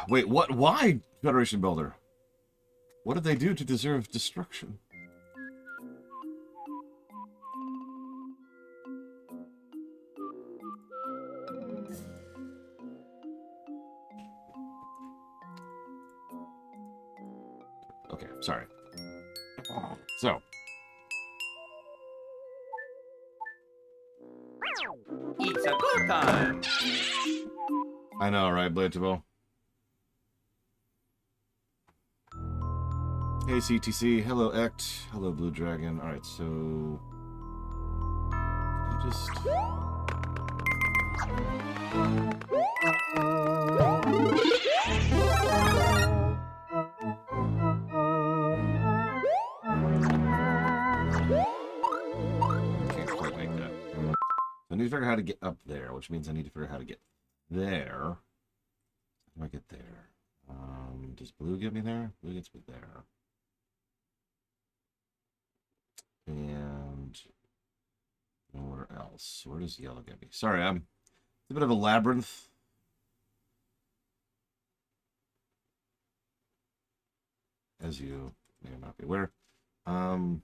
Wait, what? Why, Federation Builder? What did they do to deserve destruction? Okay, sorry. So. It's a good time. I know, right, Blatable? Hey, CTC. Hello, Ect. Hello, Blue Dragon. Alright, so... I'll just... Can't quite make that. I need to figure out how to get up there, which means I need to figure out how to get there. How do I get there? Does blue get me there? Blue gets me there. And nowhere else. Where does yellow get me? Sorry, it's a bit of a labyrinth. As you may not be aware. So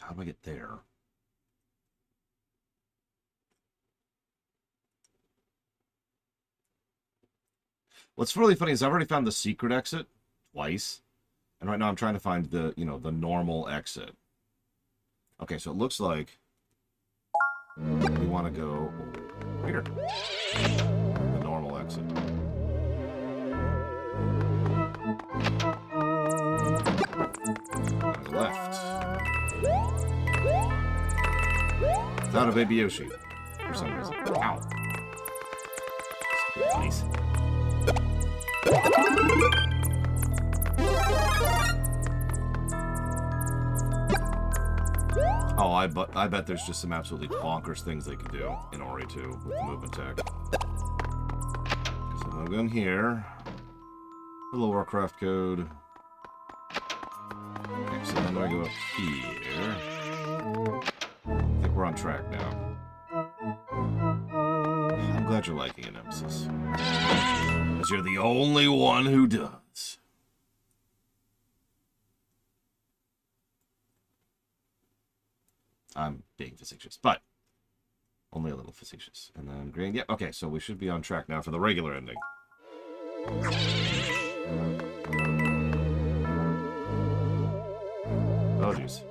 how do I get there? What's really funny is I've already found the secret exit twice. And right now I'm trying to find the, the normal exit. Okay, so it looks like we want to go here. The normal exit. And left. Without a baby Yoshi. For some reason. Ow. Nice. Oh, I bet there's just some absolutely bonkers things they can do in Ori 2 with the movement tech. So I'm going here. Hello, Warcraft code. Okay, so then I go up here. I think we're on track now. I'm glad you're liking it, Nemesis. Because you're the only one who does. I'm being facetious, but only a little facetious. And then green. Yeah, okay, so we should be on track now for the regular ending. Oh, jeez.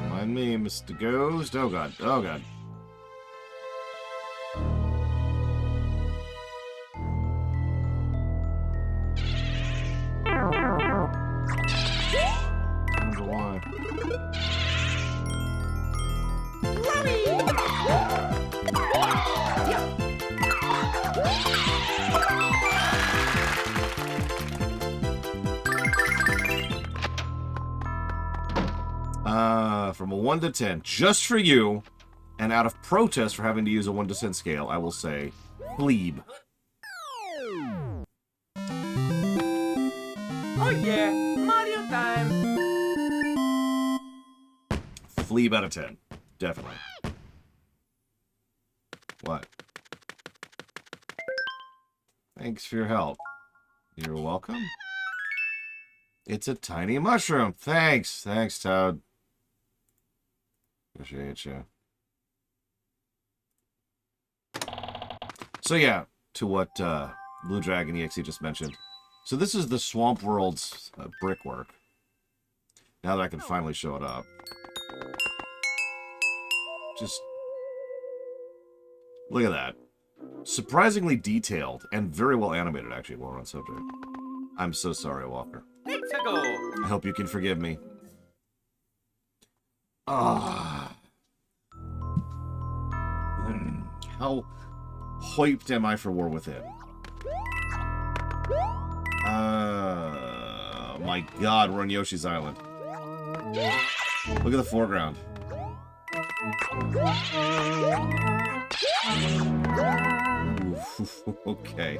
Mind me, Mr. Ghost. Oh, God. Oh, God. From a 1 to 10, just for you, and out of protest for having to use a 1 to 10 scale, I will say, Fleeb. Oh yeah, Mario time. Fleeb out of 10. Definitely. What? Thanks for your help. You're welcome. It's a tiny mushroom. Thanks. Thanks, Toad. Appreciate you. So yeah, to what Blue Dragon EXE just mentioned. So this is the Swamp World's brickwork. Now that I can finally show it up. Just look at that. Surprisingly detailed and very well animated, actually, while we're on subject. I'm so sorry, Walker. Let's go. I hope you can forgive me. Ah. How hyped am I for War Within? My God, we're on Yoshi's Island. Look at the foreground. Oof, okay.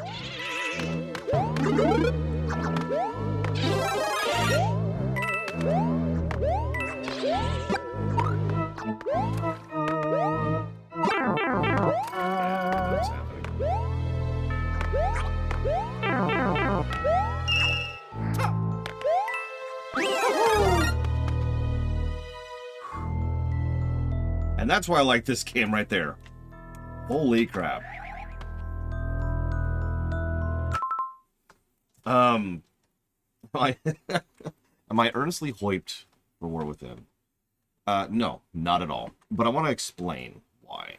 And that's why I like this game right there. Holy crap. Am I earnestly hyped for War Within? No, not at all. But I want to explain why.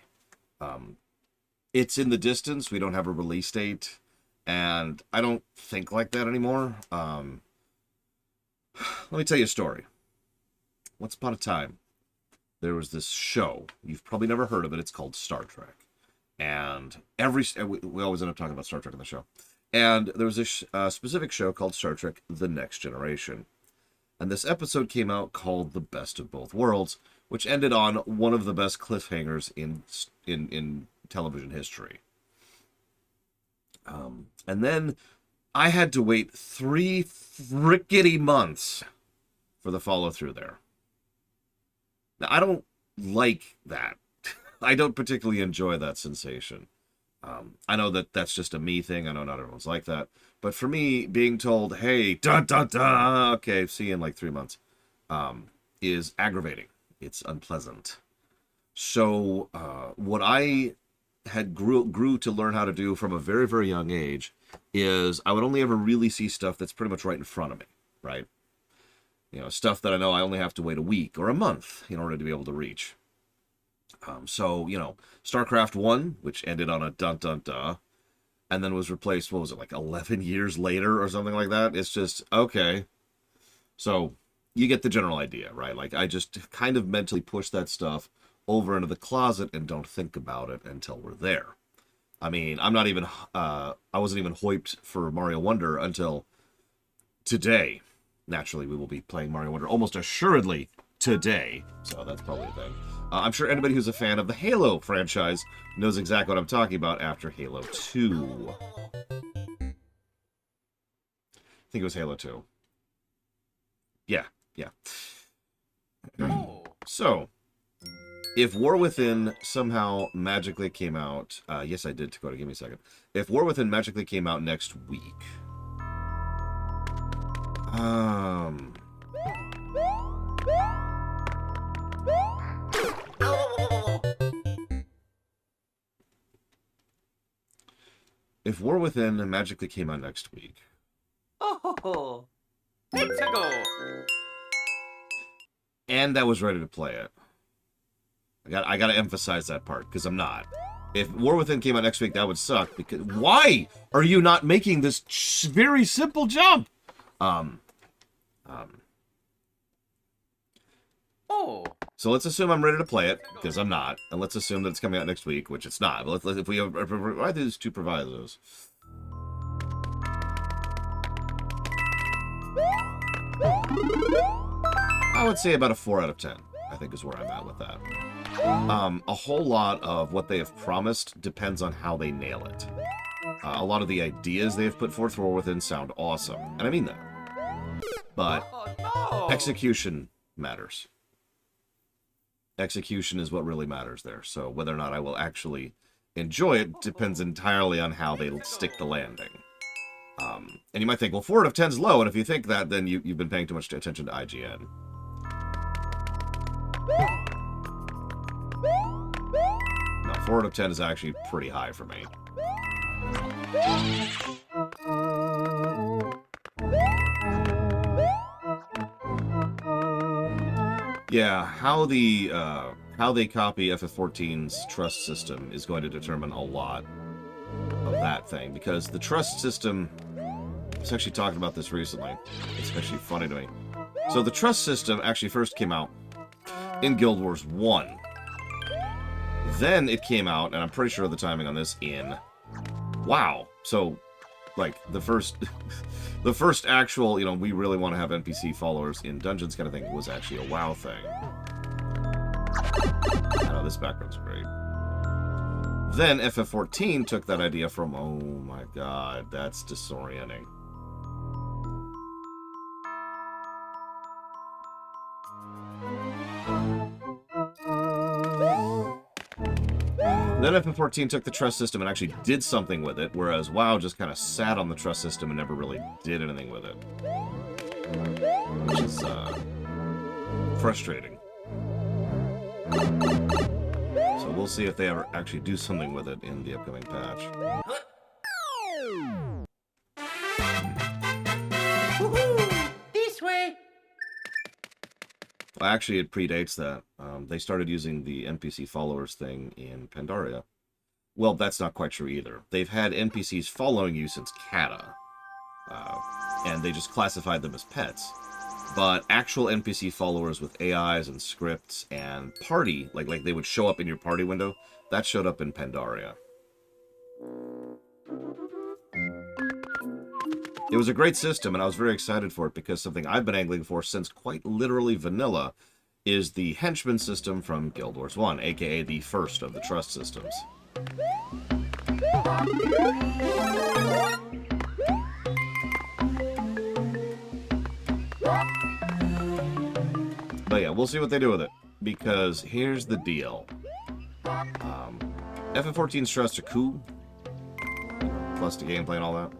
It's in the distance. We don't have a release date. And I don't think like that anymore. Let me tell you a story. Once upon a time, there was this show. You've probably never heard of it. It's called Star Trek. And we always end up talking about Star Trek in the show. And there was this specific show called Star Trek The Next Generation. And this episode came out called The Best of Both Worlds, which ended on one of the best cliffhangers in television history. And then I had to wait 3 frickety months for the follow-through there. Now, I don't like that. I don't particularly enjoy that sensation. I know that that's just a me thing. I know not everyone's like that. But for me, being told, hey, da-da-da, okay, see you in like 3 months, is aggravating. It's unpleasant. So what I had grew to learn how to do from a very, very young age is I would only ever really see stuff that's pretty much right in front of me, right? You know, stuff that I know I only have to wait a week or a month in order to be able to reach. So, you know, StarCraft 1, which ended on a dun-dun-dun, and then was replaced, what was it, like 11 years later or something like that? It's just, okay. So, you get the general idea, right? Like, I just kind of mentally push that stuff over into the closet and don't think about it until we're there. I mean, I'm not even, I wasn't even hyped for Mario Wonder until today. Naturally, we will be playing Mario Wonder almost assuredly today, so that's probably a thing. I'm sure anybody who's a fan of the Halo franchise knows exactly what I'm talking about after Halo 2. I think it was Halo 2. Yeah. So, if War Within somehow magically came out... yes, I did, Dakota, give me a second. If War Within magically came out next week... If War Within magically came out next week... Oh, let's go. And I was ready to play it. I got to emphasize that part, because I'm not. If War Within came out next week, that would suck, because... Why are you not making this very simple jump? Oh, So let's assume I'm ready to play it, because I'm not. And let's assume that it's coming out next week, which it's not. But if we provide these two provisos... I would say about a 4 out of 10, I think is where I'm at with that. A whole lot of what they have promised depends on how they nail it. A lot of the ideas they have put forth for War Within sound awesome, and I mean that. But oh no. execution matters. Execution is what really matters there, so whether or not I will actually enjoy it depends entirely on how they stick the landing. And you might think, well, 4 out of 10 is low, and if you think that, then you've been paying too much attention to IGN. No, 4 out of 10 is actually pretty high for me. Yeah, how they copy FF14's trust system is going to determine a lot of that thing, because the trust system... I was actually talking about this recently. It's actually funny to me. So the trust system actually first came out in Guild Wars 1. Then it came out, and I'm pretty sure of the timing on this, in WoW. So, like, the first the first actual, you know, we really want to have NPC followers in dungeons kind of thing was actually a WoW thing. I know, this background's great. Then FF14 took that idea from, oh my god, that's disorienting. Then FF14 took the trust system and actually did something with it, whereas WoW just kind of sat on the trust system and never really did anything with it. Which is frustrating. So we'll see if they ever actually do something with it in the upcoming patch. Woohoo! This way. Well, actually, it predates that. They started using the NPC followers thing in Pandaria. Well, that's not quite true either. They've had NPCs following you since Kata, and they just classified them as pets. But actual NPC followers with AIs and scripts and party, like they would show up in your party window, that showed up in Pandaria. It was a great system, and I was very excited for it because something I've been angling for since quite literally vanilla is the henchman system from Guild Wars 1, aka the first of the trust systems. But yeah, we'll see what they do with it, because here's the deal. FF14's trust are cool, plus the gameplay and all that.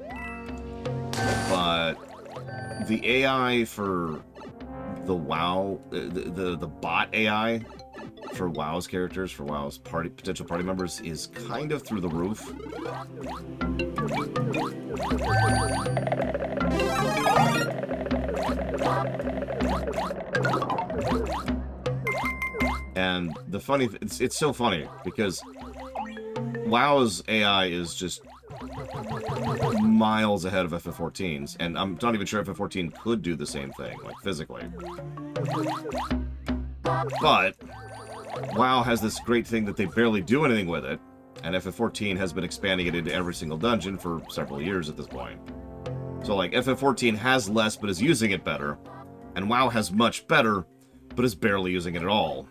But the AI for the WoW, the bot AI for WoW's characters, for WoW's potential party members, is kind of through the roof. And the funny, it's so funny because WoW's AI is just miles ahead of FF14's, and I'm not even sure FF14 could do the same thing, like physically. But WoW has this great thing that they barely do anything with it, and FF14 has been expanding it into every single dungeon for several years at this point. So like FF14 has less but is using it better, and WoW has much better but is barely using it at all.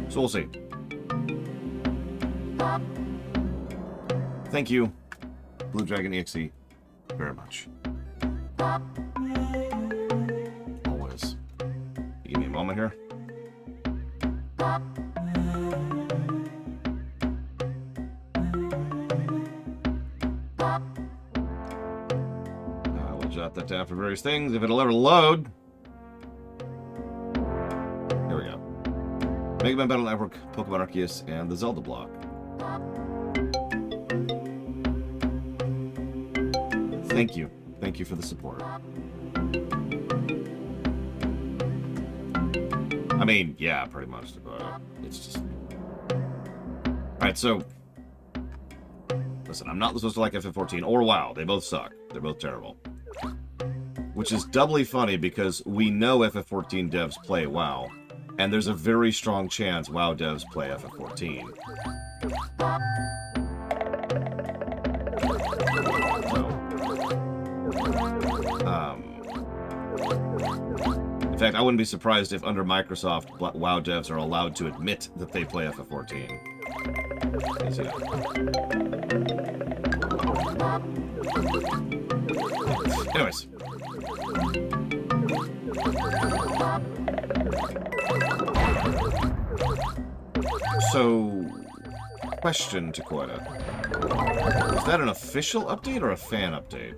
So we'll see. Thank you, Blue Dragon EXE, very much. Always. You give me a moment here. I will jot that down for various things if it'll ever load. Here we go. Mega Man Battle Network, Pokemon Arceus, and the Zelda block. Thank you. Thank you for the support. I mean, yeah, pretty much. It's just... Alright, so... Listen, I'm not supposed to like FF14 or WoW. They both suck. They're both terrible. Which is doubly funny because we know FF14 devs play WoW. And there's a very strong chance WoW devs play FF14. In fact, I wouldn't be surprised if under Microsoft, WoW devs are allowed to admit that they play FF14. Anyways. So, question to Koida. Is that an official update or a fan update?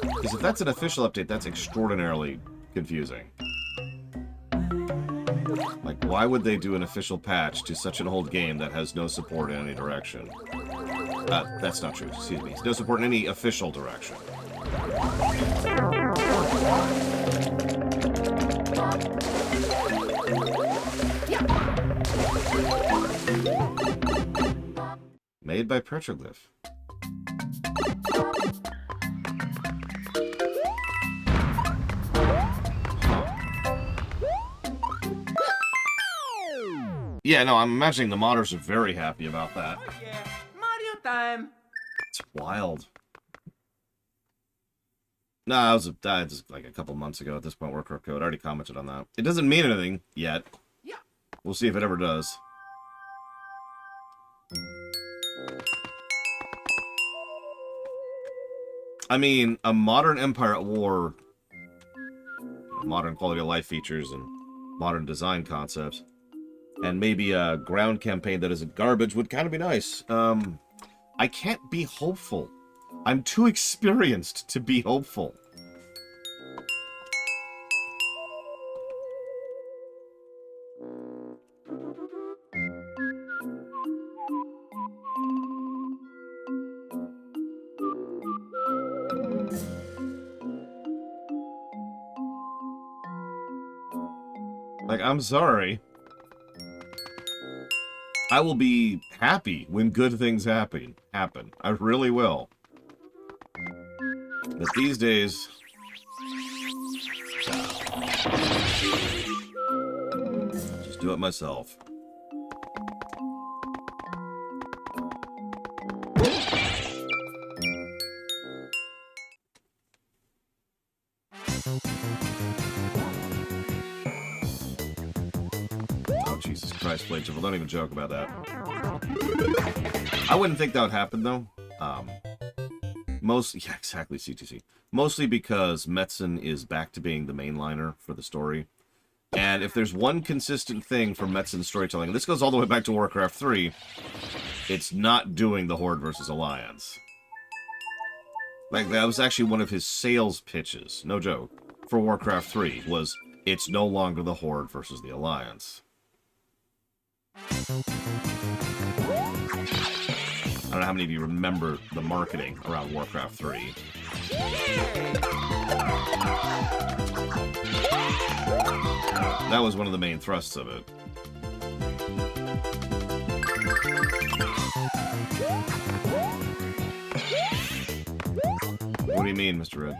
Because if that's an official update, that's extraordinarily confusing. Like, why would they do an official patch to such an old game that has no support in any direction? That's not true, excuse me. No support in any official direction. Made by Petroglyph. Yeah, no, I'm imagining the modders are very happy about that. Oh yeah, Mario time. It's wild. Nah, that was like a couple months ago at this point, Worker Code. I already commented on that. It doesn't mean anything yet. Yeah. We'll see if it ever does. I mean, a modern Empire at War, modern quality of life features and modern design concepts, and maybe a ground campaign that isn't garbage would kind of be nice. I can't be hopeful. I'm too experienced to be hopeful. Like, I'm sorry. I will be happy when good things happen. I really will. But these days... just do it myself. Oh, Jesus Christ, Blade Triple, don't even joke about that. I wouldn't think that would happen, though. Yeah, exactly, CTC. Mostly because Metzen is back to being the mainliner for the story. And if there's one consistent thing from Metzen's storytelling, and this goes all the way back to Warcraft 3, it's not doing the Horde versus Alliance. Like, that was actually one of his sales pitches, no joke, for Warcraft 3, was it's no longer the Horde versus the Alliance. I don't know how many of you remember the marketing around Warcraft 3. That was one of the main thrusts of it. What do you mean, Mr. Red?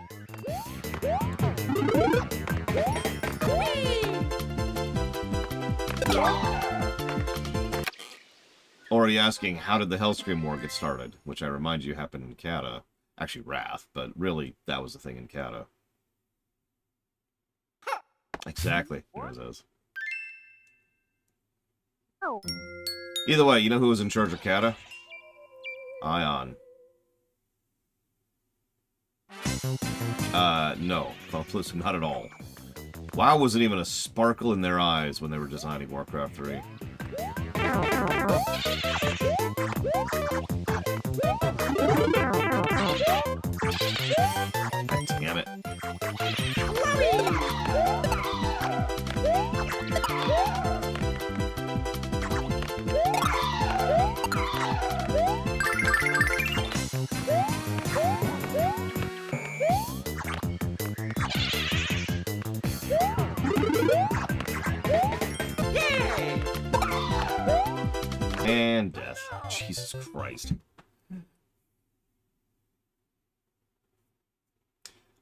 Or are you asking, how did the Hellscream War get started? Which I remind you happened in Kata. Actually, Wrath, but really, that was the thing in Kata. Exactly. There it is. Either way, you know who was in charge of Kata? Ion. No. Plus, not at all. WoW wasn't even a sparkle in their eyes when they were designing Warcraft 3. God damn it. And death. Jesus Christ.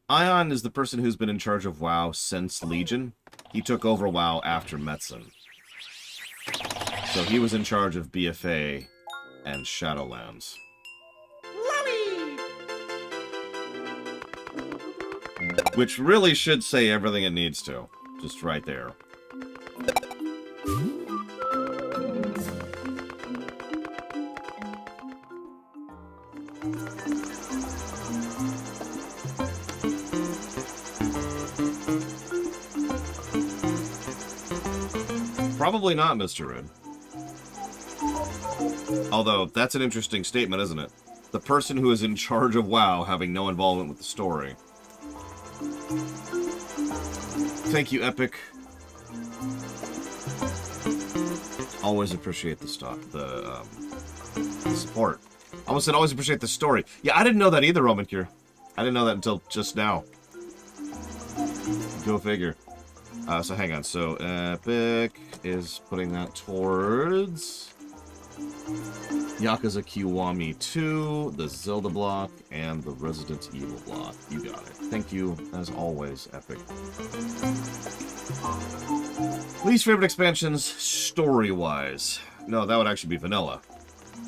Ion is the person who's been in charge of WoW since Legion. He took over WoW after Metzen. So he was in charge of BFA and Shadowlands. Which really should say everything it needs to. Just right there. Probably not, Mr. Red. Although, that's an interesting statement, isn't it? The person who is in charge of WoW having no involvement with the story. Thank you, Epic. Always appreciate the support. I almost said always appreciate the story. Yeah, I didn't know that either, Roman Cure. I didn't know that until just now. Go figure. So hang on. So Epic is putting that towards Yakuza Kiwami 2, the Zelda block, and the Resident Evil block. You got it. Thank you, as always, Epic. Least favorite expansions, story-wise. No, that would actually be Vanilla.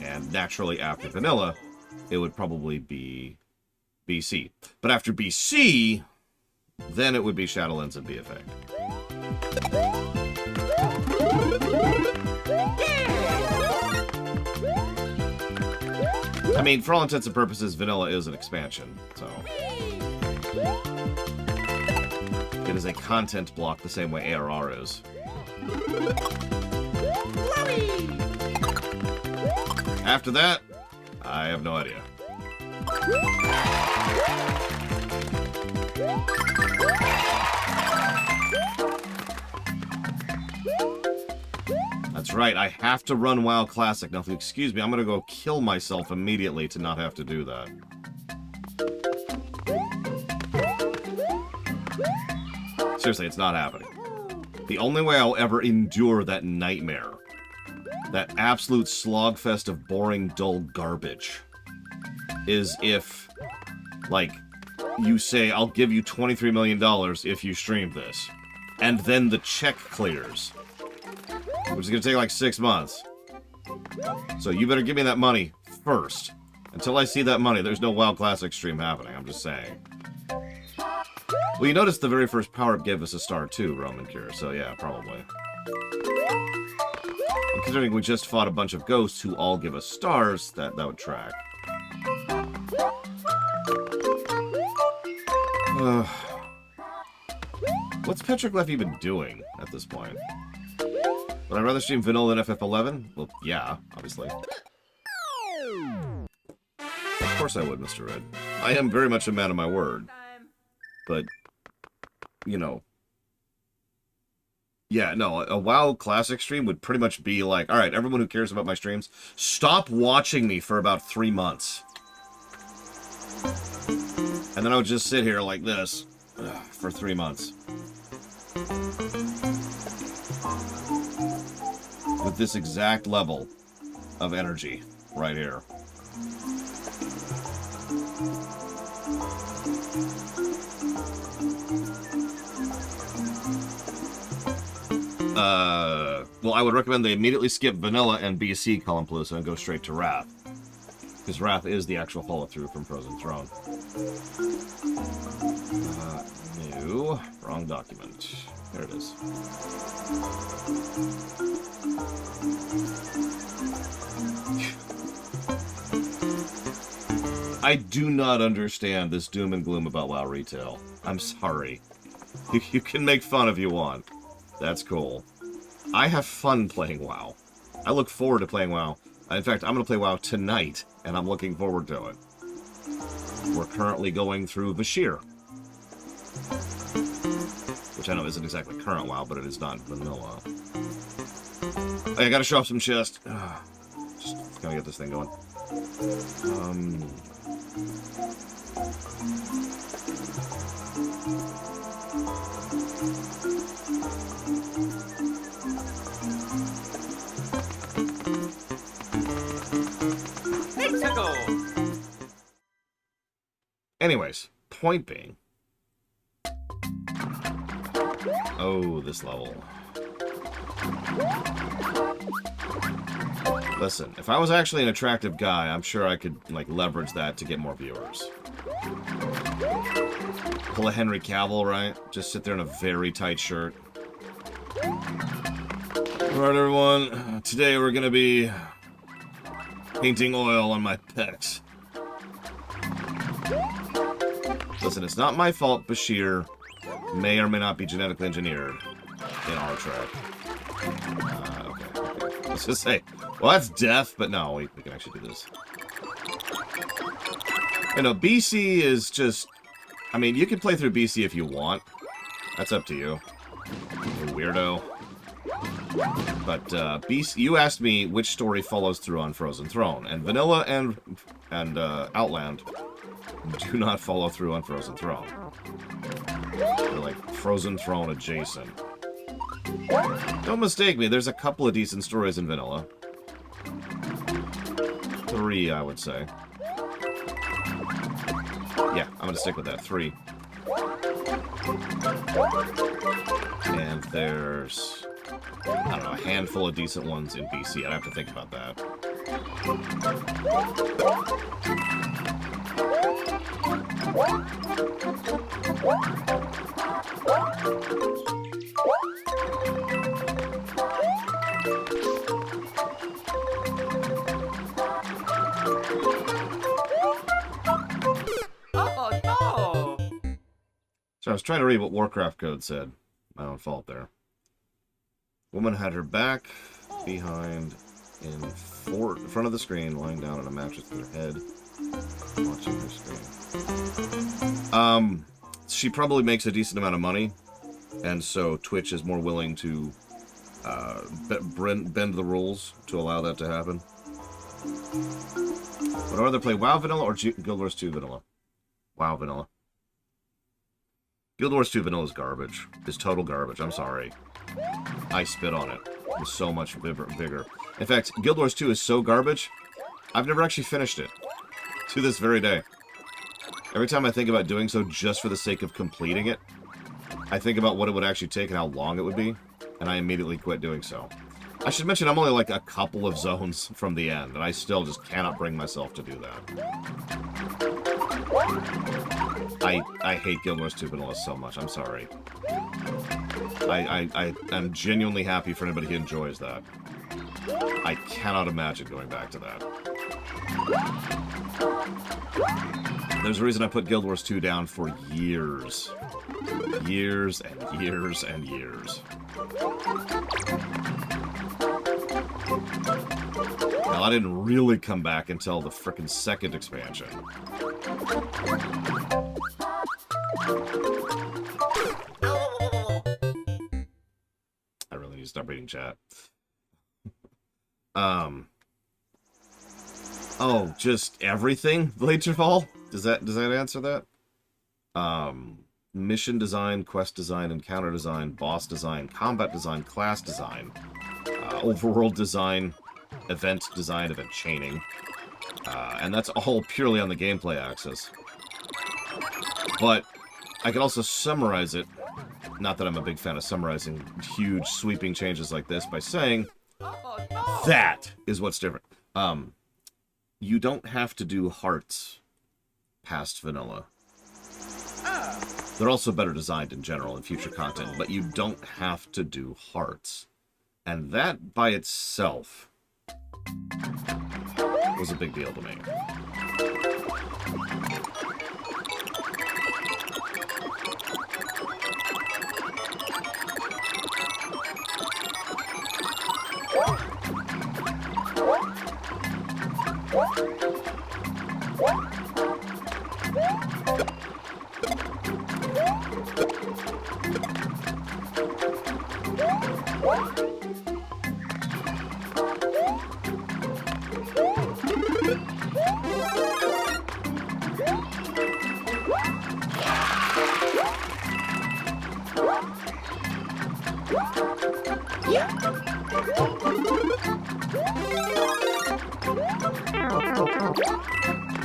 And naturally, after Vanilla, it would probably be BC. But after BC, then it would be Shadowlands and BFA. I mean, for all intents and purposes, Vanilla is an expansion, so... It is a content block the same way ARR is. After that, I have no idea. That's right, I have to run WoW Classic. Now, if you excuse me, I'm gonna go kill myself immediately to not have to do that. Seriously, it's not happening. The only way I'll ever endure that nightmare, that absolute slogfest of boring, dull garbage, is if, like, you say, I'll give you $23 million if you stream this. And then the check clears. Which is going to take like 6 months. So you better give me that money first. Until I see that money, there's no WoW Classic stream happening, I'm just saying. Well, you noticed the very first power-up gave us a star too, Roman Cure, so yeah, probably. And considering we just fought a bunch of ghosts who all give us stars, that would track. What's Petroglyph even doing at this point? Would I rather stream vanilla than FF11? Well, yeah, obviously. Of course I would, Mr. Red. I am very much a man of my word. But, you know... Yeah, no, a WoW Classic stream would pretty much be like, alright, everyone who cares about my streams, stop watching me for about 3 months. And then I would just sit here like this for 3 months. With this exact level of energy right here. Well, I would recommend they immediately skip Vanilla and BC Columpalooza and go straight to Wrath. Because Wrath is the actual follow-through from Frozen Throne. New. Wrong document. There it is. I do not understand this doom and gloom about WoW retail. I'm sorry. You can make fun if you want. That's cool. I have fun playing WoW. I look forward to playing WoW. In fact, I'm going to play WoW tonight, and I'm looking forward to it. We're currently going through Vashir. Which I know isn't exactly current WoW, but it is not vanilla. Hey, I gotta show off some chest. Just gotta get this thing going. Mexico! Anyways, point being. Oh, this level. Listen, if I was actually an attractive guy, I'm sure I could, like, leverage that to get more viewers. Pull a Henry Cavill, right? Just sit there in a very tight shirt. Alright, everyone. Today we're gonna be painting oil on my pecs. Listen, it's not my fault Bashir may or may not be genetically engineered in our track. Okay. Let's just say, well, that's death, but no, we can actually do this. You know, BC is just, I mean, you can play through BC if you want. That's up to you. You weirdo. But, BC, you asked me which story follows through on Frozen Throne, and Vanilla and Outland do not follow through on Frozen Throne. They're like Frozen Throne adjacent. Don't mistake me, there's a couple of decent stories in Vanilla. 3, I would say. Yeah, I'm gonna stick with that. 3. And there's, I don't know, a handful of decent ones in BC. I'd have to think about that. Oh, no! So I was trying to read what Warcraft code said. My own fault there. Woman had her back, behind, in front of the screen, lying down on a mattress with her head, watching her screen. She probably makes a decent amount of money, and so Twitch is more willing to bend the rules to allow that to happen. Would I rather play WoW Vanilla or Guild Wars 2 Vanilla? WoW Vanilla. Guild Wars 2 Vanilla is garbage. It's total garbage. I'm sorry. I spit on it with so much vigor. In fact, Guild Wars 2 is so garbage, I've never actually finished it. To this very day. Every time I think about doing so just for the sake of completing it, I think about what it would actually take and how long it would be, and I immediately quit doing so. I should mention I'm only like a couple of zones from the end, and I still just cannot bring myself to do that. I hate Guild Wars 2 Vanilla so much. I'm sorry. I'm genuinely happy for anybody who enjoys that. I cannot imagine going back to that. There's a reason I put Guild Wars 2 down for years. Years and years and years. Now, I didn't really come back until the frickin' second expansion. I really need to stop reading chat. Oh, just everything, Bladerfall? Does that answer that? Mission design, quest design, encounter design, boss design, combat design, class design, overworld design, event chaining. And that's all purely on the gameplay axis. But I could also summarize it, not that I'm a big fan of summarizing huge sweeping changes like this, by saying that is what's different. You don't have to do hearts past vanilla. They're also better designed in general in future content, but you don't have to do hearts. And that by itself was a big deal to me.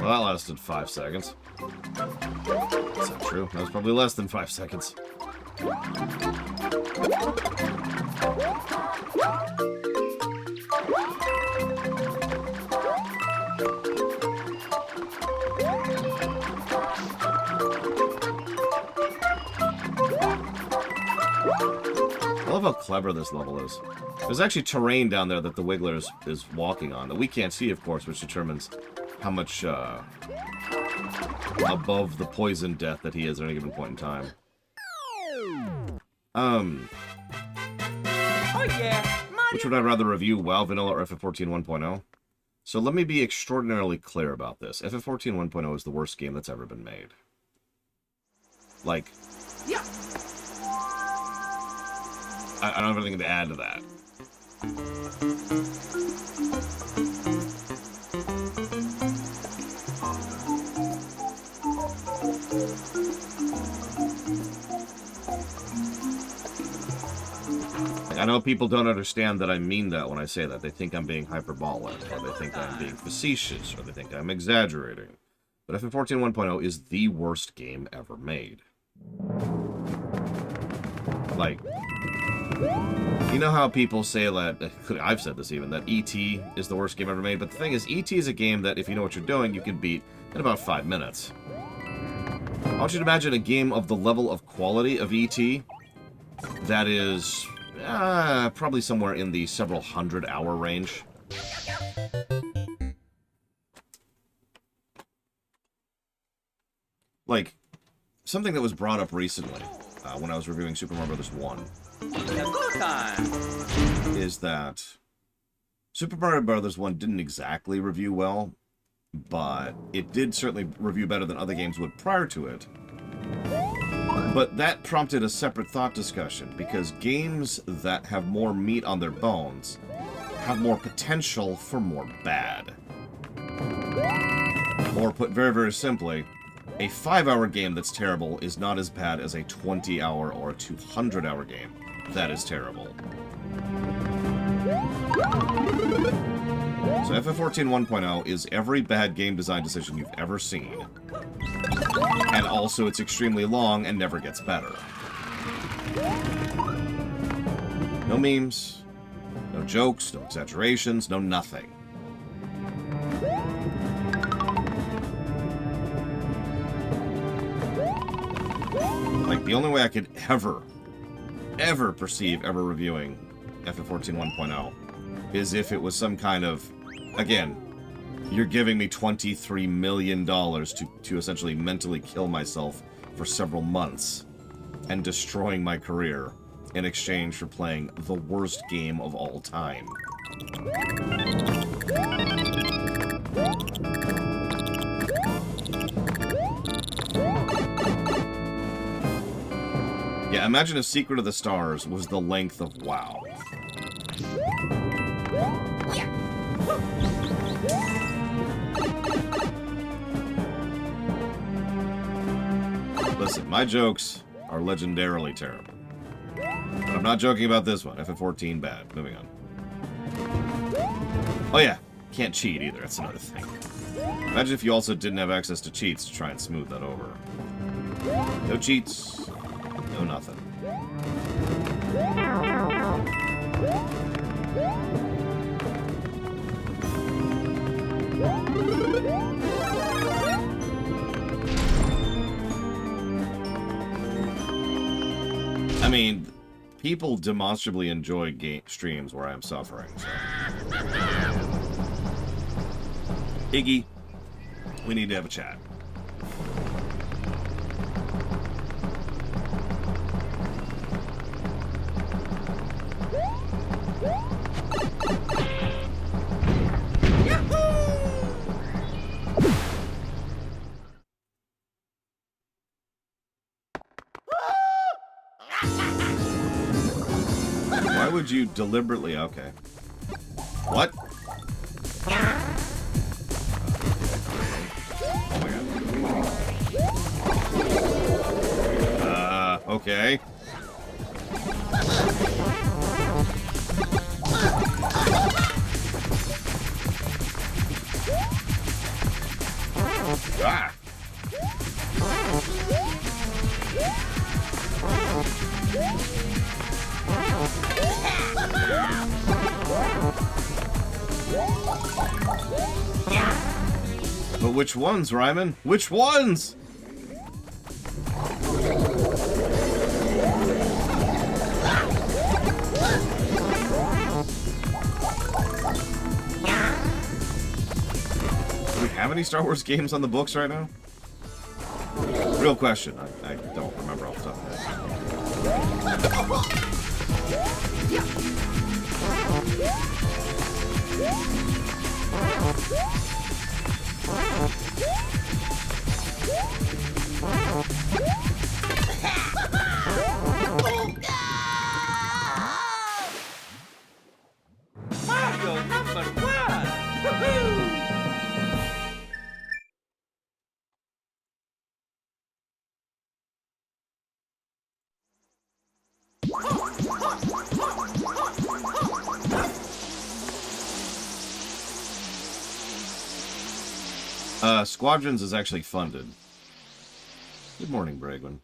Well, that lasted 5 seconds. That's not true. That was probably less than 5 seconds. I love how clever this level is. There's actually terrain down there that the Wiggler is walking on that we can't see, of course, which determines how much above the poison death that he is at any given point in time. Oh yeah. Which would I rather review, WoW Vanilla or FF14 1.0? So let me be extraordinarily clear about this. FF14 1.0 is the worst game that's ever been made. Like, Yeah. I don't have anything to add to that. I know people don't understand that I mean that when I say that. They think I'm being hyperbolic, or they think I'm being facetious, or they think I'm exaggerating. But FF14 1.0 is the worst game ever made. Like, you know how people say that, I've said this even, that E.T. is the worst game ever made, but the thing is, E.T. is a game that, if you know what you're doing, you can beat in about 5 minutes. I want you to imagine a game of the level of quality of E.T. that is probably somewhere in the several 100-hour range. Like, something that was brought up recently when I was reviewing Super Mario Bros. 1 Go time. is that Super Mario Bros. 1 didn't exactly review well, but it did certainly review better than other games would prior to it. But that prompted a separate thought discussion, because games that have more meat on their bones have more potential for more bad. Or put very, very simply, A 5-hour game that's terrible is not as bad as a 20-hour or a 200-hour game. That is terrible. So FF14 1.0 is every bad game design decision you've ever seen. And also it's extremely long and never gets better. No memes, no jokes, no exaggerations, no nothing. Like, the only way I could ever perceive ever reviewing FF14 1.0 is if it was some kind of, again, you're giving me $23 million to essentially mentally kill myself for several months and destroying my career in exchange for playing the worst game of all time. Yeah, imagine if Secret of the Stars was the length of WoW. Listen, my jokes are legendarily terrible. But I'm not joking about this one. FF14 bad. Moving on. Oh yeah, can't cheat either. That's another thing. Imagine if you also didn't have access to cheats to try and smooth that over. No cheats. No nothing. I mean, people demonstrably enjoy game streams where I'm suffering, so. Iggy, we need to have a chat. Why would you deliberately... Okay. What? Oh my god. Okay. Ah! But which ones, Ryman? Which ones? Do we have any Star Wars games on the books right now? Real question. I don't remember off the top of my head. Mario number 1! Woohoo! Squadrons is actually funded. Good morning, Bragwin.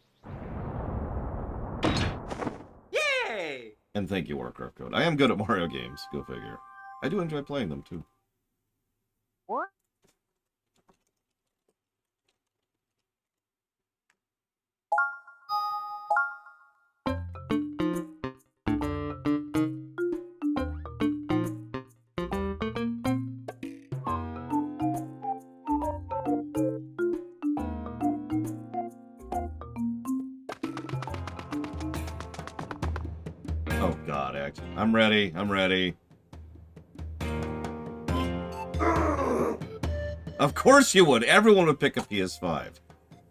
Yay! And thank you, Warcraft Code. I am good at Mario games, go figure. I do enjoy playing them, too. What? Oh god, Act. I'm ready. I'm ready. Of course you would. Everyone would pick a PS5.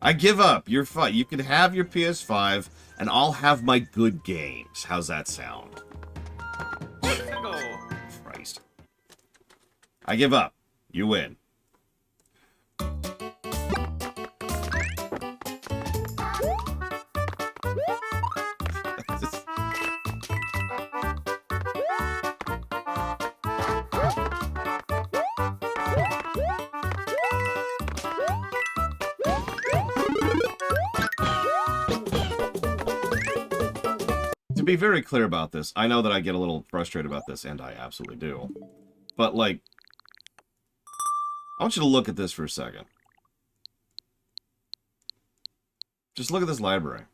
I give up. You're fine. You can have your PS5, and I'll have my good games. How's that sound? Let's go! Christ. I give up. You win. be very clear about this, I know that I get a little frustrated about this, and I absolutely do. But, like, I want you to look at this for a second. Just look at this library.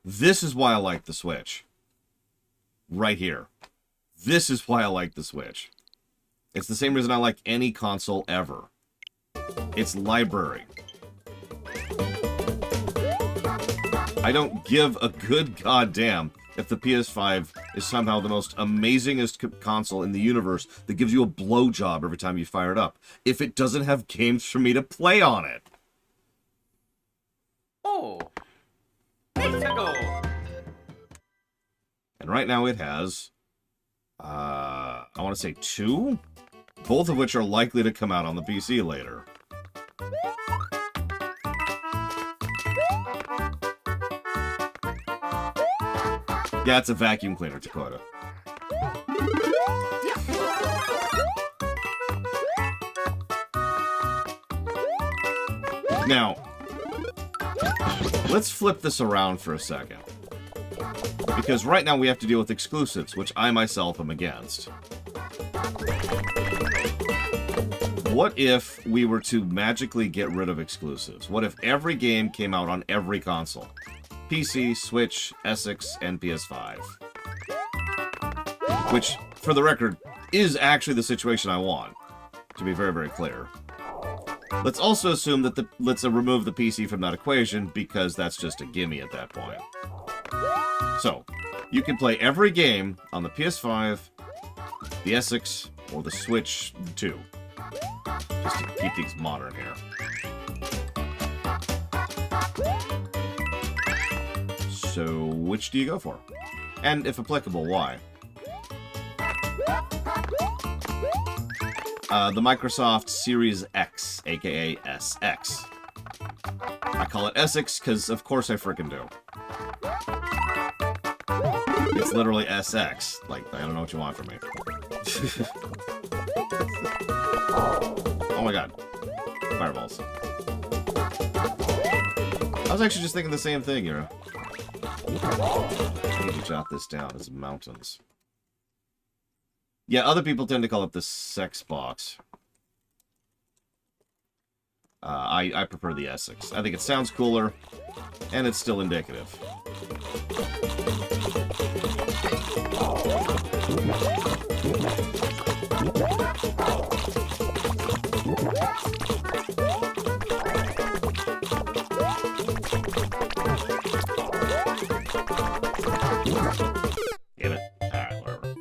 This is why I like the Switch. Right here. This is why I like the Switch. It's the same reason I like any console ever. It's library. I don't give a good goddamn if the PS5 is somehow the most amazingest console in the universe that gives you a blowjob every time you fire it up, if it doesn't have games for me to play on it. Oh. Let's go. And right now it has, I want to say 2? Both of which are likely to come out on the PC later. Yeah, it's a vacuum cleaner, Dakota. Now, let's flip this around for a second. Because right now we have to deal with exclusives, which I myself am against. What if we were to magically get rid of exclusives? What if every game came out on every console? PC, Switch, Essex, and PS5. Which, for the record, is actually the situation I want. To be very, very clear. Let's also assume that let's remove the PC from that equation, because that's just a gimme at that point. So, you can play every game on the PS5, the Essex, or the Switch 2. Just to keep things modern here. So, which do you go for? And if applicable, why? The Microsoft Series X, aka SX. I call it Essex because, of course, I frickin' do. It's literally SX. Like, I don't know what you want from me. Oh my god. Fireballs. I was actually just thinking the same thing, Yura. I need to jot this down as mountains. Yeah, other people tend to call it the sex box. I prefer the Essex. I think it sounds cooler, and it's still indicative. Damn it. Alright, whatever.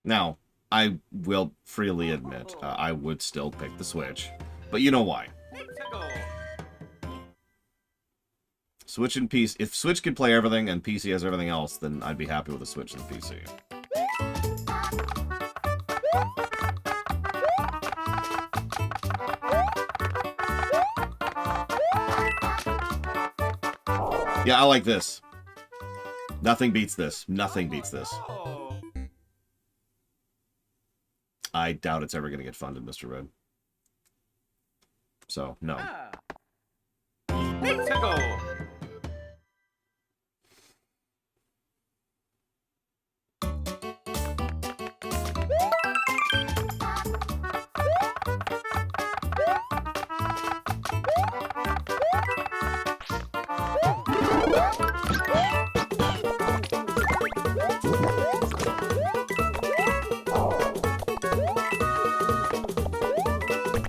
Now, I will freely admit, I would still pick the Switch. But you know why. Let's go. Switch and PC. If Switch could play everything and PC has everything else, then I'd be happy with a Switch and the PC. Yeah, I like this. Nothing beats this. Nothing beats this. Oh. I doubt it's ever going to get funded, Mr. Red. So, no. Ah. Let's go.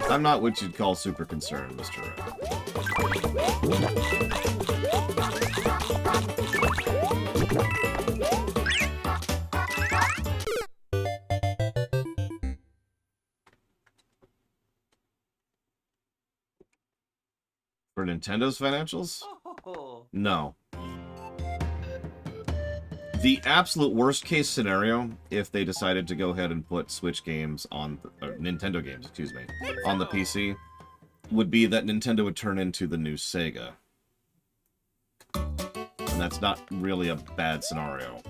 I'm not what you'd call super concerned, Mr. For Nintendo's financials? Oh. No. The absolute worst case scenario, if they decided to go ahead and put Switch games on, or Nintendo games, excuse me, on the PC, would be that Nintendo would turn into the new Sega. And that's not really a bad scenario.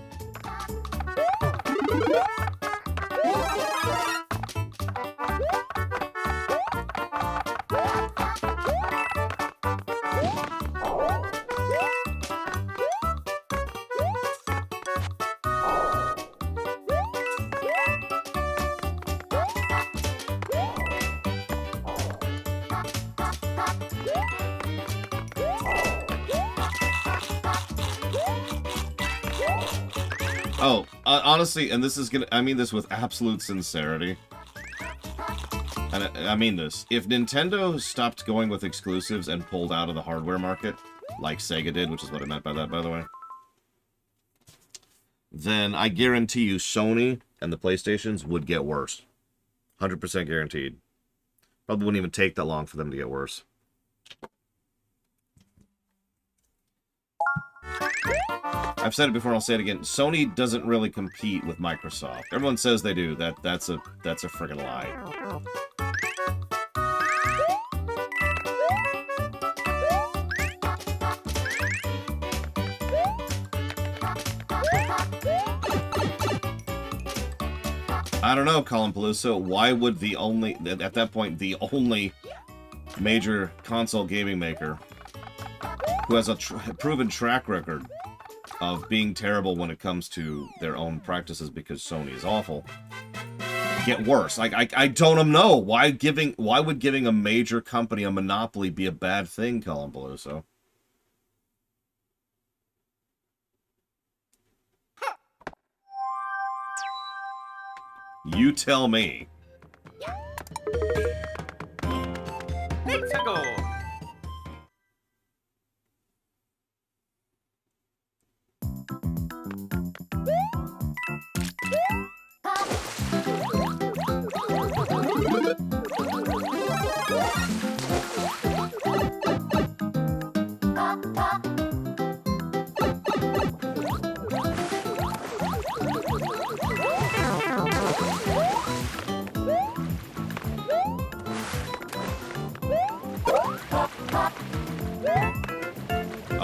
Oh, honestly, and this is gonna... I mean this with absolute sincerity. And I mean this. If Nintendo stopped going with exclusives and pulled out of the hardware market, like Sega did, which is what I meant by that, by the way, then I guarantee you Sony and the PlayStations would get worse. 100% guaranteed. Probably wouldn't even take that long for them to get worse. I've said it before and I'll say it again. Sony doesn't really compete with Microsoft. Everyone says they do. That's a friggin' lie. I don't know, Colin Peluso. Why would the only, at that point, the only major console gaming maker who has a proven track record of being terrible when it comes to their own practices because Sony is awful, get worse? Like, I don't know. Why would giving a major company a monopoly be a bad thing, Colin Peluso? You tell me. Nintendo.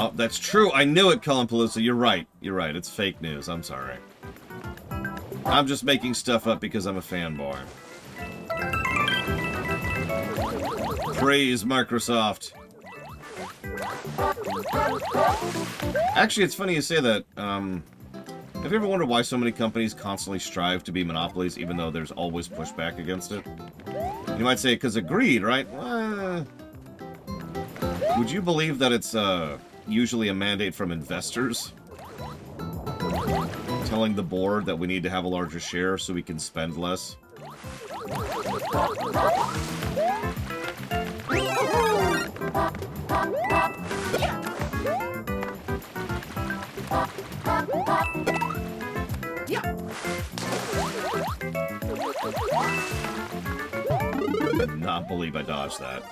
Oh, that's true. I knew it, Colin Peluso. You're right. You're right. It's fake news. I'm sorry. I'm just making stuff up because I'm a fanboy. Praise Microsoft. Actually, it's funny you say that. Have you ever wondered why so many companies constantly strive to be monopolies, even though there's always pushback against it? You might say, because of greed, right? Would you believe that it's usually a mandate from investors telling the board that we need to have a larger share so we can spend less? Could not believe I dodged that.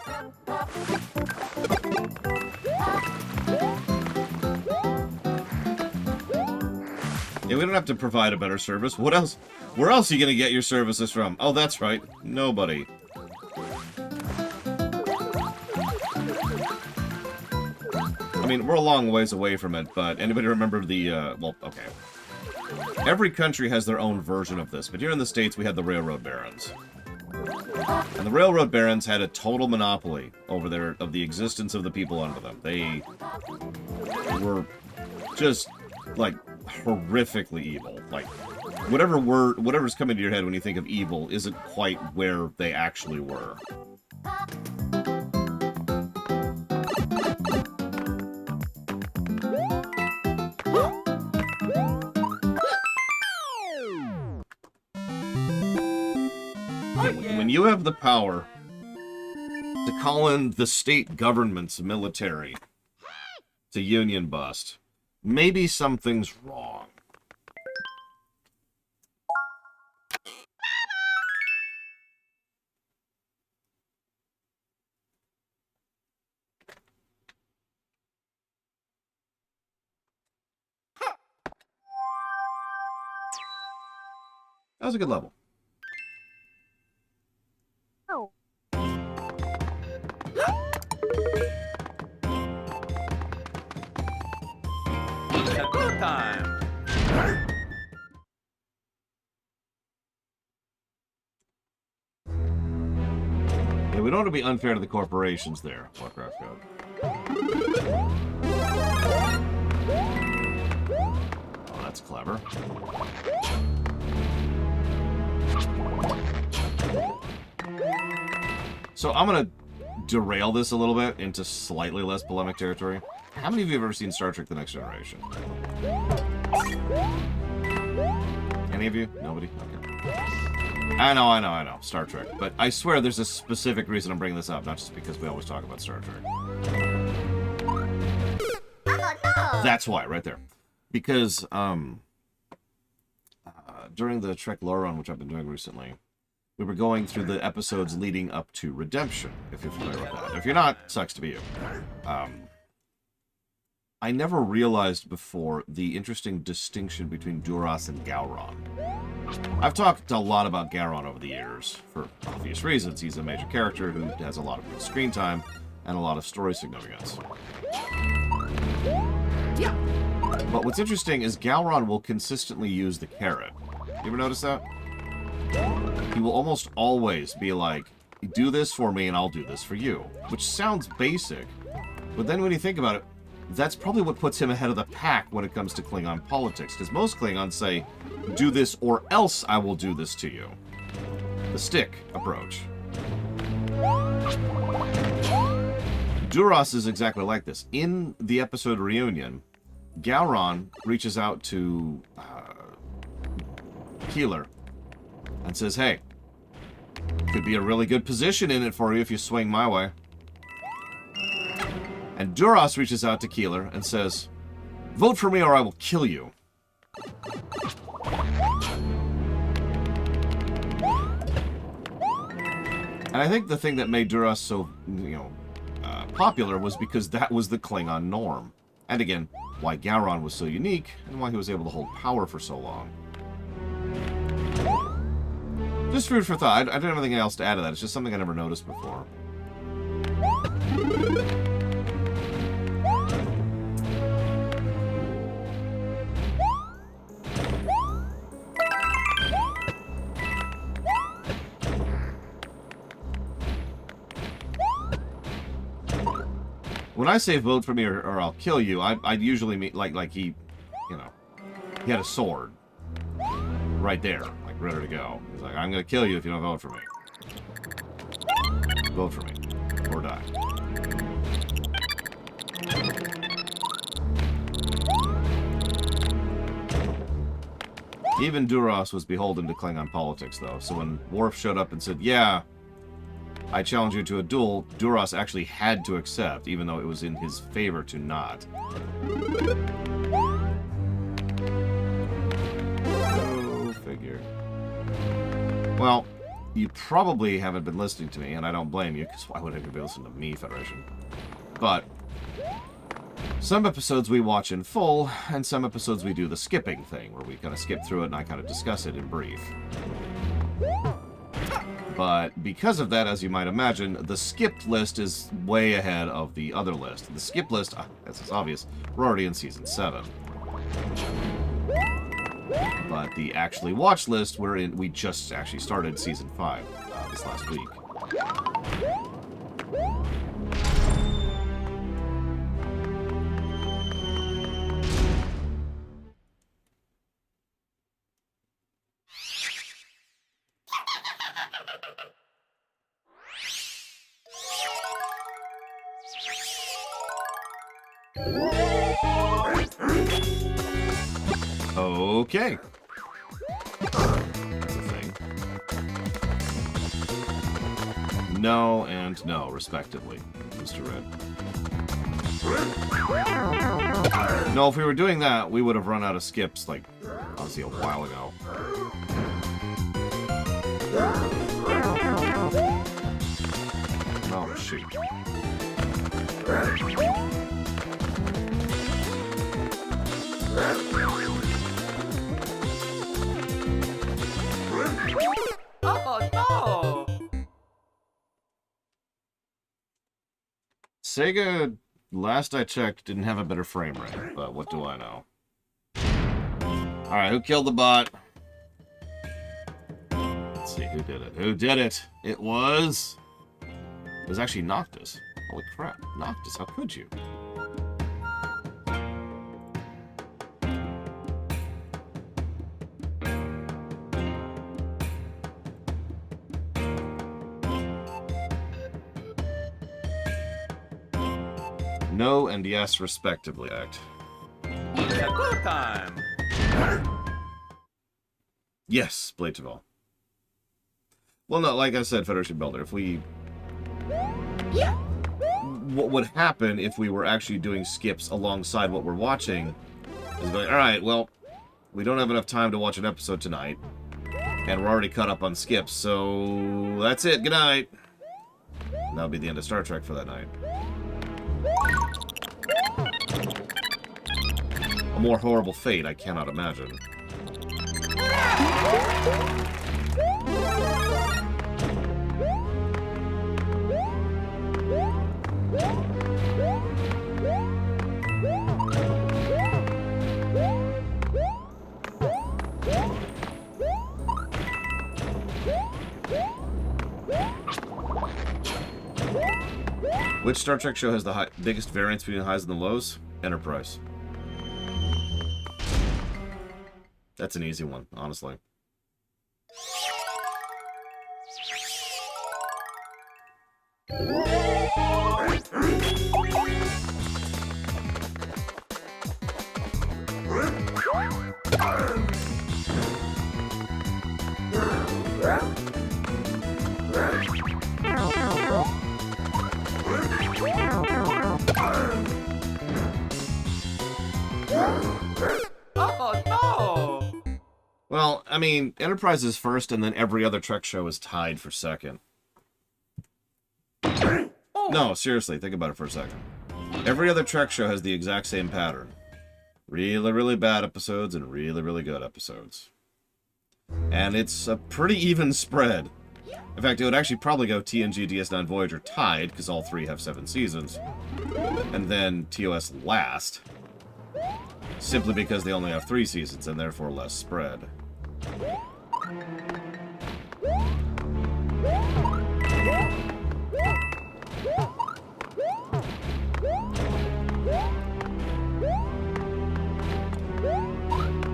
Yeah, we don't have to provide a better service. What else? Where else are you going to get your services from? Oh, that's right. Nobody. I mean, we're a long ways away from it, but anybody remember the, well, okay. Every country has their own version of this, but here in the States, we had the railroad barons. And the railroad barons had a total monopoly over the existence of the people under them. They were just, like, horrifically evil. Like, whatever's coming to your head when you think of evil isn't quite where they actually were. When you have the power to call in the state government's military to union bust, maybe something's wrong. That was a good level. Oh. Nintendo time. Yeah, we don't want to be unfair to the corporations there, Warcraft Code. Oh, that's clever. So I'm going to derail this a little bit into slightly less polemic territory. How many of you have ever seen Star Trek The Next Generation? Any of you? Nobody? Okay. I know. Star Trek. But I swear there's a specific reason I'm bringing this up, not just because we always talk about Star Trek. That's why, right there. Because, during the Trek lore run, which I've been doing recently, we were going through the episodes leading up to Redemption, if you're familiar with that. If you're not, sucks to be you. I never realized before the interesting distinction between Duras and Gowron. I've talked a lot about Gowron over the years, for obvious reasons. He's a major character who has a lot of good screen time and a lot of story significance. Yeah. But what's interesting is Gowron will consistently use the carrot. You ever notice that? He will almost always be like, do this for me and I'll do this for you. Which sounds basic, but then when you think about it, that's probably what puts him ahead of the pack when it comes to Klingon politics, because most Klingons say, do this or else I will do this to you. The stick approach. Duras is exactly like this. In the episode Reunion, Gowron reaches out to Keeler and says, hey, could be a really good position in it for you if you swing my way. And Duras reaches out to Keeler and says, vote for me or I will kill you. And I think the thing that made Duras so, popular was because that was the Klingon norm. And again, why Gowron was so unique and why he was able to hold power for so long. Just food for thought. I don't have anything else to add to that. It's just something I never noticed before. When I say vote for me or I'll kill you, I usually mean like he, he had a sword right there, like ready to go. He's like, I'm gonna kill you if you don't vote for me. Vote for me or die. Even Duras was beholden to Klingon politics, though. So when Worf showed up and said, yeah, I challenge you to a duel, Duras actually had to accept, even though it was in his favor to not. Go figure. Well, you probably haven't been listening to me, and I don't blame you, because why would anybody listen to me, Federation? But some episodes we watch in full, and some episodes we do the skipping thing, where we kind of skip through it and I kind of discuss it in brief. But because of that, as you might imagine, the skipped list is way ahead of the other list. The skipped list, as is obvious, we're already in Season 7. But the actually watched list, we just actually started Season 5 this last week. Okay. That's a thing. No and no, respectively, Mr. Red. No, if we were doing that, we would have run out of skips, like, honestly, a while ago. Oh, shoot. Oh no! Sega, last I checked, didn't have a better frame rate, but what do I know? Alright, who killed the bot? Let's see, who did it? Who did it? It was actually Noctis. Holy crap, Noctis, how could you? No and yes, respectively, act. It's a go time! Yes, Blade to Vol. Well, no, like I said, Federation Builder, if we... What would happen if we were actually doing skips alongside what we're watching is going, alright, well, we don't have enough time to watch an episode tonight, and we're already caught up on skips, so that's it, good night. And that'll be the end of Star Trek for that night. A more horrible fate I cannot imagine. Which Star Trek show has the biggest variance between the highs and the lows? Enterprise. That's an easy one, honestly. Oh no! Well, I mean, Enterprise is first, and then every other Trek show is tied for second. No, seriously, think about it for a second. Every other Trek show has the exact same pattern. Really, really bad episodes and really, really good episodes. And it's a pretty even spread. In fact, it would actually probably go TNG, DS9, Voyager tied, because all three have 7 seasons. And then TOS last. Simply because they only have 3 seasons and therefore less spread.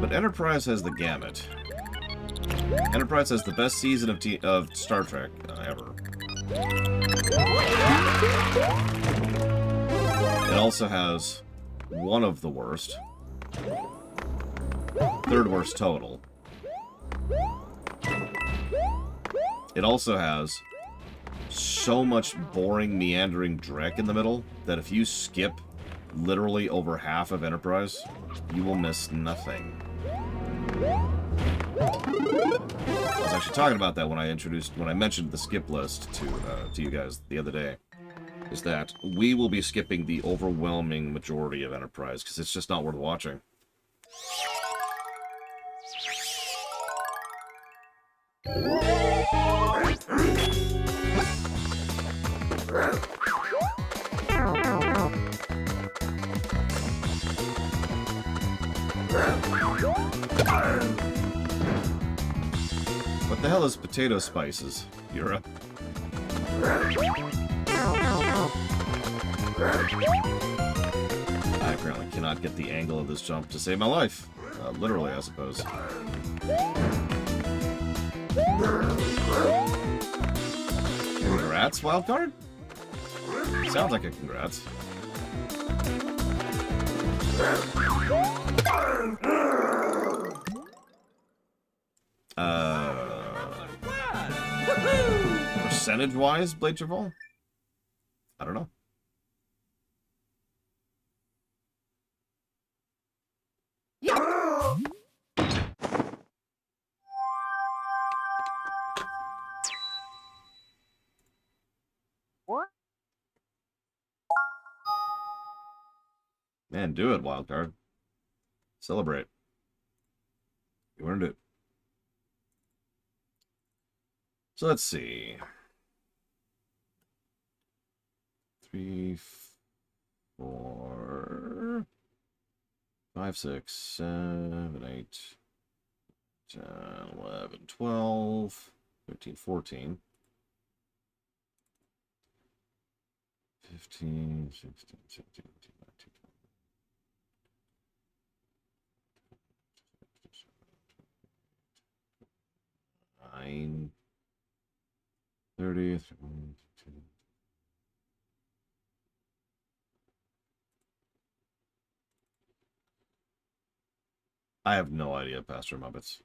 But Enterprise has the gamut. Enterprise has the best season of Star Trek ever. It also has one of the worst. 3rd worst total. It also has so much boring, meandering dreck in the middle that if you skip literally over half of Enterprise, you will miss nothing. I was actually talking about that when I mentioned the skip list to you guys the other day. Is that we will be skipping the overwhelming majority of Enterprise because it's just not worth watching. What the hell is potato spices, Europe? I apparently cannot get the angle of this jump to save my life. Literally, I suppose. Congrats, wildcard? Sounds like a congrats. Percentage-wise, Blade Travel? I don't know. What? Man, do it, wildcard. Celebrate. You earned it. So let's see. 3, 4, 5, 6, 7, 8, 10, 11, 12, 13, 14, 15, 16, 17, 18, 19, 9, 30, 31, 32. I have no idea, Pastor Muppets.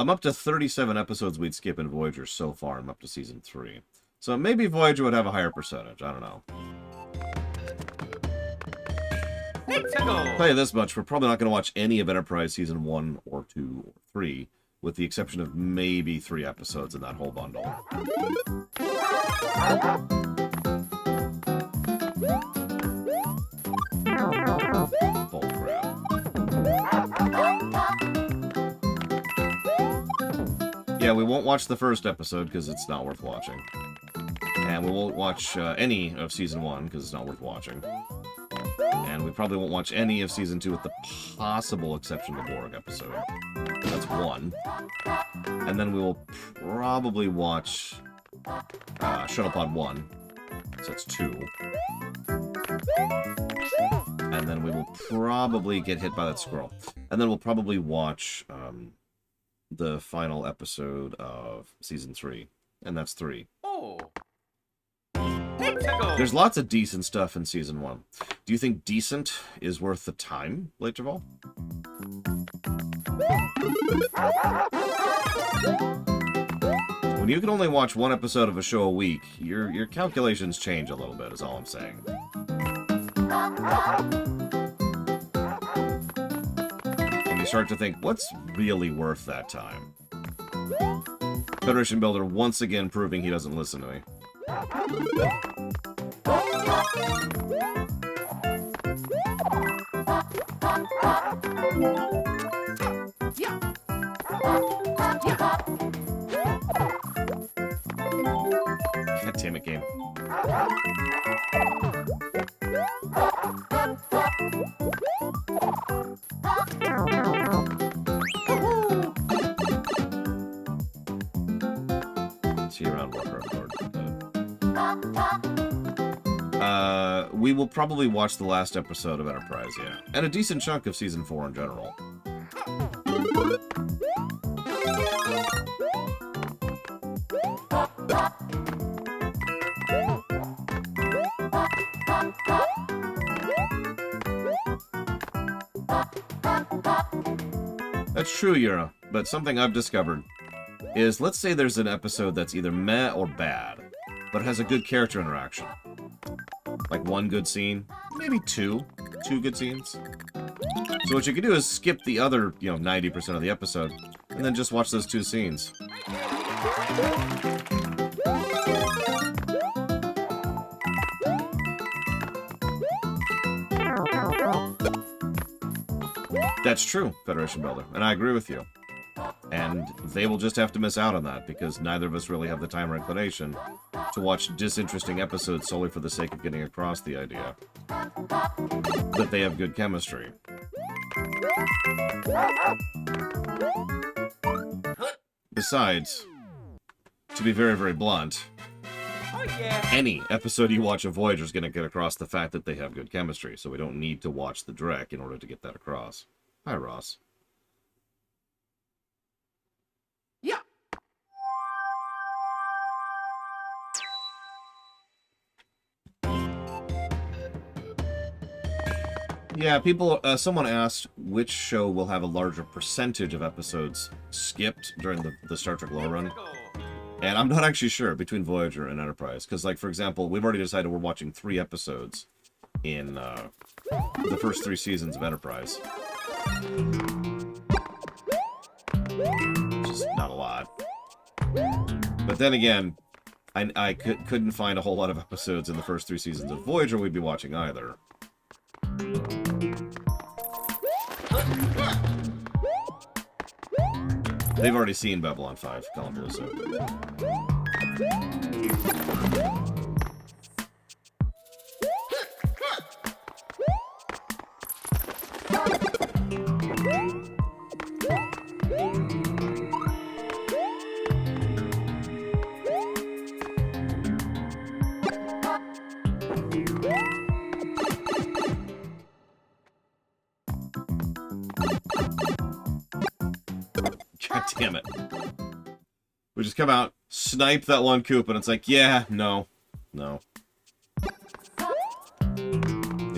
I'm up to 37 episodes we'd skip in Voyager so far. I'm up to season 3. So maybe Voyager would have a higher percentage. I don't know. I'll tell you this much, we're probably not going to watch any of Enterprise season 1 or 2 or 3, with the exception of maybe 3 episodes in that whole bundle. Bull crap. Yeah, we won't watch the first episode because it's not worth watching. And we won't watch any of season 1 because it's not worth watching. And we probably won't watch any of season 2 with the possible exception of the Borg episode. That's 1. And then we will probably watch Shuttlepod 1. So that's 2. And then we will probably get hit by that squirrel. And then we'll probably watch the final episode of season 3. And that's 3. Oh. There's lots of decent stuff in season 1. Do you think decent is worth the time, Leiterval? When you can only watch 1 episode of a show a week, your calculations change a little bit, is all I'm saying. And you start to think, what's really worth that time? Federation Builder once again proving he doesn't listen to me. God damn it, game. See you around, Warcraft Lord. We will probably watch the last episode of Enterprise, yeah. And a decent chunk of Season 4 in general. That's true, Yura, but something I've discovered is, let's say there's an episode that's either meh or bad, but has a good character interaction. Like 1 good scene, maybe 2 good scenes. So what you can do is skip the other, 90% of the episode, and then just watch those 2 scenes. That's true, Federation Builder, and I agree with you. And they will just have to miss out on that, because neither of us really have the time or inclination to watch disinteresting episodes solely for the sake of getting across the idea that they have good chemistry. Besides, to be very, very blunt, Oh, yeah. any episode you watch of Voyager is going to get across the fact that they have good chemistry, so we don't need to watch the Drek in order to get that across. Hi, Ross. Yeah. Yeah, people. Someone asked which show will have a larger percentage of episodes skipped during the Star Trek lore run, and I'm not actually sure between Voyager and Enterprise, because, like, for example, we've already decided we're watching 3 episodes in the first 3 seasons of Enterprise. Which is not a lot. But then again, I couldn't find a whole lot of episodes in the first 3 seasons of Voyager we'd be watching either. They've already seen Babylon 5, Columbus. God damn it. We just come out, snipe that one coop, and it's like, yeah, no. You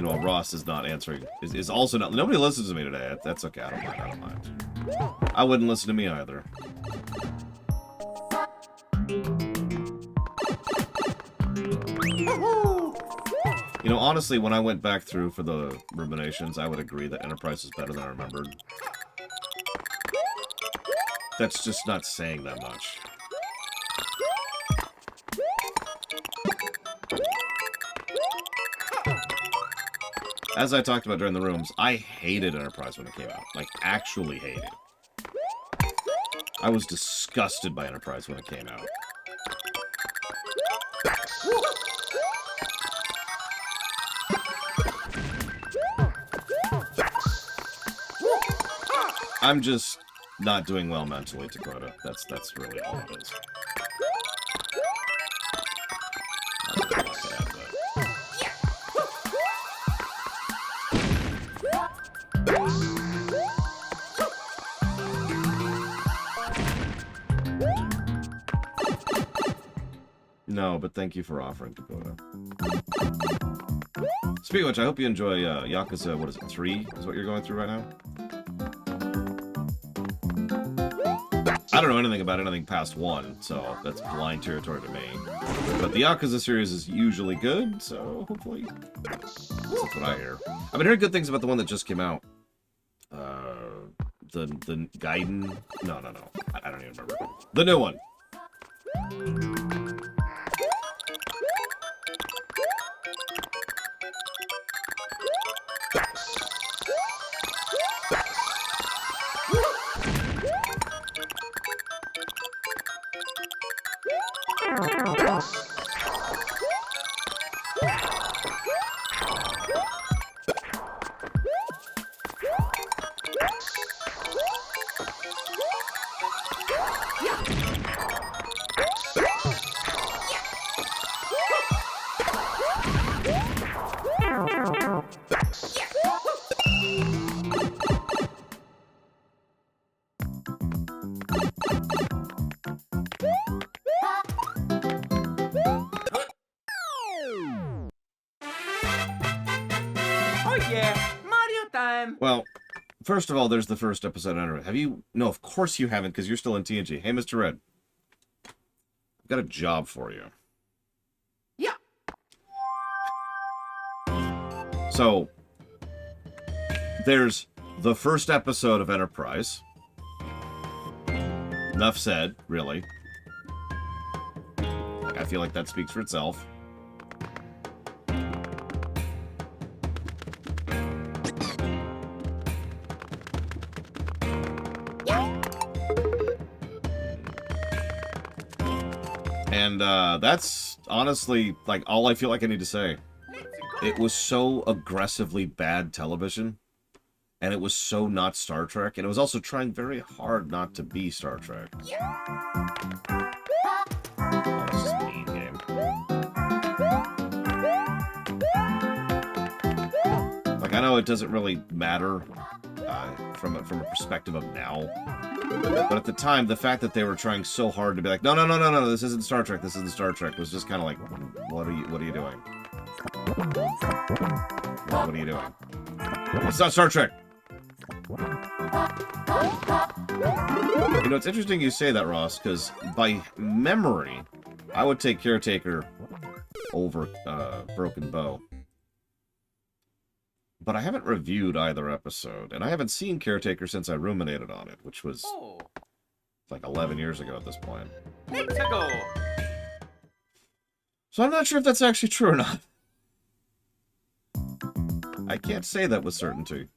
know, Ross is not answering. Is also not. Nobody listens to me today. That's okay. I don't mind. I wouldn't listen to me either. You know, honestly, when I went back through for the ruminations, I would agree that Enterprise is better than I remembered. That's just not saying that much. As I talked about during the rooms, I hated Enterprise when it came out. Like, actually hated. I was disgusted by Enterprise when it came out. I'm just not doing well mentally, Dakota. That's really all it is. I don't know what to add, but- No, but thank you for offering, Dakota. Speaking of which, I hope you enjoy Yakuza, what is it, 3 is what you're going through right now? I don't know anything about anything past 1, so that's blind territory to me. But the Yakuza series is usually good, so hopefully that's what I hear. I've been hearing good things about the one that just came out. The Gaiden? No. I don't even remember. The new one. Oh yeah, Mario time. Well, first of all, there's the first episode under it. Have you? No, of course you haven't, because you're still in TNG. Hey, Mr. Red. I've got a job for you. Yeah. So, there's the first episode of Enterprise. Enough said, really. Like, I feel like that speaks for itself. And that's honestly like all I feel like I need to say. It was so aggressively bad television, and it was so not Star Trek, and it was also trying very hard not to be Star Trek. Oh, this is a mean game. Like, I know it doesn't really matter from a perspective of now. But at the time, the fact that they were trying so hard to be like, no, this isn't Star Trek, this isn't Star Trek, was just kind of like, what are you doing? What are you doing? It's not Star Trek! You know, it's interesting you say that, Ross, because by memory, I would take Caretaker over Broken Bow. But I haven't reviewed either episode, and I haven't seen Caretaker since I ruminated on it, which was Oh, like 11 years ago at this point. let's go. So I'm not sure if that's actually true or not. I can't say that with certainty.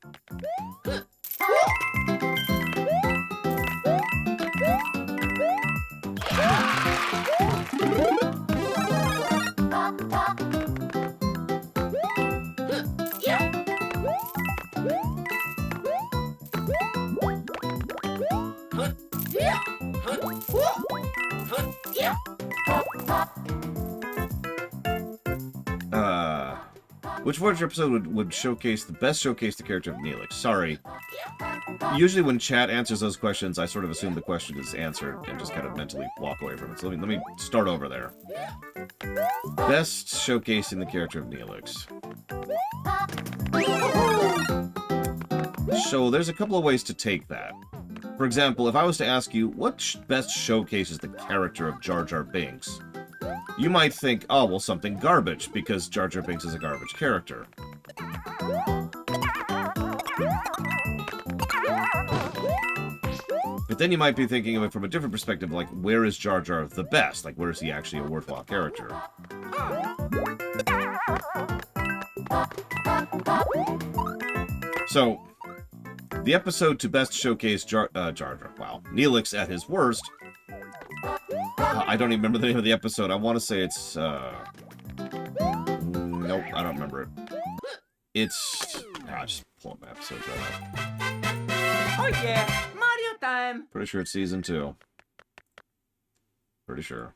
Which Voyager episode would best showcase the character of Neelix? Sorry. Usually when chat answers those questions, I sort of assume the question is answered and just kind of mentally walk away from it. So let me start over there. Best showcasing the character of Neelix. So there's a couple of ways to take that. For example, if I was to ask you, what best showcases the character of Jar Jar Binks? You might think, oh, well, something garbage, because Jar Jar Binks is a garbage character. But then you might be thinking of it from a different perspective, like, where is Jar Jar the best? Like, where is he actually a worthwhile character? So, the episode to best showcase Jar Jar, wow, Neelix at his worst. I don't even remember the name of the episode. I want to say it's, nope, I don't remember it. It's, just pull up my episodes right now. Oh yeah, Mario time. Pretty sure it's season 2. Pretty sure.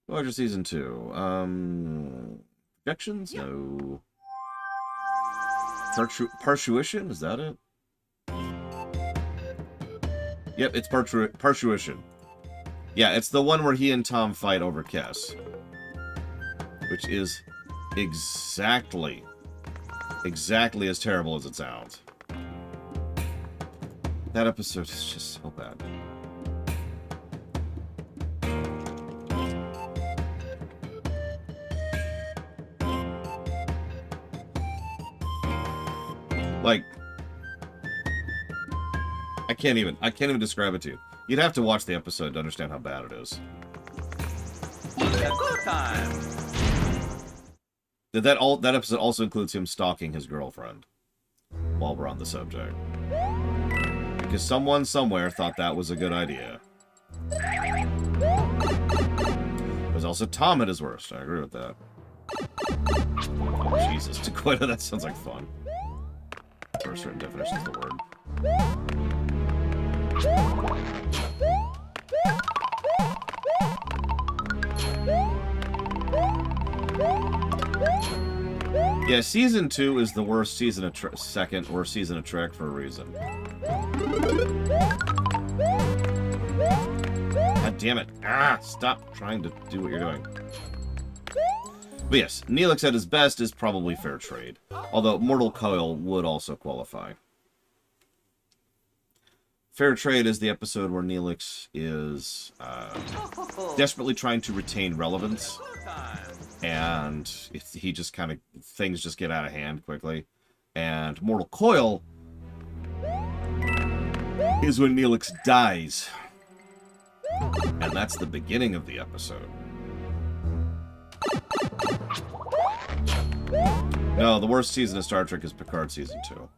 Voyager season 2. Projections? No. Parturition? Is that it? Yep, it's Parturition. Yeah, it's the one where he and Tom fight over Kess. Which is exactly as terrible as it sounds. That episode is just so bad. Like, I can't even describe it to you. You'd have to watch the episode to understand how bad it is. Go time. That episode also includes him stalking his girlfriend. While we're on the subject. Because someone somewhere thought that was a good idea. There's also Tom at his worst. I agree with that. Oh, Jesus. Dakota, that sounds like fun. For a certain definition of the word. Yeah, season 2 is the worst season of second worst season of Trek for a reason. God damn it. Stop trying to do what you're doing. But yes, Neelix at his best is probably fair trade. Although Mortal Coil would also qualify. Fair Trade is the episode where Neelix is desperately trying to retain relevance. And he just kind of... things just get out of hand quickly. And Mortal Coil is when Neelix dies. And that's the beginning of the episode. No, the worst season of Star Trek is Picard Season 2.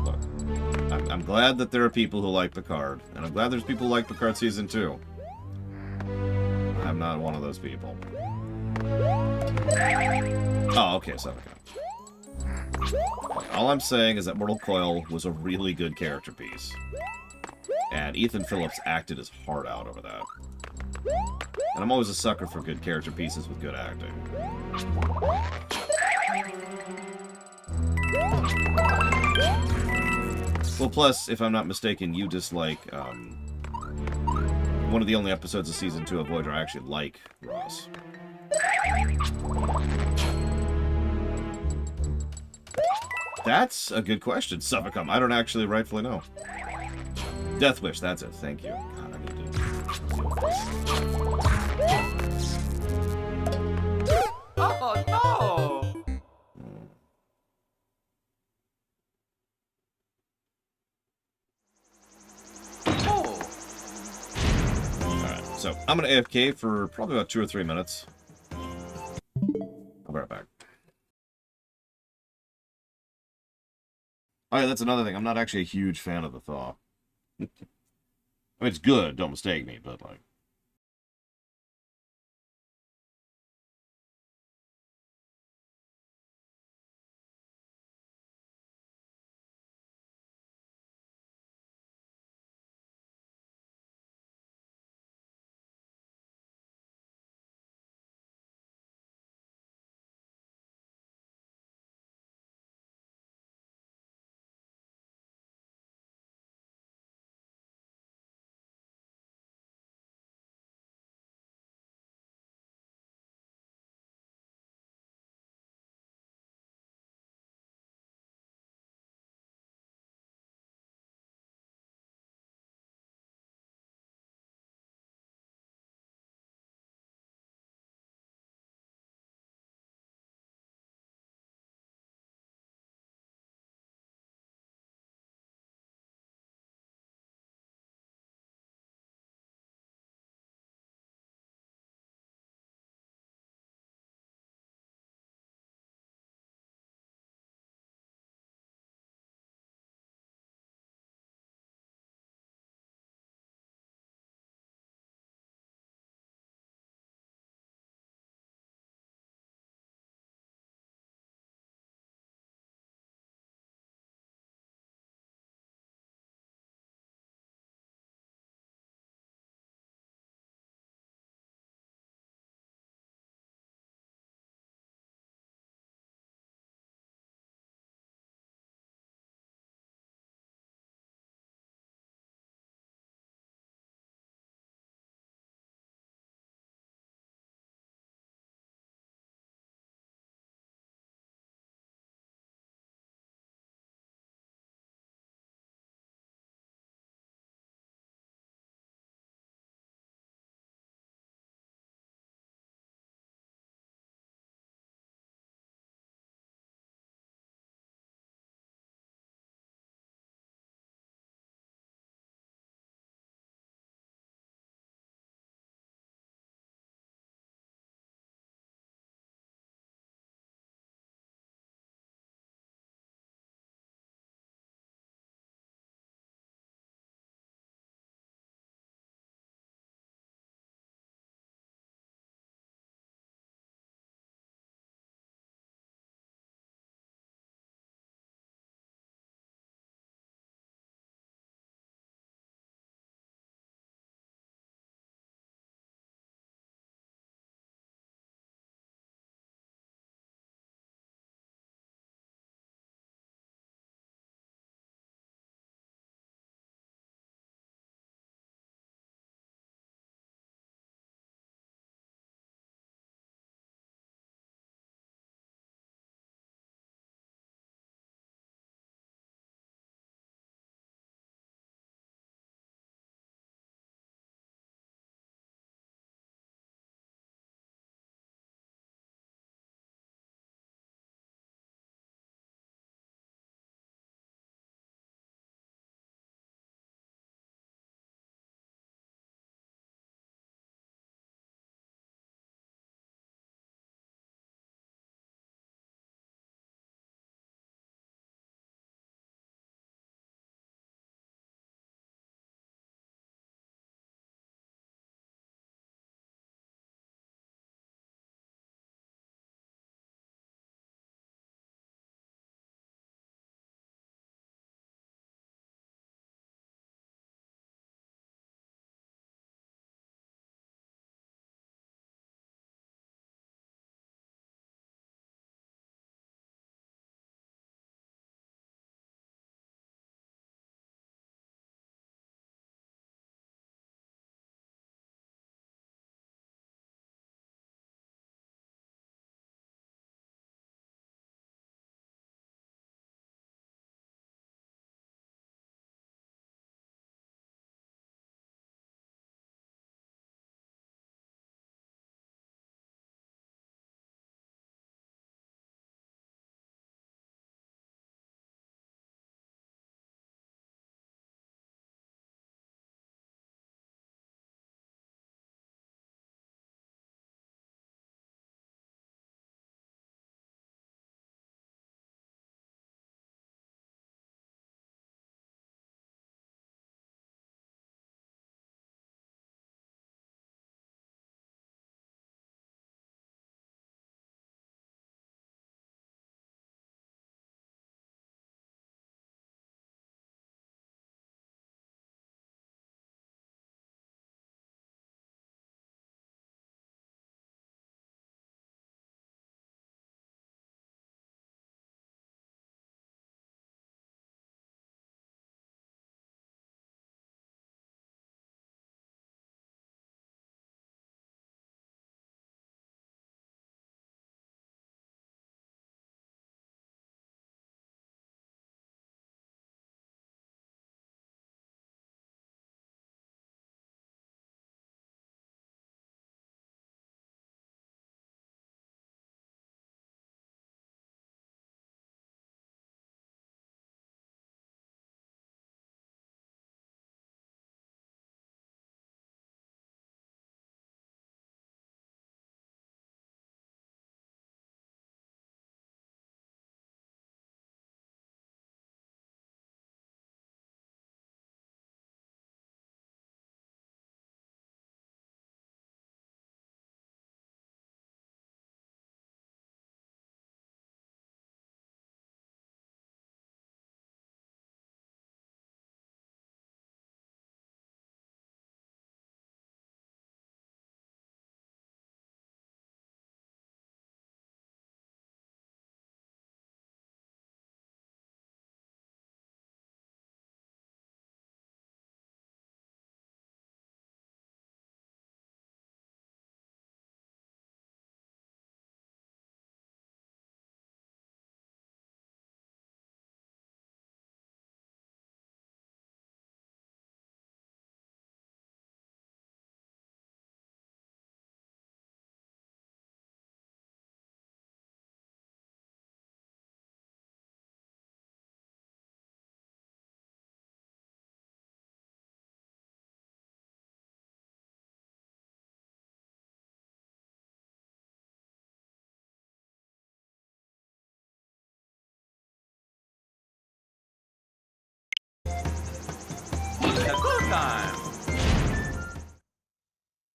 Look, I'm glad that there are people who like Picard, and I'm glad there's people who like Picard Season 2. I'm not one of those people. Oh, okay, so okay. All I'm saying is that Mortal Coil was a really good character piece. And Ethan Phillips acted his heart out over that. And I'm always a sucker for good character pieces with good acting. Well, plus, if I'm not mistaken, you dislike, one of the only episodes of Season 2 of Voyager I actually like, Ross. That's a good question, Suffocum. I don't actually rightfully know. Death Wish, that's it. Thank you. God, I need to... Oh no! Oh. Alright, so I'm gonna AFK for probably about 2 or 3 minutes. I'll be right back. Oh yeah, that's another thing. I'm not actually a huge fan of the thaw. I mean, it's good, don't mistake me, but like...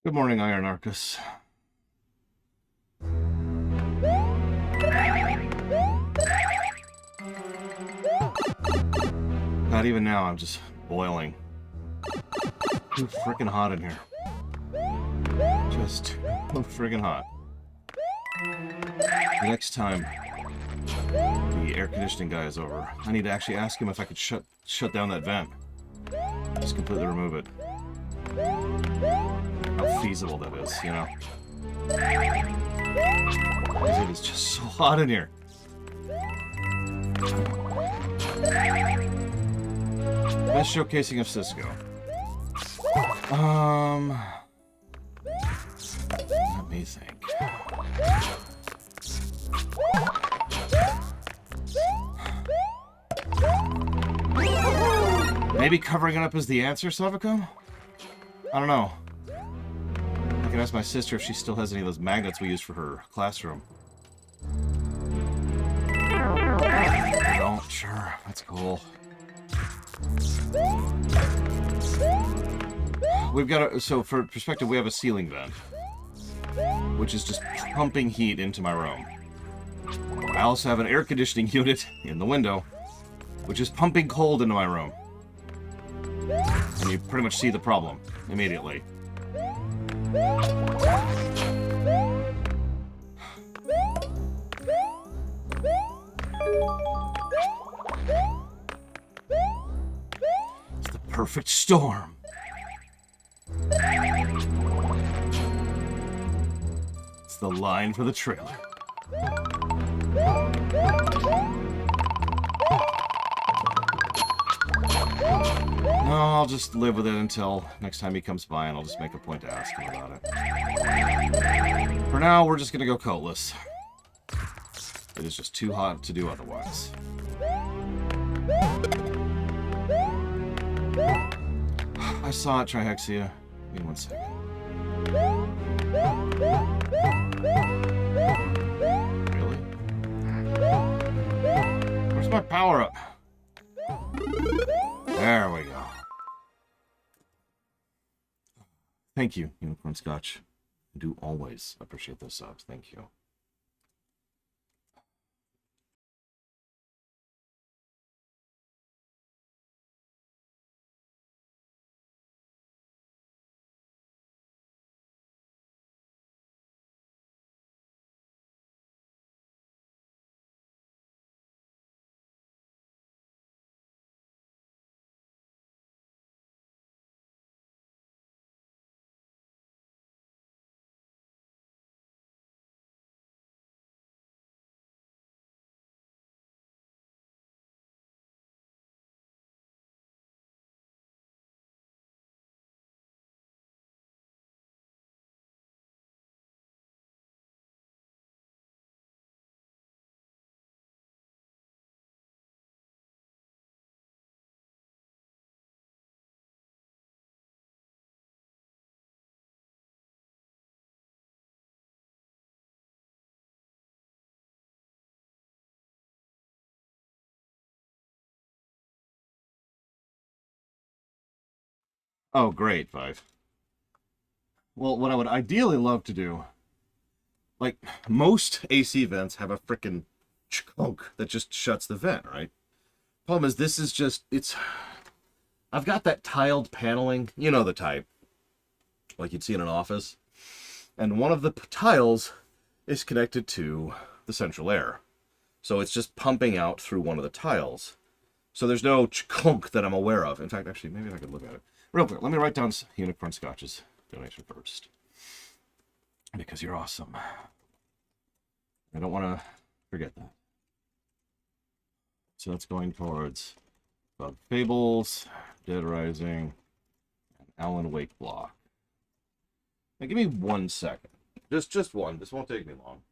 Good morning, Ironarchus. Not even now, I'm just boiling. Too freaking hot in here. Just too freaking hot. The next time the air conditioning guy is over, I need to actually ask him if I could shut down that vent. Just completely remove it. How feasible that is, you know? Because it is just so hot in here. Best showcasing of Cisco. Let me think. Maybe covering it up is the answer, Savako? I don't know. I can ask my sister if she still has any of those magnets we used for her classroom. Oh, sure. That's cool. We've got so for perspective, we have a ceiling vent, which is just pumping heat into my room. I also have an air conditioning unit in the window, which is pumping cold into my room. And you pretty much see the problem immediately. It's the perfect storm. It's the line for the trailer. No, I'll just live with it until next time he comes by, and I'll just make a point to ask him about it. For now, we're just gonna go coatless. It is just too hot to do otherwise. I saw it, Trihexia. Give me 1 second. Really? Where's my power-up? There we go. Thank you, Unicorn Scotch. I do always appreciate those subs. Thank you. Oh, great, Five. Well, what I would ideally love to do, like, most AC vents have a frickin' chunk that just shuts the vent, right? Problem is, this is just, I've got that tiled paneling, you know the type, like you'd see in an office. And one of the tiles is connected to the central air. So it's just pumping out through one of the tiles. So there's no chunk that I'm aware of. In fact, actually, maybe I could look at it. Real quick, let me write down Unicorn Scotch's donation first. Because you're awesome. I don't want to forget that. So that's going towards Bug Fables, Dead Rising, and Alan Wake Block. Now give me 1 second. Just one. This won't take me long.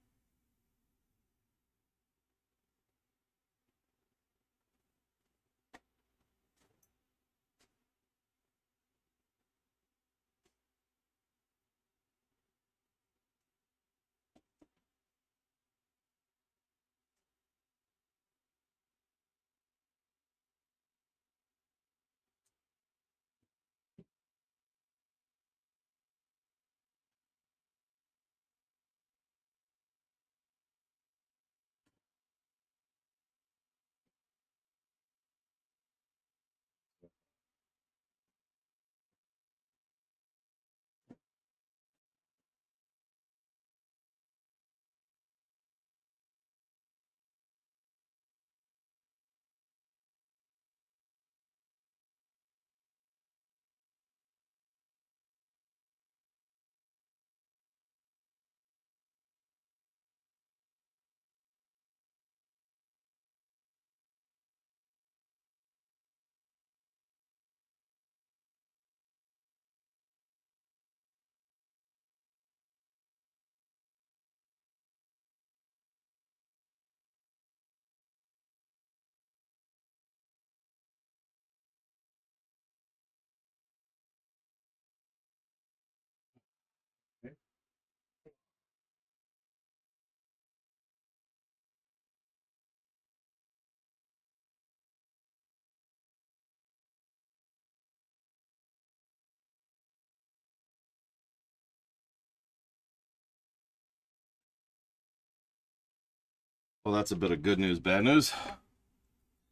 Well, that's a bit of good news, bad news.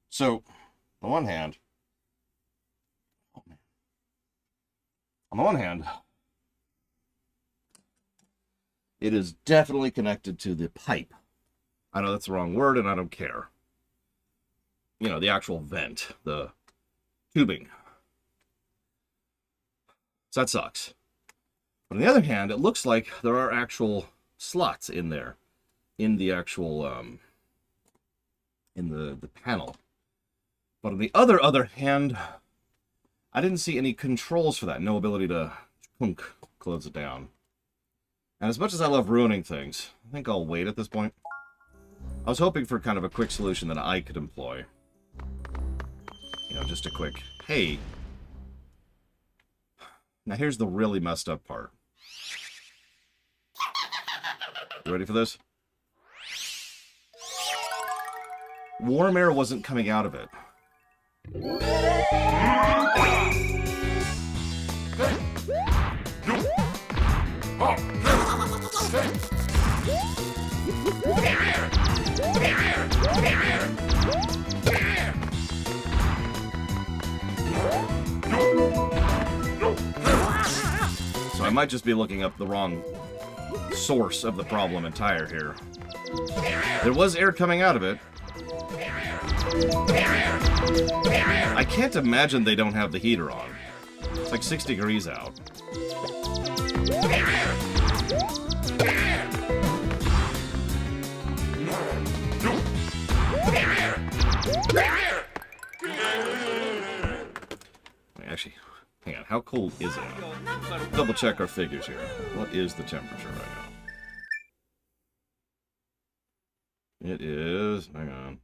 So, on one hand, it is definitely connected to the pipe. I know that's the wrong word, and I don't care. You know, the actual vent, the tubing. So that sucks. But on the other hand, it looks like there are actual slots in there, in the actual, in the panel. But on the other hand, I didn't see any controls for that. No ability to close it down. And as much as I love ruining things, I think I'll wait at this point. I was hoping for kind of a quick solution that I could employ. You know, just a quick, hey. Now here's the really messed up part. You ready for this? Warm air wasn't coming out of it. So I might just be looking up the wrong source of the problem entire here. There was air coming out of it. I can't imagine they don't have the heater on. It's like 6 degrees out. Actually, hang on. How cold is it? Double check our figures here. What is the temperature right now? It is... hang on.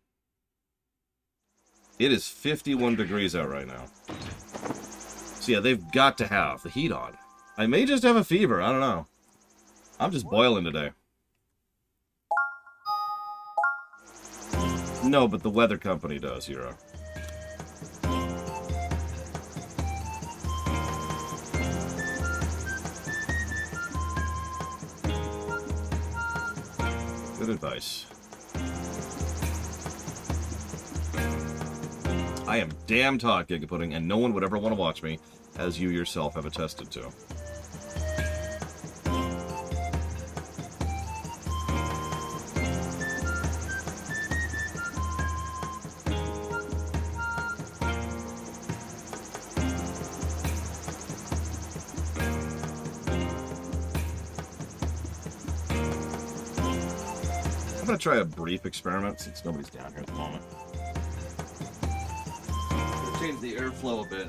It is 51 degrees out right now. So yeah, they've got to have the heat on. I may just have a fever. I don't know. I'm just boiling today. No, but the weather company does, Hero. Good advice. I am damn taught Gigapudding, and no one would ever want to watch me, as you yourself have attested to. I'm going to try a brief experiment since nobody's down here at the moment. Change the airflow a bit.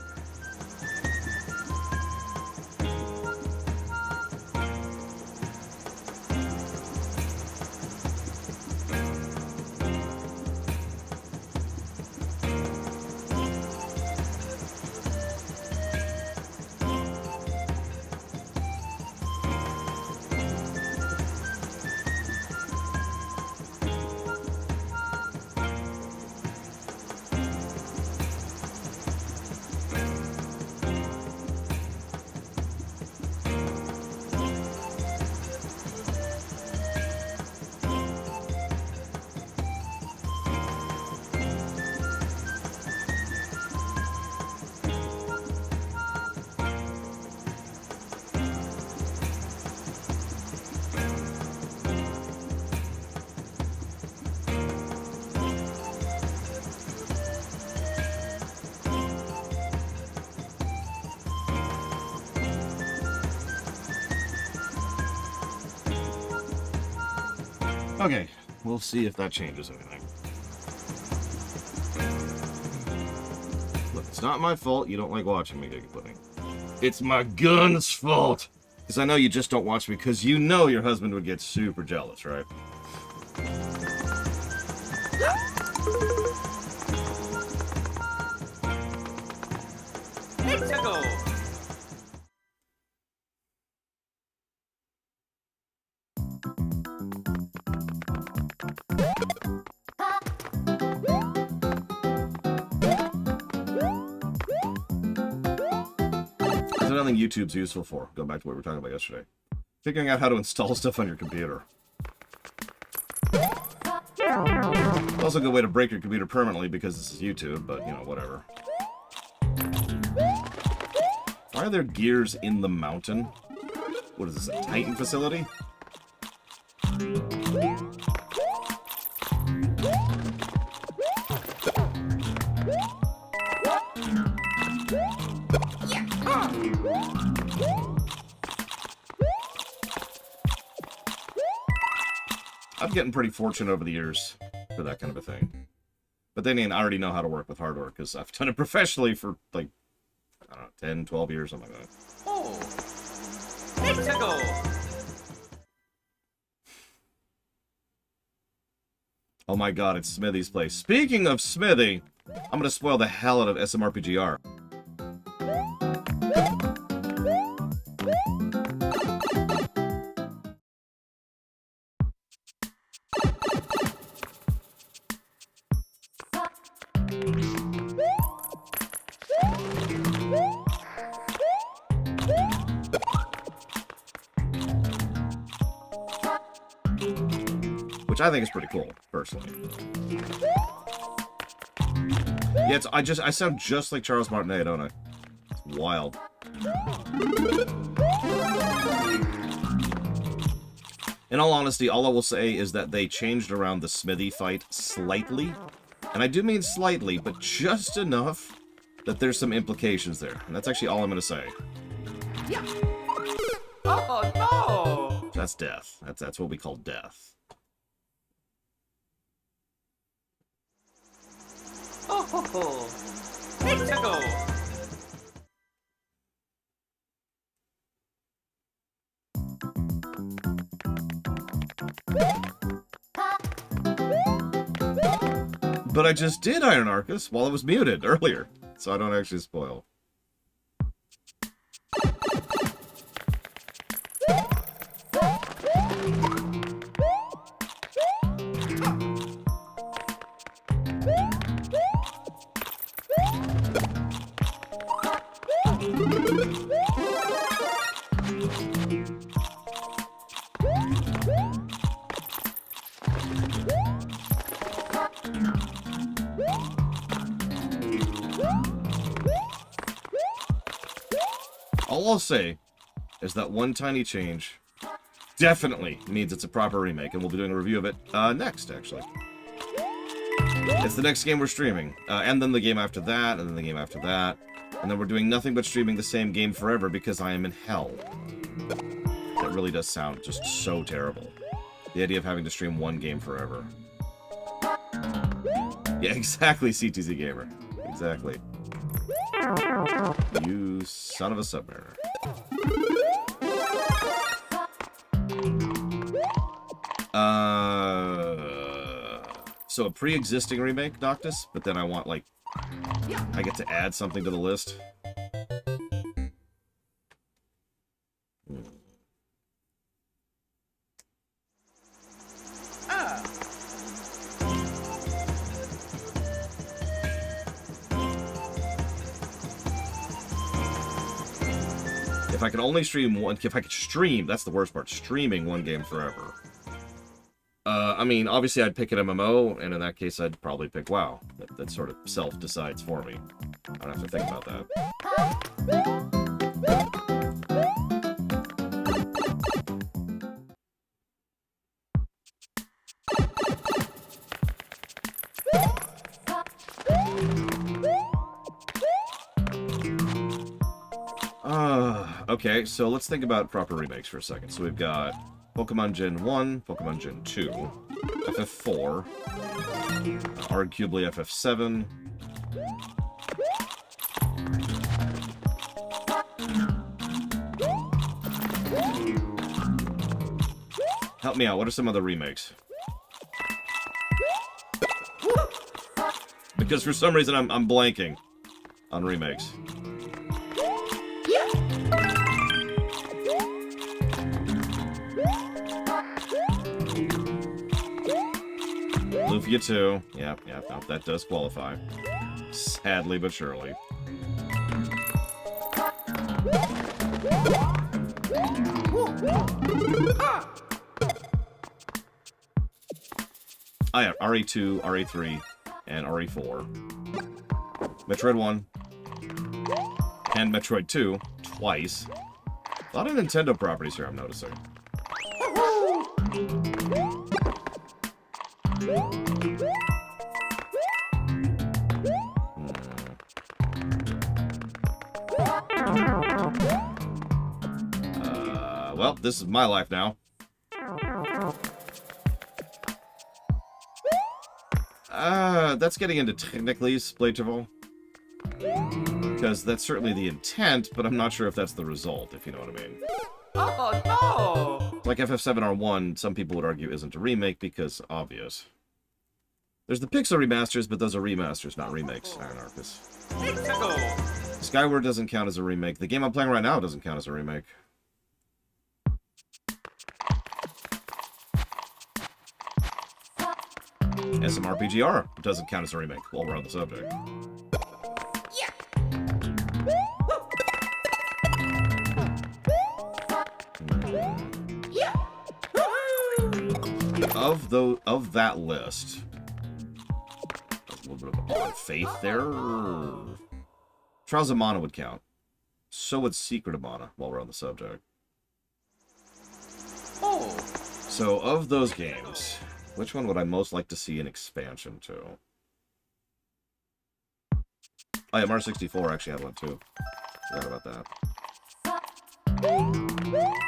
Okay, we'll see if that changes anything. Look, it's not my fault you don't like watching me, Gigapudding. It's my gun's fault! Because I know you just don't watch me because you know your husband would get super jealous, right? Let's go. There's another thing YouTube's useful for. Go back to what we were talking about yesterday. Figuring out how to install stuff on your computer. Also a good way to break your computer permanently because this is YouTube, but, you know, whatever. Why are there gears in the mountain? What is this, a Titan facility? I'm getting pretty fortunate over the years for that kind of a thing. But then again, I already know how to work with hardware because I've done it professionally for like, I don't know, 10, 12 years, something like that. Oh. Let's go. Oh my god, it's Smithy's place. Speaking of Smithy, I'm gonna spoil the hell out of SMRPGR. Which I think is pretty cool, personally. Yeah, I sound just like Charles Martinet, don't I? It's wild. In all honesty, all I will say is that they changed around the Smithy fight slightly. And I do mean slightly, but just enough that there's some implications there. And that's actually all I'm going to say. Yeah. Oh no. That's death. That's what we call death. Oh ho ho. Let's go. But I just did Iron Arcus while it was muted earlier, so I don't actually spoil. All I'll say is that one tiny change definitely means it's a proper remake, and we'll be doing a review of it next, actually. It's the next game we're streaming, and then the game after that, and then the game after that, and then we're doing nothing but streaming the same game forever because I am in hell. That really does sound just so terrible. The idea of having to stream one game forever. Yeah, exactly, CTZ Gamer. Exactly. You son of a submariner. So a pre-existing remake, Noctis, but then I want, like, I get to add something to the list. If I could only stream one, if I could stream, that's the worst part, streaming one game forever. I mean, obviously I'd pick an MMO, and in that case I'd probably pick WoW. That sort of self-decides for me. I don't have to think about that. Okay, so let's think about proper remakes for a second. So we've got Pokemon Gen 1, Pokemon Gen 2, FF4, arguably FF7, help me out, what are some other remakes? Because for some reason I'm blanking on remakes. Lufia 2. Yeah, no, that does qualify. Sadly but surely. Oh yeah, RE2, RE3, and RE4. Metroid 1 and Metroid 2 twice. A lot of Nintendo properties here, I'm noticing. Well, this is my life now. That's getting into technically playable. Because that's certainly the intent, but I'm not sure if that's the result, if you know what I mean. Oh, no! Like FF7R1, some people would argue isn't a remake because obvious. There's the Pixel remasters, but those are remasters, not remakes, Anarchus. Skyward doesn't count as a remake. The game I'm playing right now doesn't count as a remake. SMRPGR doesn't count as a remake, while we're on the subject. Of that list, a little bit of odd faith there. Trials of Mana would count. So would Secret of Mana, while we're on the subject. Oh. So of those games, which one would I most like to see an expansion to? Oh yeah, Mario 64 actually had one too. Forgot about that. Oh, no!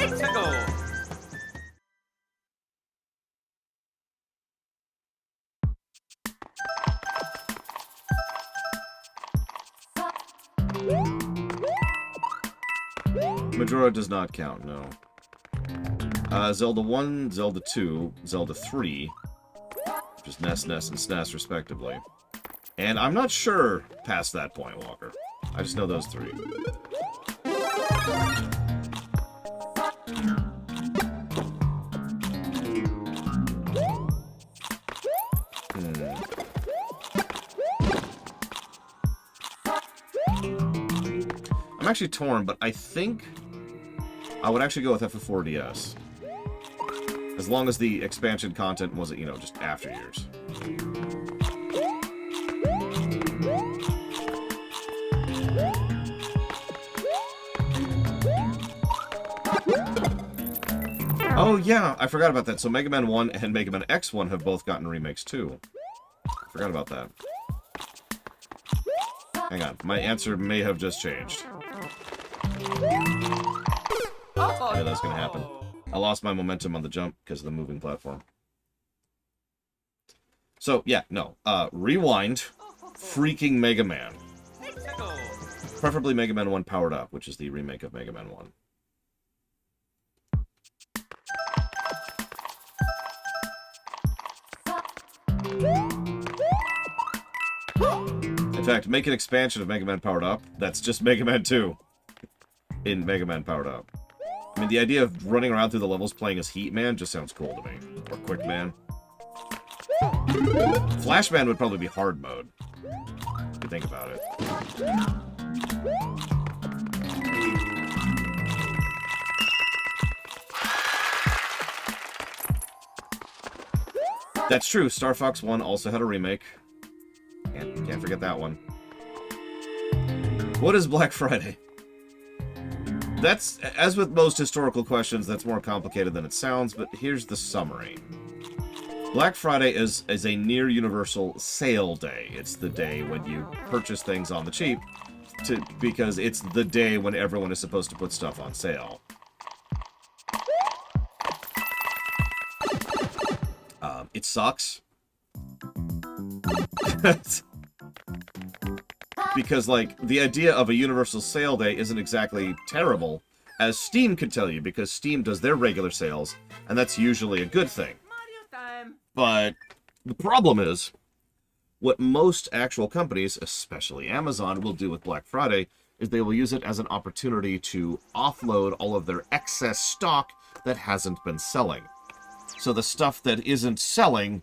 Tickle! Majora does not count, no. Zelda 1, Zelda 2, Zelda 3, which is NES, NES, and SNES, respectively. And I'm not sure past that point, Walker. I just know those three. I'm actually torn, but I think I would actually go with FF4DS. As long as the expansion content wasn't, you know, just after years. Oh yeah, I forgot about that. So Mega Man 1 and Mega Man X1 have both gotten remakes too. I forgot about that. Hang on, my answer may have just changed. Yeah, that's gonna happen. I lost my momentum on the jump because of the moving platform. So, yeah, no. Rewind. Freaking Mega Man. Preferably Mega Man 1 Powered Up, which is the remake of Mega Man 1. In fact, make an expansion of Mega Man Powered Up. That's just Mega Man 2 in Mega Man Powered Up. I mean, the idea of running around through the levels playing as Heat Man just sounds cool to me. Or Quick Man. Flash Man would probably be hard mode, if you think about it. That's true. Star Fox 1 also had a remake. Can't forget that one. What is Black Friday? That's, as with most historical questions, that's more complicated than it sounds, but here's the summary. Black Friday is a near universal sale day. It's the day when you purchase things on the cheap, because it's the day when everyone is supposed to put stuff on sale. It sucks. Because, like, the idea of a universal sale day isn't exactly terrible, as Steam could tell you, because Steam does their regular sales, and that's usually a good thing. Mario time. But the problem is, What most actual companies, especially Amazon, will do with Black Friday is they will use it as an opportunity to offload all of their excess stock that hasn't been selling. So the stuff that isn't selling,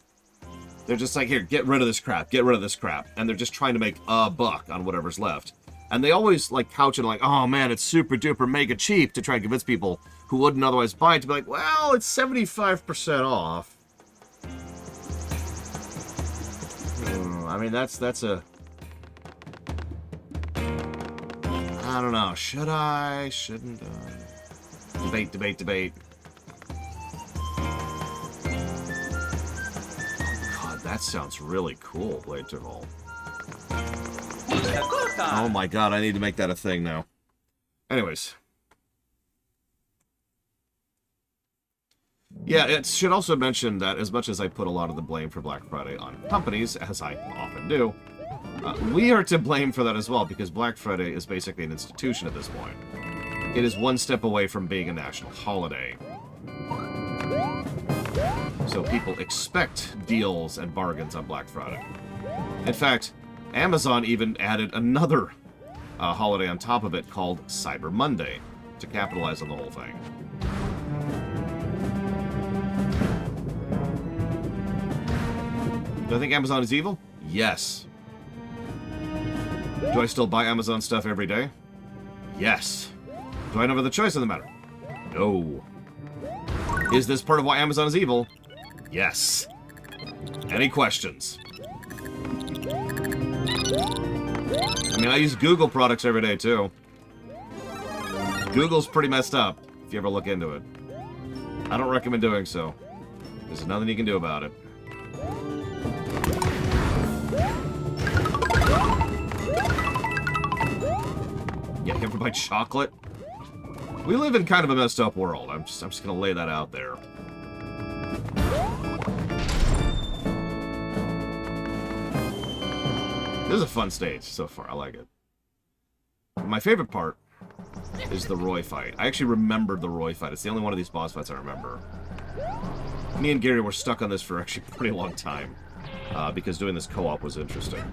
they're just like, here, get rid of this crap, get rid of this crap. And they're just trying to make a buck on whatever's left. And they always like couch it like, oh man, it's super duper mega cheap, to try and convince people who wouldn't otherwise buy it to be like, well, it's 75% off. I mean, that's a... I don't know. Should I? Shouldn't I? Debate. Oh, God, that sounds really cool, Blade Interval. Oh, my God, I need to make that a thing now. Anyways. Yeah, it should also mention that as much as I put a lot of the blame for Black Friday on companies, as I often do, we are to blame for that as well, because Black Friday is basically an institution at this point. It is one step away from being a national holiday. So people expect deals and bargains on Black Friday. In fact, Amazon even added another holiday on top of it called Cyber Monday to capitalize on the whole thing. Do I think Amazon is evil? Yes. Do I still buy Amazon stuff every day? Yes. Do I have other choice in the matter? No. Is this part of why Amazon is evil? Yes. Any questions? I mean, I use Google products every day, too. Google's pretty messed up, if you ever look into it. I don't recommend doing so. There's nothing you can do about it. Yeah, you ever buy chocolate? We live in kind of a messed up world. I'm just gonna lay that out there. This is a fun stage so far. I like it. My favorite part is the Roy fight. I actually remembered the Roy fight. It's the only one of these boss fights I remember. Me and Gary were stuck on this for actually a pretty long time. Because doing this co-op was interesting.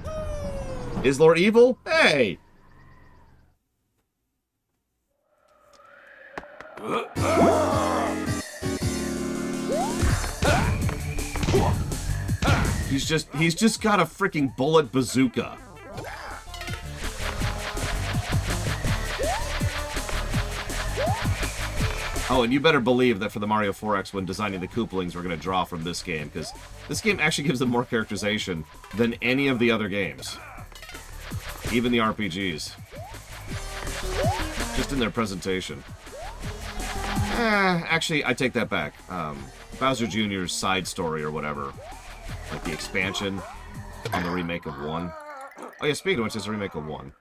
Is Lord evil? Hey! He's just got a freaking bullet bazooka. Oh, and you better believe that for the Mario 4X, when designing the Koopalings, we're going to draw from this game, because this game actually gives them more characterization than any of the other games. Even the RPGs. Just in their presentation. Actually, I take that back. Bowser Jr.'s side story or whatever. Like the expansion on the remake of 1. Oh yeah, speaking of which, it's a remake of 1.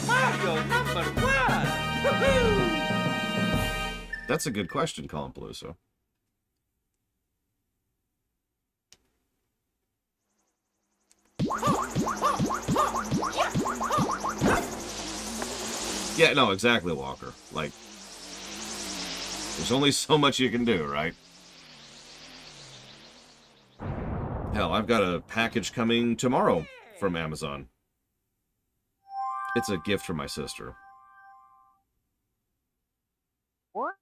Mario #1! Woohoo! That's a good question, Colin Peluso. Yeah, no, exactly, Walker. Like, there's only so much you can do, right? Hell, I've got a package coming tomorrow from Amazon. It's a gift from my sister. What?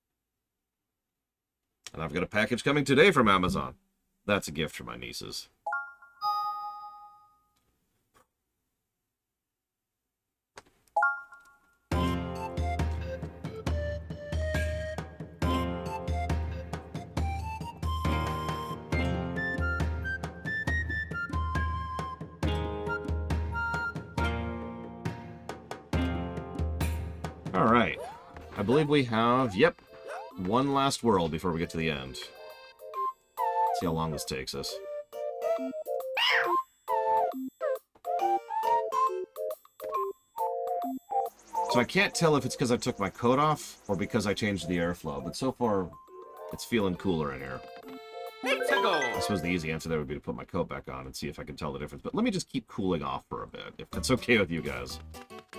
And I've got a package coming today from Amazon. That's a gift for my nieces. All right. I believe we have, yep, one last world before we get to the end. See how long this takes us. So I can't tell if it's because I took my coat off or because I changed the airflow, but so far it's feeling cooler in here. I suppose the easy answer there would be to put my coat back on and see if I can tell the difference. But let me just keep cooling off for a bit, if that's okay with you guys.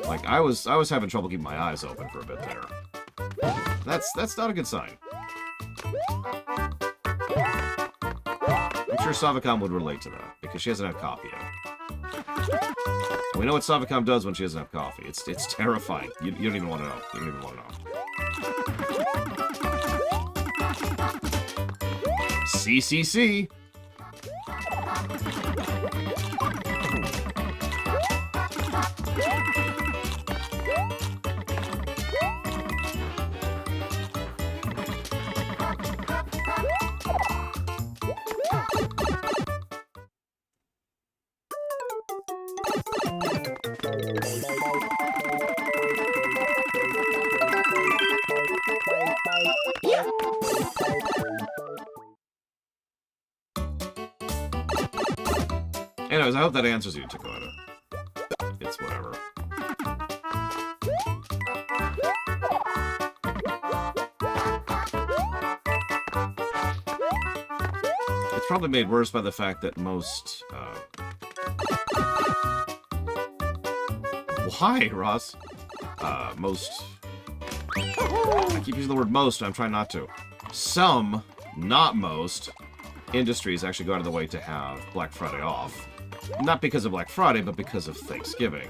Like, I was having trouble keeping my eyes open for a bit there. That's not a good sign. I'm sure Savacom would relate to that, because she hasn't had coffee yet. We know what Savicom does when she doesn't have coffee. It's terrifying. You don't even want to know. You don't even want to know. CCC. Anyways, I hope that answers you, Dakota. It's whatever. It's probably made worse by the fact that most, why, Ross? Most... I keep using the word most, and I'm trying not to. Some, not most, industries actually go out of the way to have Black Friday off. Not because of Black Friday, but because of Thanksgiving.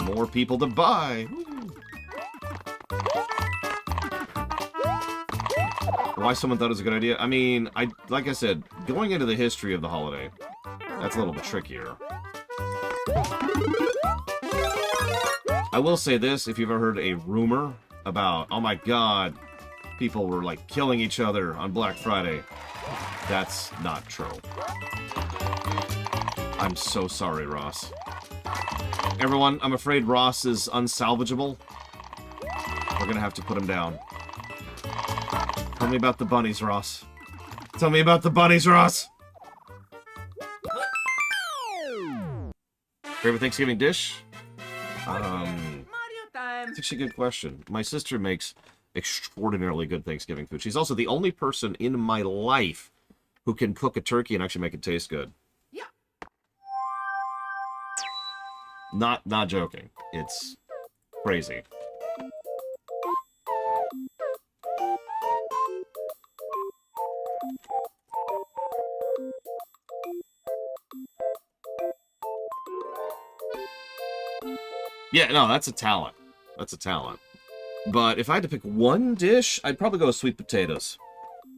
More people to buy. Why someone thought it was a good idea? I mean, like I said, going into the history of the holiday, that's a little bit trickier. I will say this, if you've ever heard a rumor about, oh my god, people were like killing each other on Black Friday, that's not true. I'm so sorry, Ross. Everyone, I'm afraid Ross is unsalvageable. We're gonna have to put him down. Tell me about the bunnies, Ross. Tell me about the bunnies, Ross! Favorite Thanksgiving dish? Mario time. That's actually a good question. My sister makes extraordinarily good Thanksgiving food. She's also the only person in my life who can cook a turkey and actually make it taste good. Yeah. Not joking. It's crazy. Yeah, no, that's a talent. That's a talent. But if I had to pick one dish, I'd probably go with sweet potatoes.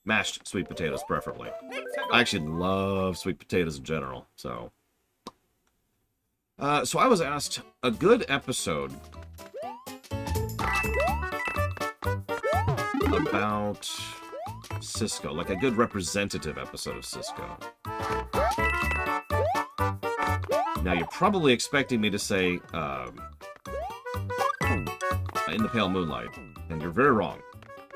Mashed sweet potatoes, preferably. I actually love sweet potatoes in general, so... so I was asked a good episode about Cisco, like a good representative episode of Cisco. Now, you're probably expecting me to say, In the Pale Moonlight, and you're very wrong.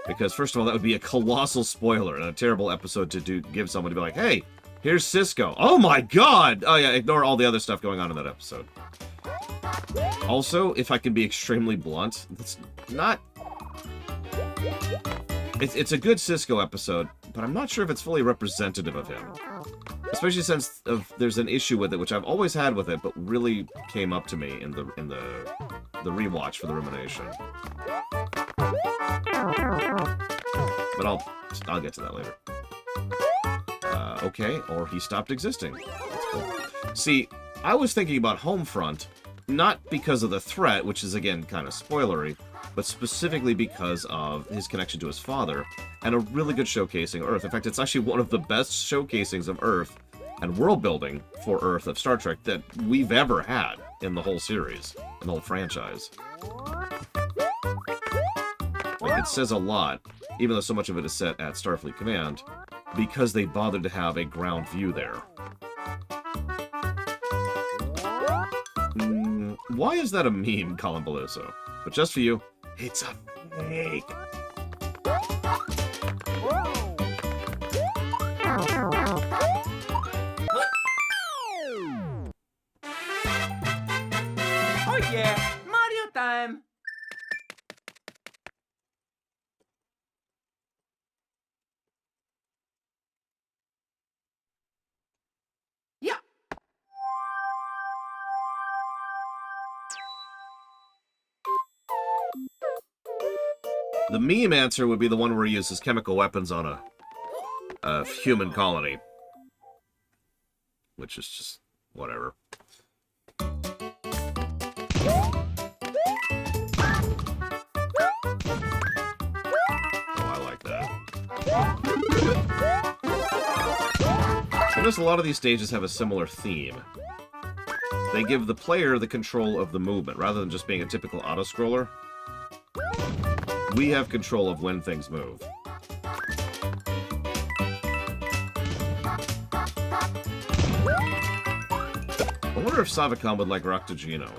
Because, first of all, that would be a colossal spoiler and a terrible episode to give someone to be like, hey, here's Cisco. Oh my god! Oh yeah, ignore all the other stuff going on in that episode. Also, if I can be extremely blunt, it's not... It's a good Cisco episode, but I'm not sure if it's fully representative of him. Especially since there's an issue with it, which I've always had with it, but really came up to me in the rewatch for the Rumination. But I'll get to that later. Okay, or he stopped existing. That's cool. See, I was thinking about Homefront, not because of the threat, which is, again, kind of spoilery, but specifically because of his connection to his father, and a really good showcasing of Earth. In fact, it's actually one of the best showcasings of Earth and world building for Earth of Star Trek that we've ever had in the whole series, in the whole franchise. Like, it says a lot, even though so much of it is set at Starfleet Command, because they bothered to have a ground view there. Why is that a meme, Colin Beluso? But just for you, it's a fake. Oh yeah, Mario time. Yeah. The meme answer would be the one where he uses chemical weapons on a human colony. which is just whatever. I like that. Notice a lot of these stages have a similar theme. They give the player the control of the movement, rather than just being a typical auto-scroller. We have control of when things move. I wonder if Savicom would like Roctogino.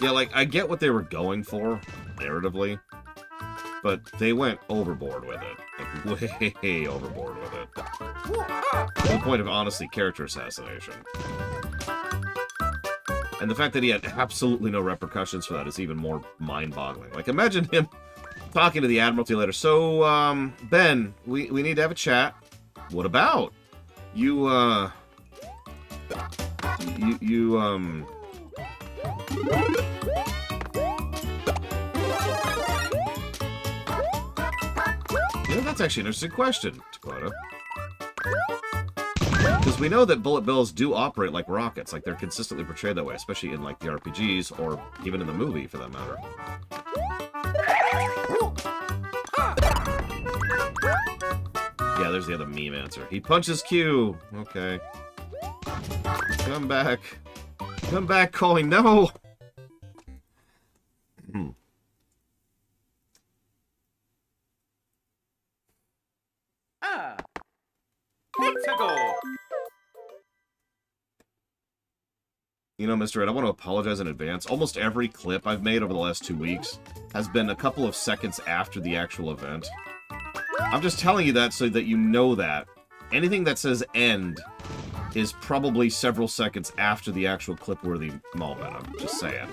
Yeah, like, I get what they were going for, narratively, but they went overboard with it. Like, way overboard with it. To the point of, honestly, character assassination. And the fact that he had absolutely no repercussions for that is even more mind-boggling. Like, imagine him talking to the Admiralty later. So, Ben, we need to have a chat. What about? You know, that's actually an interesting question, Dakota. Because we know that bullet bills do operate like rockets, like they're consistently portrayed that way, especially in like the RPGs or even in the movie, for that matter. Yeah, there's the other meme answer. He punches Q. Okay. Come back. Come back, calling. No! Let's go. You know, Mr. Ed, I want to apologize in advance. Almost every clip I've made over the last 2 weeks has been a couple of seconds after the actual event. I'm just telling you that so that you know that. Anything that says end is probably several seconds after the actual clip-worthy moment. I'm just saying.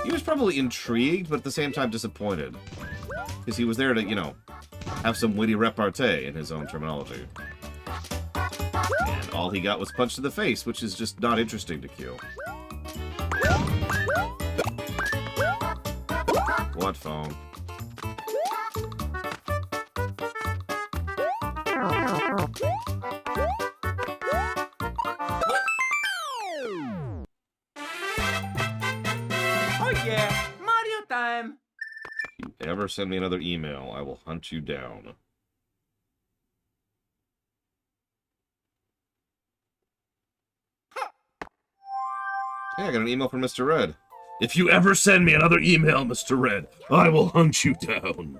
He was probably intrigued, but at the same time disappointed. Because he was there to, you know, have some witty repartee in his own terminology. And all he got was punched in the face, which is just not interesting to Q. What phone? Oh yeah, Mario time. If you ever send me another email, I will hunt you down. Hey, I got an email from Mr. Red. If you ever send me another email, Mr. Red, I will hunt you down.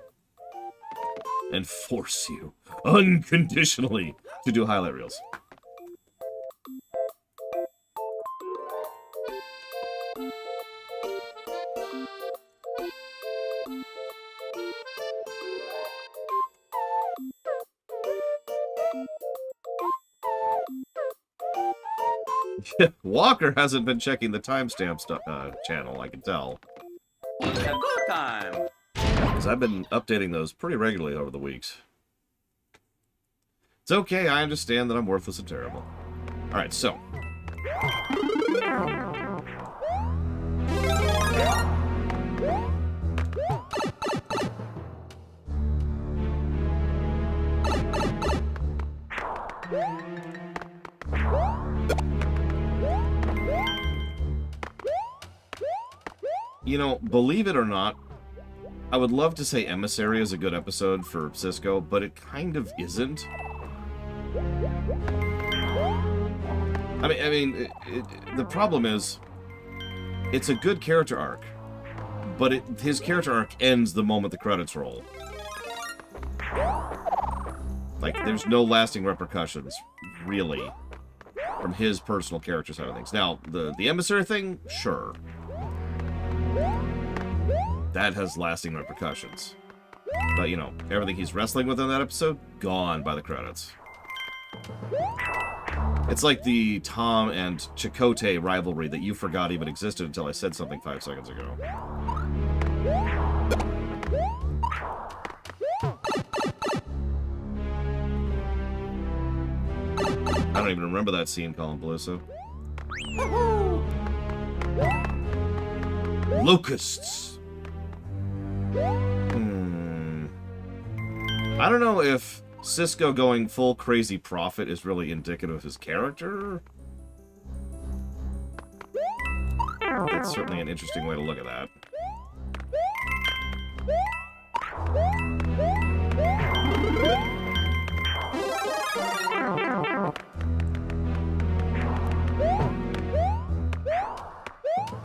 And force you, unconditionally, to do highlight reels. Walker hasn't been checking the timestamp channel, I can tell. It's a good time. Because I've been updating those pretty regularly over the weeks. It's okay, I understand that I'm worthless and terrible. Alright, so. You know, believe it or not, I would love to say Emissary is a good episode for Cisco, but it kind of isn't. I mean, the problem is, it's a good character arc, but his character arc ends the moment the credits roll. Like, there's no lasting repercussions, really, from his personal character side of things. Now, the Emissary thing, sure. That has lasting repercussions. But, you know, everything he's wrestling with in that episode, gone by the credits. It's like the Tom and Chakotay rivalry that you forgot even existed until I said something 5 seconds ago. I don't even remember that scene, Colin Beluso. Locusts. I don't know if Cisco going full crazy prophet is really indicative of his character. That's certainly an interesting way to look at that.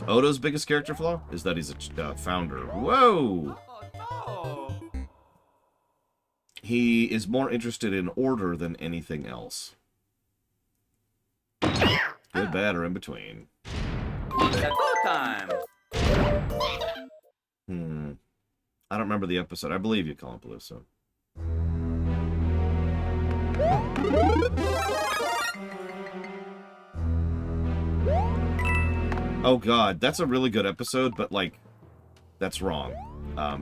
Odo's biggest character flaw is that he's a founder. Whoa! Oh, He is more interested in order than anything else. Good, bad, or in between. no. It's a go time. I don't remember the episode. I believe you, Colin Palooza. Oh god, that's a really good episode, but like, that's wrong.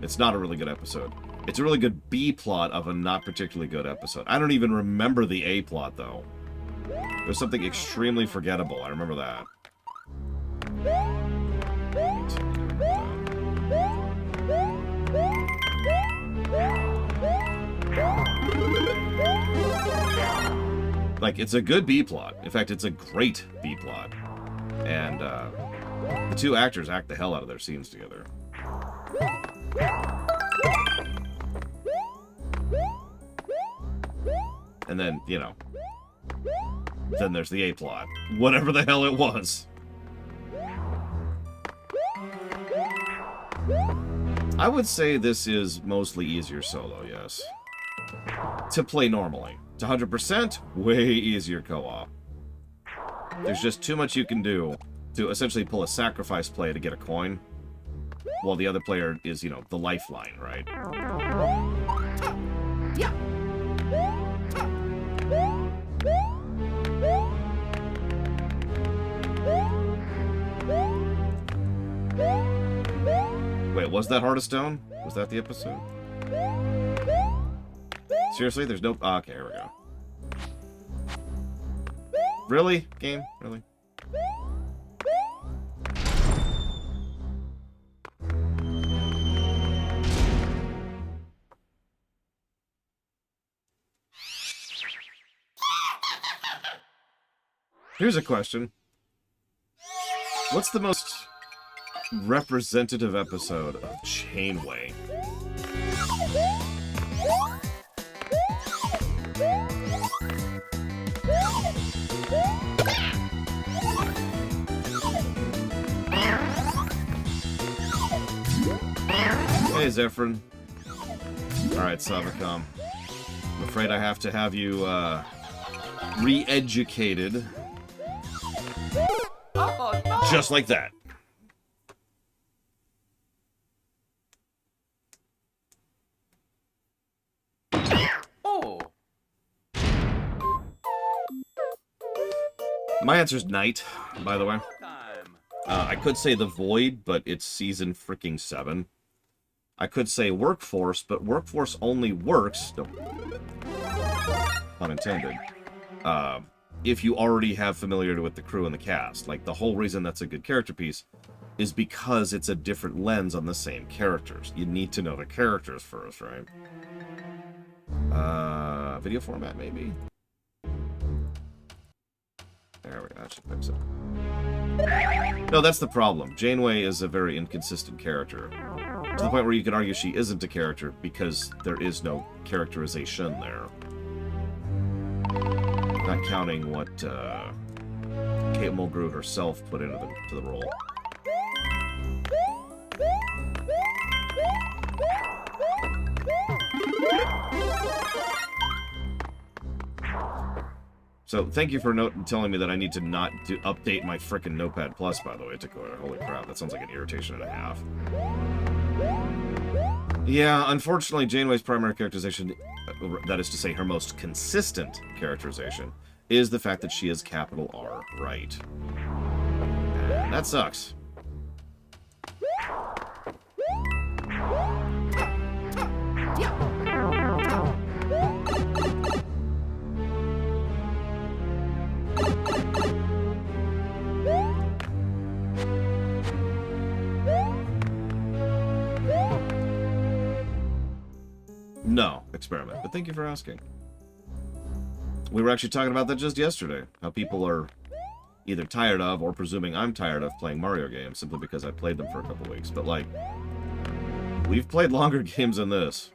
It's not a really good episode. It's a really good B plot of a not particularly good episode. I don't even remember the A plot though. There's something extremely forgettable. I remember that. Like, it's a good B plot. In fact, it's a great B plot. And the two actors act the hell out of their scenes together. And then, you know, then there's the A plot. Whatever the hell it was. I would say this is mostly easier solo, yes. To play normally. To 100%, way easier co-op. There's just too much you can do to essentially pull a sacrifice play to get a coin, while the other player is, you know, the lifeline, right? Yeah. Wait, was that Heart of Stone? Was that the episode? Seriously? There's no... Oh, okay, here we go. Really? Game? Really? Here's a question. What's the most representative episode of Chainway? Hey, Zephyrin. Alright, Savacom. I'm afraid I have to have you, re-educated. Oh, no. Just like that. Oh. My answer's Night, by the way. Time. I could say The Void, but it's season freaking 7. I could say Workforce, but Workforce only works, no, pun intended, if you already have familiarity with the crew and the cast. Like, the whole reason that's a good character piece is because it's a different lens on the same characters. You need to know the characters first, right? Video format, maybe? There we go, that should fix it. No, that's the problem. Janeway is a very inconsistent character. To the point where you could argue she isn't a character because there is no characterization there. Not counting what Kate Mulgrew herself put into the role. So, thank you for telling me that I need to not update my frickin' Notepad Plus, by the way, Dakota. Holy crap, that sounds like an irritation and a half. Yeah, unfortunately, Janeway's primary characterization, that is to say, her most consistent characterization, is the fact that she is capital R, right. And that sucks. Experiment, but thank you for asking. We were actually talking about that just yesterday. How people are either tired of or presuming I'm tired of playing Mario games simply because I played them for a couple weeks. But, like, we've played longer games than this.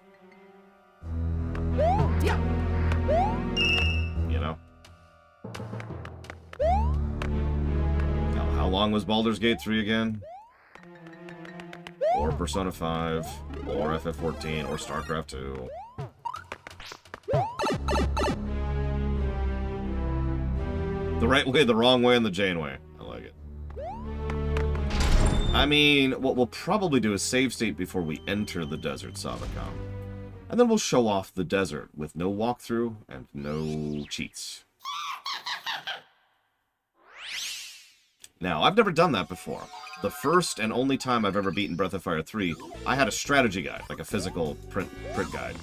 You know? Now, how long was Baldur's Gate 3 again? Or Persona 5, or FF14, or StarCraft 2. The right way, the wrong way, and the Janeway. I like it. I mean, what we'll probably do is save state before we enter the desert, Savacom. And then we'll show off the desert with no walkthrough and no cheats. Now, I've never done that before. The first and only time I've ever beaten Breath of Fire 3, I had a strategy guide, like a physical print guide.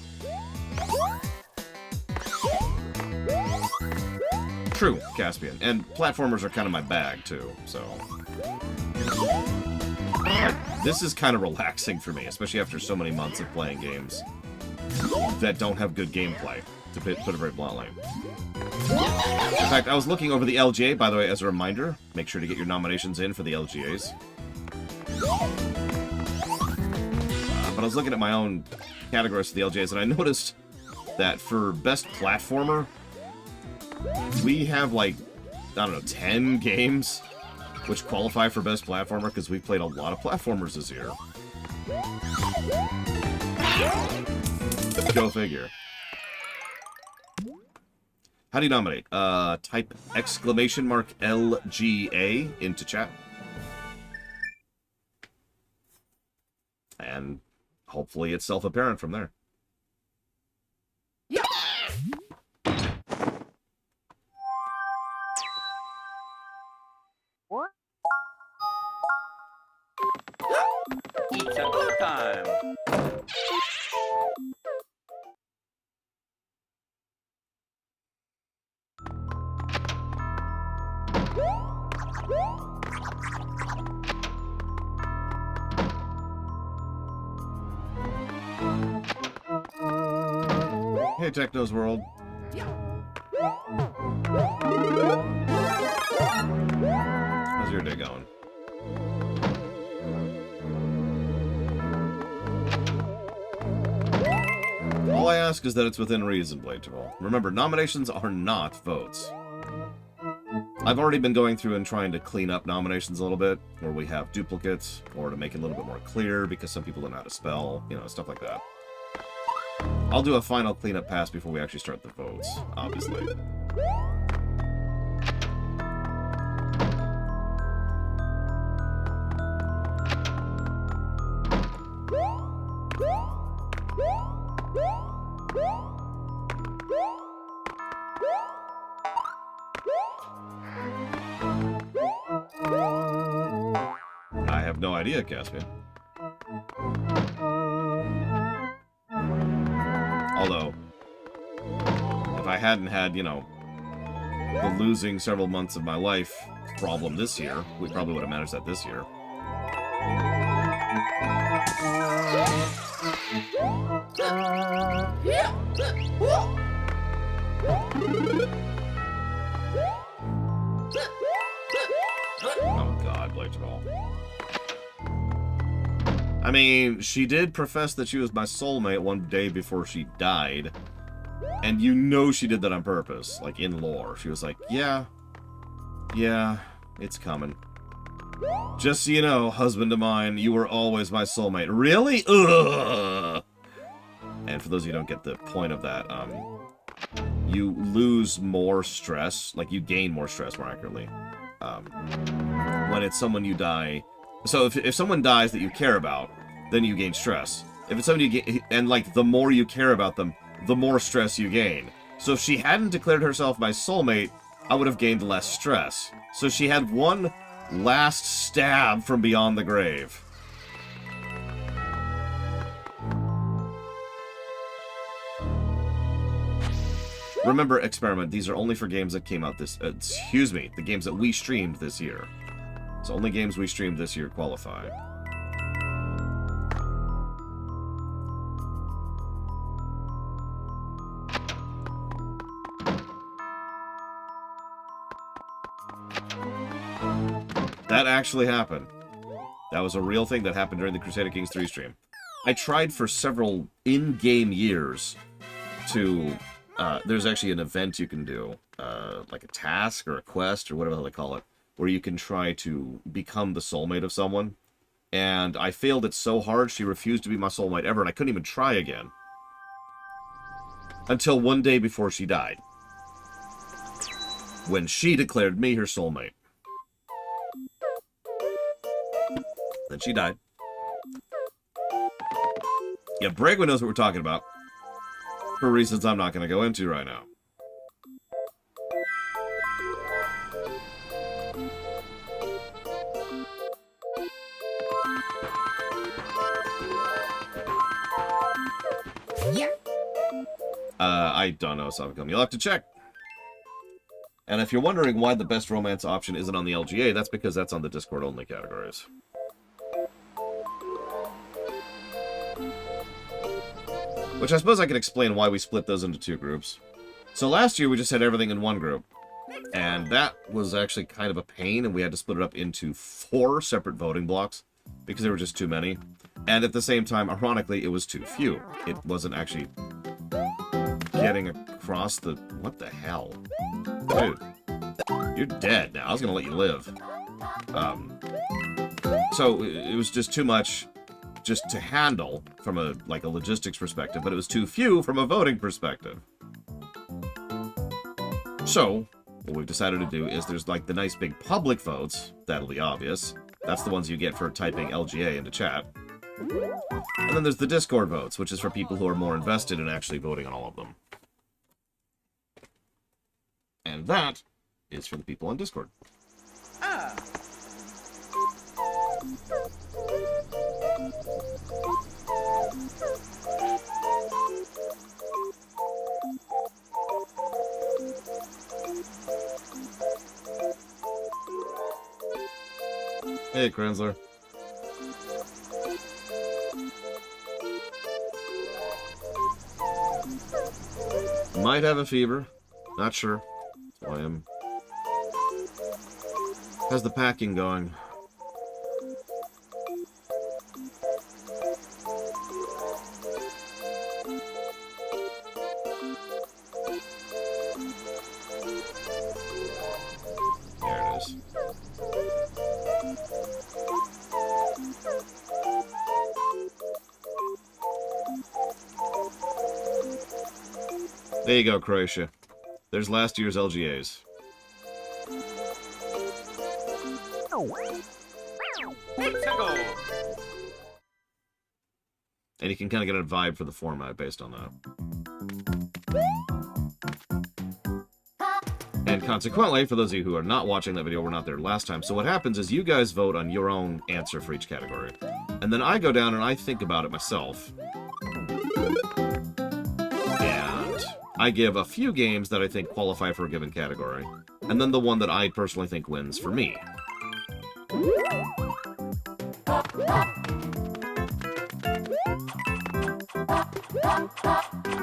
True, Caspian. And platformers are kind of my bag, too, so... This is kind of relaxing for me, especially after so many months of playing games that don't have good gameplay, to put it very bluntly. In fact, I was looking over the LGA, by the way, as a reminder. Make sure to get your nominations in for the LGAs. But I was looking at my own categories for the LGAs, and I noticed that for Best Platformer, we have, like, I don't know, 10 games which qualify for Best Platformer, because we've played a lot of platformers this year. Go figure. How do you nominate? Type !LGA into chat. And hopefully it's self-apparent from there. What? It's a go time. Hey, Techno's World. How's your day going? All I ask is that it's within reason, Bladeable. Remember, nominations are not votes. I've already been going through and trying to clean up nominations a little bit, where we have duplicates, or to make it a little bit more clear, because some people don't know how to spell, you know, stuff like that. I'll do a final cleanup pass before we actually start the votes, obviously. I have no idea, Caspian. Although, if I hadn't had, you know, the losing several months of my life problem this year, we probably would have managed that this year. Oh god, Blake Ball. I mean, she did profess that she was my soulmate one day before she died. And you know she did that on purpose, like in lore. She was like, yeah, it's coming. Just so you know, husband of mine, you were always my soulmate. Really? Ugh! And for those of you who don't get the point of that, you lose more stress, like you gain more stress, more accurately, when it's someone you die. So if someone dies that you care about, then you gain stress. If it's somebody you get, and like the more you care about them, the more stress you gain. So if she hadn't declared herself my soulmate, I would have gained less stress. So she had one last stab from beyond the grave. Remember, Experiment, these are only for games that came out this... excuse me, the games that we streamed this year. So only games we streamed this year qualify. That actually happened. That was a real thing that happened during the Crusader Kings 3 stream. I tried for several in-game years to... there's actually an event you can do, like a task or a quest or whatever they call it, where you can try to become the soulmate of someone. And I failed it so hard, she refused to be my soulmate ever, and I couldn't even try again. Until one day before she died. When she declared me her soulmate. Then she died. Yeah, Bregwin knows what we're talking about. For reasons I'm not going to go into right now. I don't know, Savacom. You'll have to check. And if you're wondering why the best romance option isn't on the LGA, that's because that's on the Discord only categories. Which I suppose I could explain why we split those into two groups. So last year we just had everything in one group. And that was actually kind of a pain, and we had to split it up into 4 separate voting blocks. Because there were just too many. And at the same time, ironically, it was too few. It wasn't actually getting across the... What the hell? Dude. You're dead now. I was going to let you live. So it was just too much just to handle from a logistics perspective, but it was too few from a voting perspective. So what we've decided to do is there's like the nice big public votes. That'll be obvious. That's the ones you get for typing LGA into chat. And then there's the Discord votes, which is for people who are more invested in actually voting on all of them. And that is for the people on Discord. Ah. Hey, Kranzler. Might have a fever. Not sure. So I am. How's the packing going? There it is. There you go, Croatia. There's last year's LGAs. Let's go. And you can kind of get a vibe for the format based on that. And consequently, for those of you who are not watching that video, we're not there last time. So what happens is you guys vote on your own answer for each category. And then I go down and I think about it myself. And I give a few games that I think qualify for a given category. And then the one that I personally think wins for me.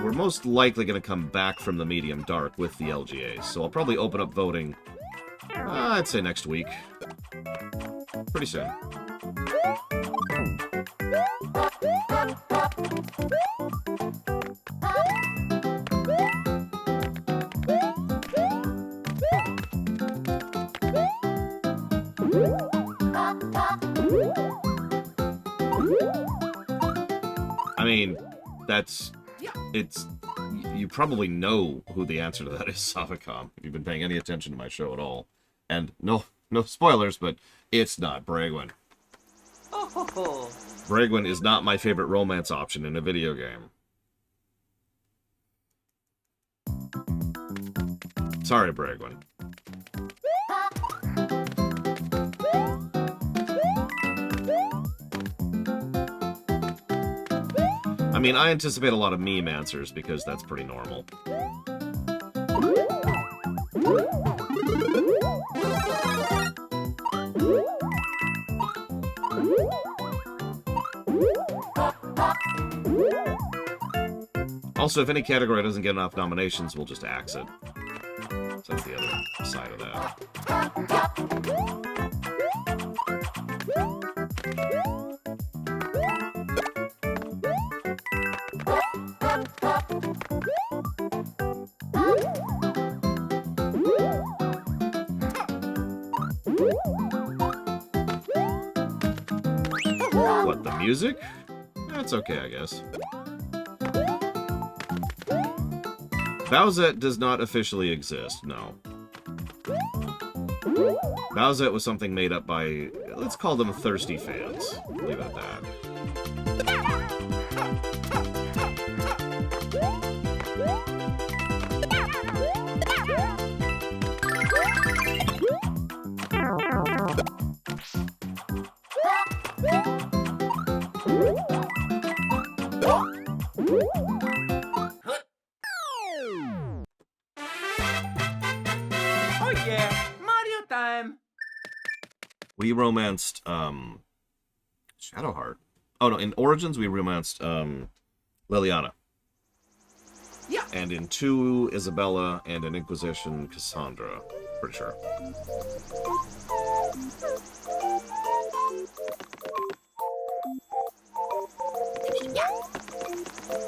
We're most likely going to come back from the medium dark with the LGAs, so I'll probably open up voting, I'd say next week. Pretty soon. I mean, you probably know who the answer to that is, Savacom, if you've been paying any attention to my show at all. And no spoilers, but it's not Bregwin. Oh. Bregwin is not my favorite romance option in a video game. Sorry, Bregwin. I mean, I anticipate a lot of meme answers because that's pretty normal. Also, if any category doesn't get enough nominations, we'll just axe it. So that's the other side of that. What, the music? That's okay, I guess. Bowsette does not officially exist, no. Bowsette was something made up by, let's call them thirsty fans. Leave it at that. Oh yeah, Mario time. We romanced, Shadowheart. Oh no, in Origins we romanced, Liliana. Yeah. And in 2, Isabella, and in Inquisition, Cassandra. Pretty sure.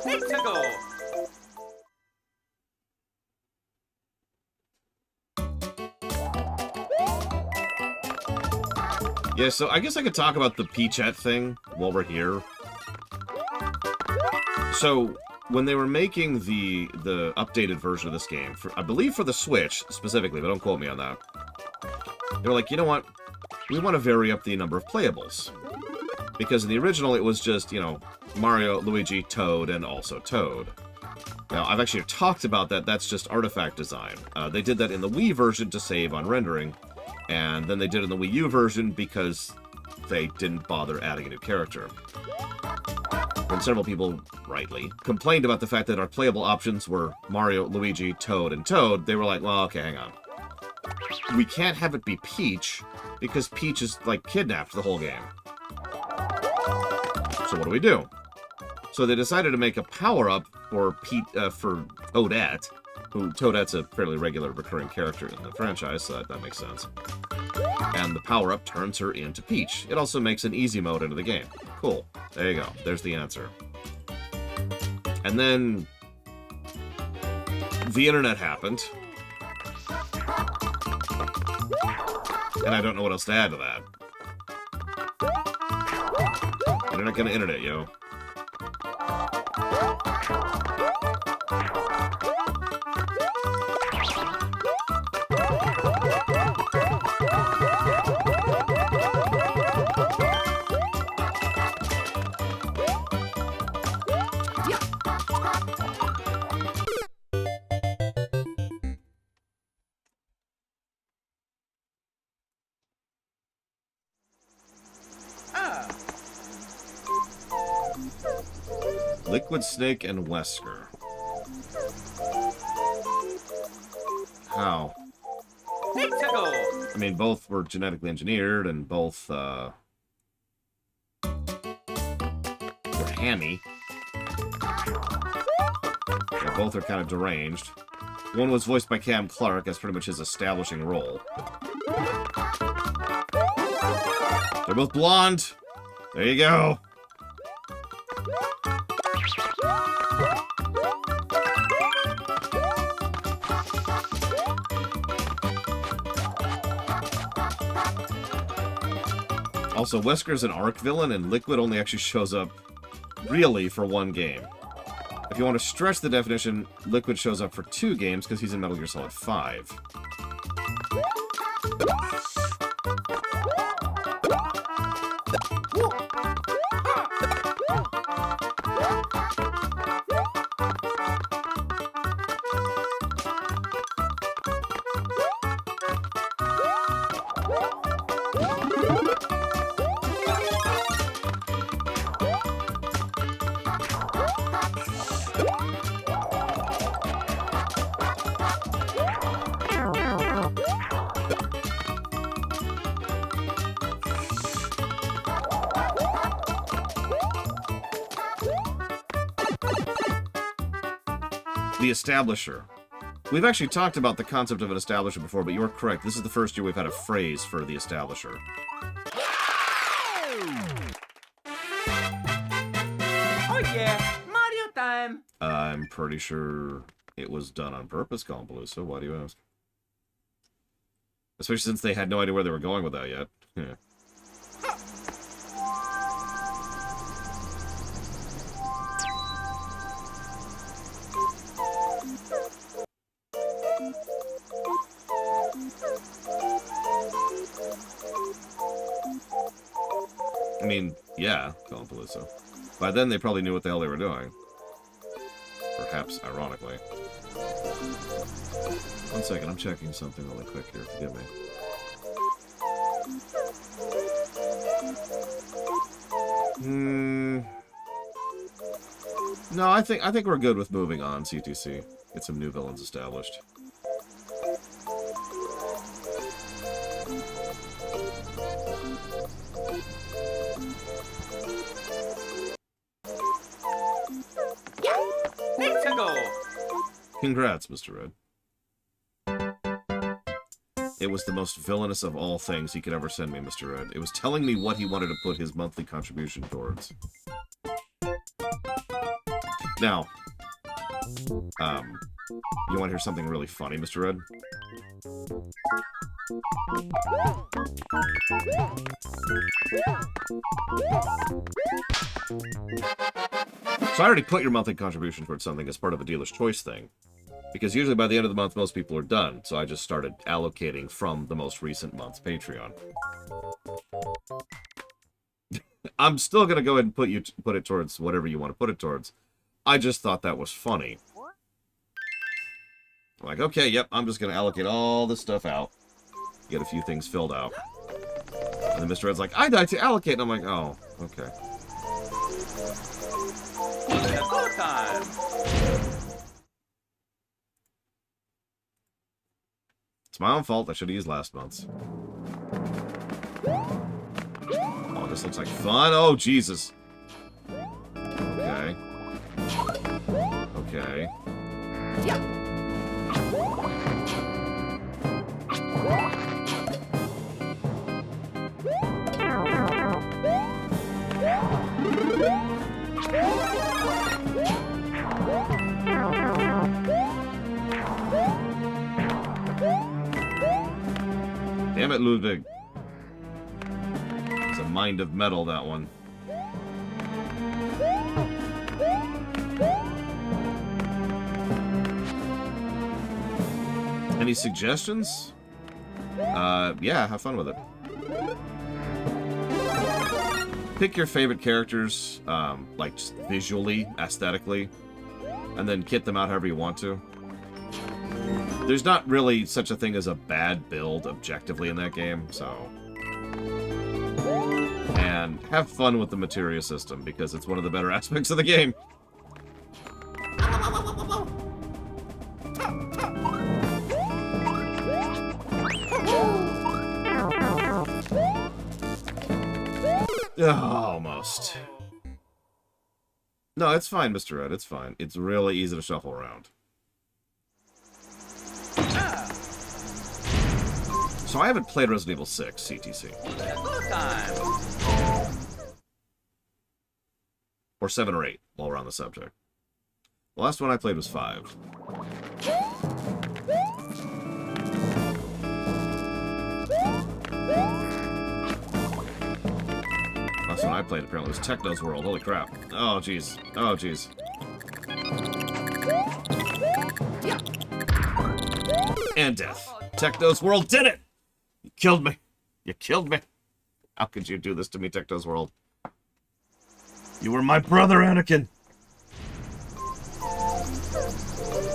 Let's go. Yeah, so I guess I could talk about the Peachette thing while we're here. So, when they were making the updated version of this game, for, I believe for the Switch specifically, but don't quote me on that, they were like, you know what? We want to vary up the number of playables. Because in the original, it was just, you know, Mario, Luigi, Toad, and also Toad. Now, I've actually talked about that. That's just artifact design. They did that in the Wii version to save on rendering. And then they did it in the Wii U version because they didn't bother adding a new character. When several people, rightly, complained about the fact that our playable options were Mario, Luigi, Toad, and Toad, they were like, well, okay, hang on. We can't have it be Peach, because Peach is, like, kidnapped the whole game. So what do? So they decided to make a power-up for Odette, who Toadette's a fairly regular recurring character in the franchise, so that makes sense. And the power-up turns her into Peach. It also makes an easy mode into the game. Cool. There you go. There's the answer. And then the internet happened. And I don't know what else to add to that. Internet gonna internet, yo. Liquid Snake and Wesker. How? Let's go. I mean, both were genetically engineered, and both, they're hammy. Yeah, both are kind of deranged. One was voiced by Cam Clark, that's pretty much his establishing role. They're both blonde. There you go. Also, Wesker's an arc villain, and Liquid only actually shows up, really, for one game. If you want to stretch the definition, Liquid shows up for 2 games, because he's in Metal Gear Solid 5. The Establisher. We've actually talked about the concept of an Establisher before, but you're correct. This is the first year we've had a phrase for the Establisher. yeah, Mario time. I'm pretty sure it was done on purpose, Compaloosa. Why do you ask? Especially since they had no idea where they were going with that yet. Yeah. I mean, yeah, Compaloosa. By then, they probably knew what the hell they were doing. Perhaps, ironically. One second, I'm checking something really quick here. Forgive me. No, I think we're good with moving on, CTC. Get some new villains established. Let's go. Congrats, Mr. Red. It was the most villainous of all things he could ever send me, Mr. Red. It was telling me what he wanted to put his monthly contribution towards. Now, you want to hear something really funny, Mr. Red? So I already put your monthly contribution towards something as part of a dealer's choice thing. Because usually by the end of the month, most people are done. So I just started allocating from the most recent month's Patreon. I'm still going to go ahead and put it towards whatever you want to put it towards. I just thought that was funny. Like, okay, yep, I'm just going to allocate all this stuff out. Get a few things filled out. And then Mr. Red's like, I'd like to allocate. And I'm like, oh, okay. Go time. It's my own fault. I should have used last month's. Oh, this looks like fun. Oh, Jesus. Okay. Okay. Damn it, Ludwig. It's a mind of metal, that one. Any suggestions? Yeah, have fun with it. Pick your favorite characters, like just visually, aesthetically, and then kit them out however you want to. There's not really such a thing as a bad build objectively in that game, so... And have fun with the materia system, because it's one of the better aspects of the game. Almost. No, it's fine, Mr. Red, it's fine. It's really easy to shuffle around. So I haven't played Resident Evil 6, CTC. Go time. Or 7 or 8, while we're on the subject. The last one I played was 5. Last one I played, apparently, was Techno's World. Holy crap. Oh, jeez. Oh, jeez. And death. Techno's World did it! You killed me. You killed me. How could you do this to me, Techno's World? You were my brother, Anakin!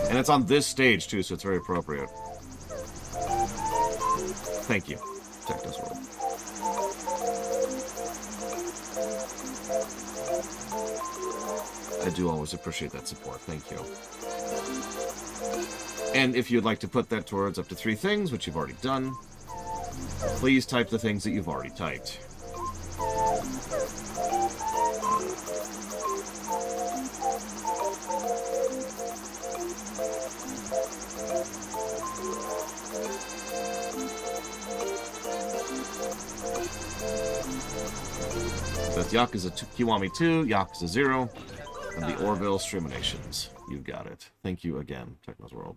And it's on this stage, too, so it's very appropriate. Thank you, Techno's World. I do always appreciate that support. Thank you. And if you'd like to put that towards up to 3 things, which you've already done, please type the things that you've already typed. That's Yakuza 2, Kiwami 2, Yakuza 0, And the Orville Streaminations. You got it. Thank you again, Technos World.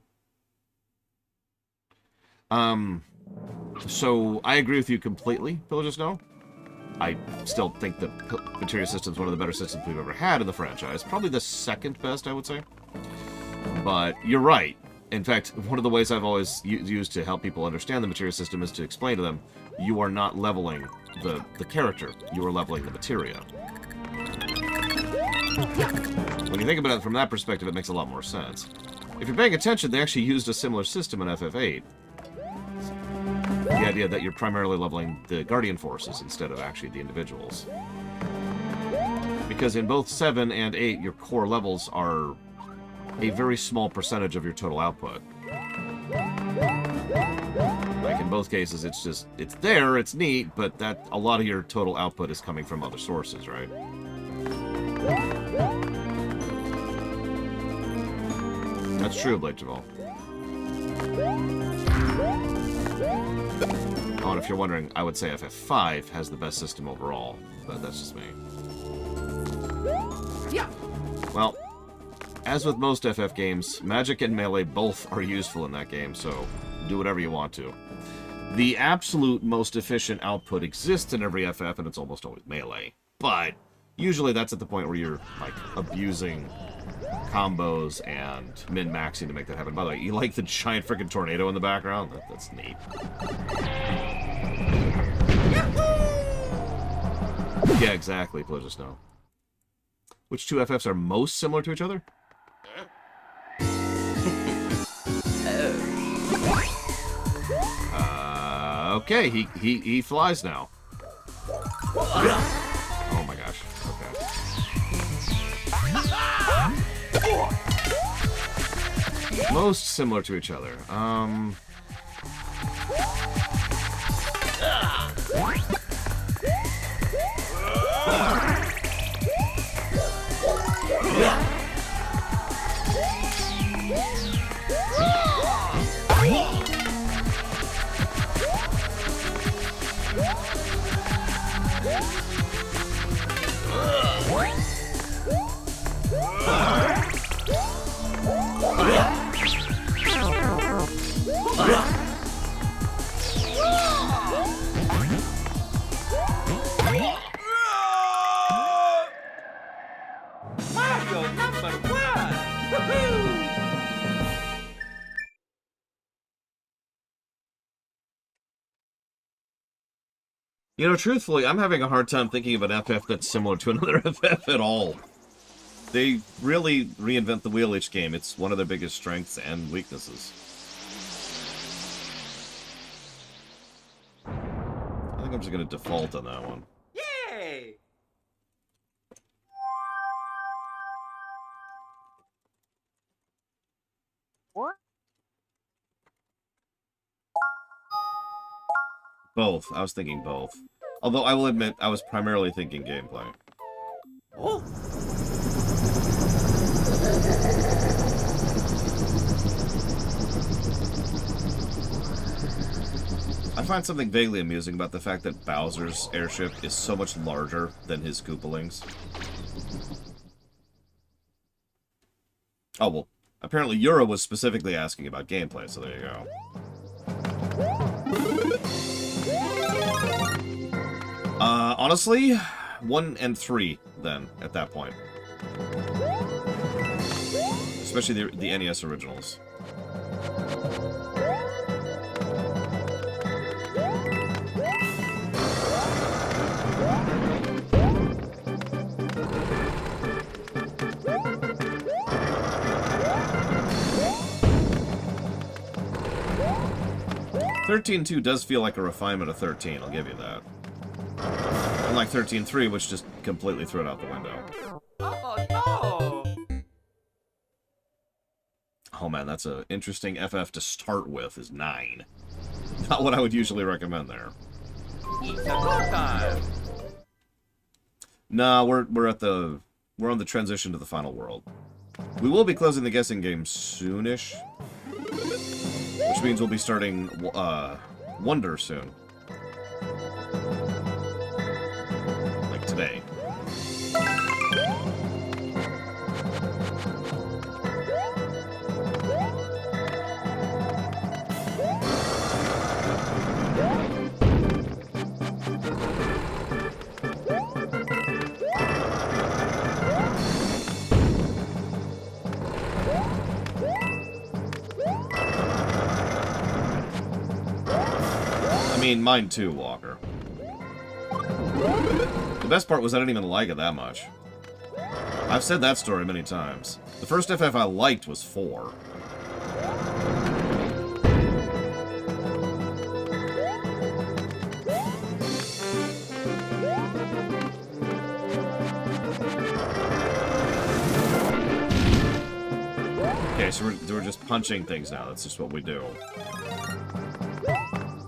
So I agree with you completely, Pillagers No. I still think that Materia System is one of the better systems we've ever had in the franchise. Probably the second best, I would say. But you're right. In fact, one of the ways I've always used to help people understand the Materia System is to explain to them, you are not leveling the character, you are leveling the materia. When you think about it from that perspective, it makes a lot more sense. If you're paying attention, they actually used a similar system in FF8. The idea that you're primarily leveling the Guardian forces instead of actually the individuals. Because in both 7 and 8, your core levels are a very small percentage of your total output. Like in both cases, it's just, it's there, it's neat, but that a lot of your total output is coming from other sources, right? That's true, Blade Javal. Oh, and if you're wondering, I would say FF5 has the best system overall, but that's just me. Yeah. Well, as with most FF games, magic and melee both are useful in that game, so do whatever you want to. The absolute most efficient output exists in every FF, and it's almost always melee. But usually that's at the point where you're, like, abusing combos and min-maxing to make that happen. By the way, you like the giant freaking tornado in the background? That's neat. Yeah, exactly, Pillagers No. Which two FFs are most similar to each other? Okay, he flies now. Oh my gosh. Okay. Most similar to each other. Mario #1! Woohoo! You know, truthfully, I'm having a hard time thinking of an FF that's similar to another FF at all. They really reinvent the wheel each game. It's one of their biggest strengths and weaknesses. I think I'm just going to default on that one. Yay! What? Both. I was thinking both. Although I will admit, I was primarily thinking gameplay. Oh! I find something vaguely amusing about the fact that Bowser's airship is so much larger than his Koopalings. Oh, well, apparently Yura was specifically asking about gameplay, so there you go. Honestly, 1 and 3, then, at that point. Especially the NES originals. (13.2) does feel like a refinement of 13, I'll give you that. Unlike 13.3, which just completely threw it out the window. Oh no! Oh man, that's an interesting FF to start with, is 9. Not what I would usually recommend there. It's a go time! Nah, we're on the transition to the final world. We will be closing the guessing game soonish. Which means we'll be starting Wonder soon. Like today. I mean, mine too, Walker. The best part was I didn't even like it that much. I've said that story many times. The first FF I liked was 4. Okay, so we're just punching things now. That's just what we do.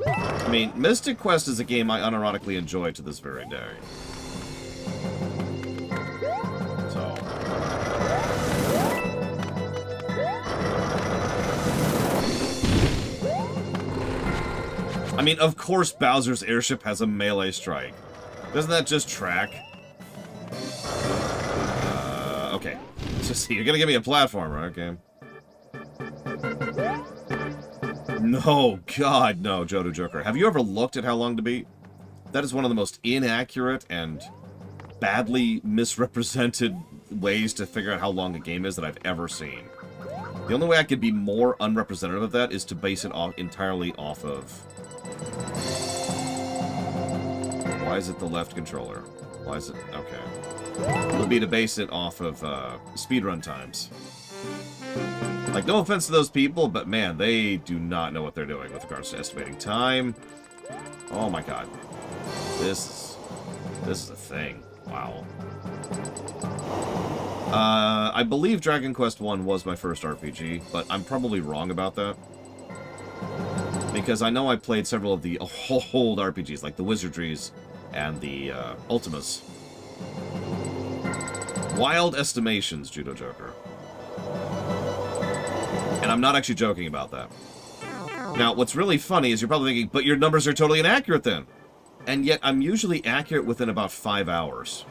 I mean, Mystic Quest is a game I unironically enjoy to this very day. So... I mean, of course Bowser's airship has a melee strike. Doesn't that just track? Okay. Just see, you're gonna give me a platformer, okay. No, God, no, Johto Joker. Have you ever looked at how long to beat? That is one of the most inaccurate and badly misrepresented ways to figure out how long a game is that I've ever seen. The only way I could be more unrepresentative of that is to base it entirely off of... Why is it the left controller? Why is it... Okay. It would be to base it off of speedrun times. Like, no offense to those people, but man, they do not know what they're doing with regards to estimating time. Oh my god. This is a thing. Wow. I believe Dragon Quest I was my first RPG, but I'm probably wrong about that. Because I know I played several of the old RPGs, like the Wizardries and the Ultimas. Wild estimations, Judo Joker. And I'm not actually joking about that. Now, what's really funny is you're probably thinking, but your numbers are totally inaccurate then. And yet, I'm usually accurate within about 5 hours.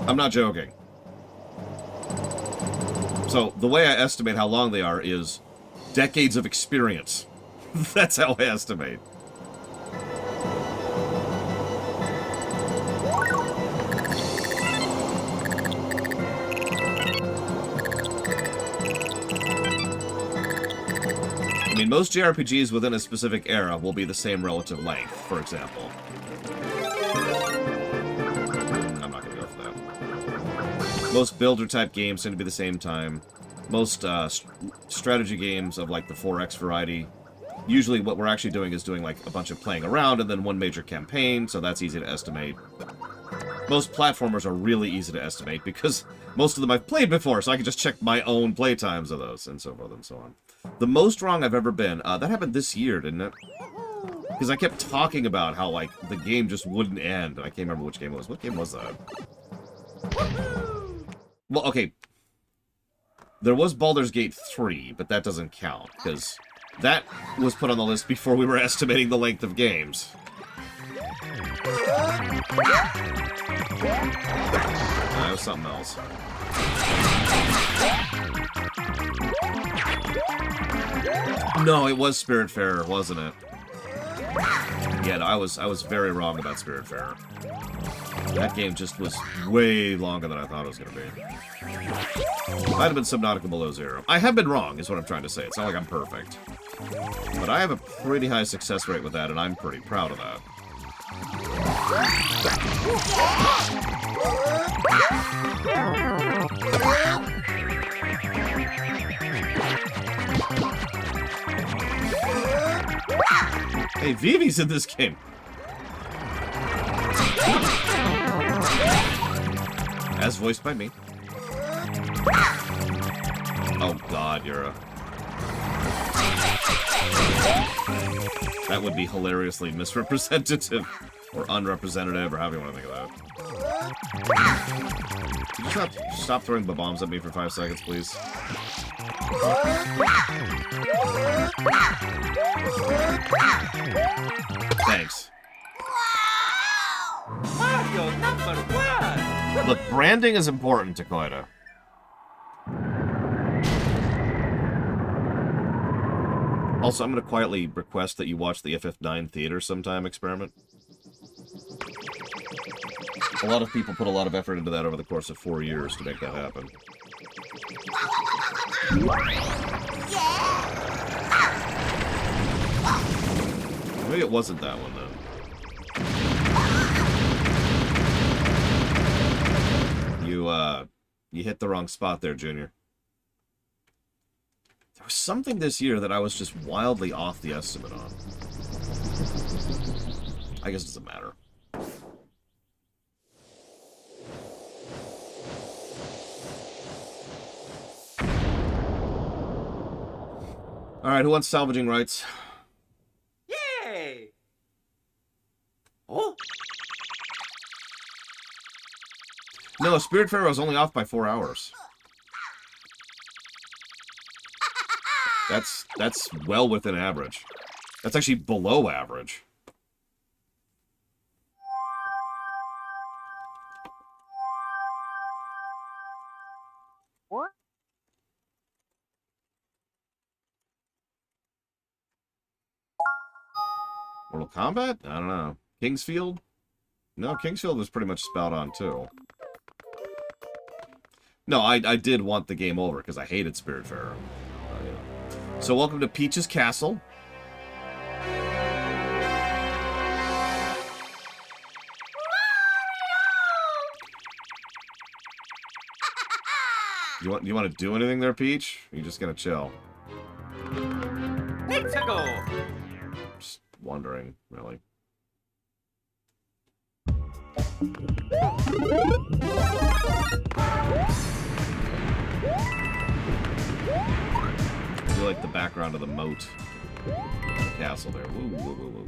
I'm not joking. So, the way I estimate how long they are is decades of experience. That's how I estimate. I mean, most JRPGs within a specific era will be the same relative length, for example. I'm not going to go for that. Most builder-type games tend to be the same time. Most strategy games of, like, the 4X variety, usually what we're actually doing is doing, like, a bunch of playing around and then one major campaign, so that's easy to estimate. Most platformers are really easy to estimate because most of them I've played before, so I can just check my own playtimes of those, and so forth and so on. The most wrong I've ever been, that happened this year, didn't it? Because I kept talking about how, like, the game just wouldn't end, and I can't remember which game it was. What game was that? Well, okay. There was Baldur's Gate 3, but that doesn't count, because that was put on the list before we were estimating the length of games. That was something else. No, it was Spiritfarer, wasn't it? Yeah, no, I was very wrong about Spiritfarer. That game just was way longer than I thought it was going to be. Might have been Subnautica Below Zero. I have been wrong, is what I'm trying to say. It's not like I'm perfect. But I have a pretty high success rate with that, and I'm pretty proud of that. Hey, Vivi's in this game. As voiced by me. Oh god, you're a... That would be hilariously misrepresentative. Or unrepresentative, or however you want to think of that. Could you stop throwing the bombs at me for 5 seconds, please? Thanks. Mario #1! Look, branding is important to Koida. Also, I'm going to quietly request that you watch the FF9 Theater sometime experiment. A lot of people put a lot of effort into that over the course of 4 years to make that happen. Maybe it wasn't that one, then. You hit the wrong spot there, Junior. There was something this year that I was just wildly off the estimate on. I guess it doesn't matter. Alright, who wants salvaging rights? Yay! Oh, No, Spiritfarer was only off by 4 hours. That's well within average. That's actually below average. What? Mortal Kombat? I don't know. Kingsfield? No, Kingsfield was pretty much spot on, too. No, I did want the game over, because I hated Spiritfarer. Yeah. So, welcome to Peach's Castle. You want to do anything there, Peach? Or are you just gonna chill? let's go! Just wondering, really. I do like the background of the moat. The castle there. Woo, woo, woo, woo.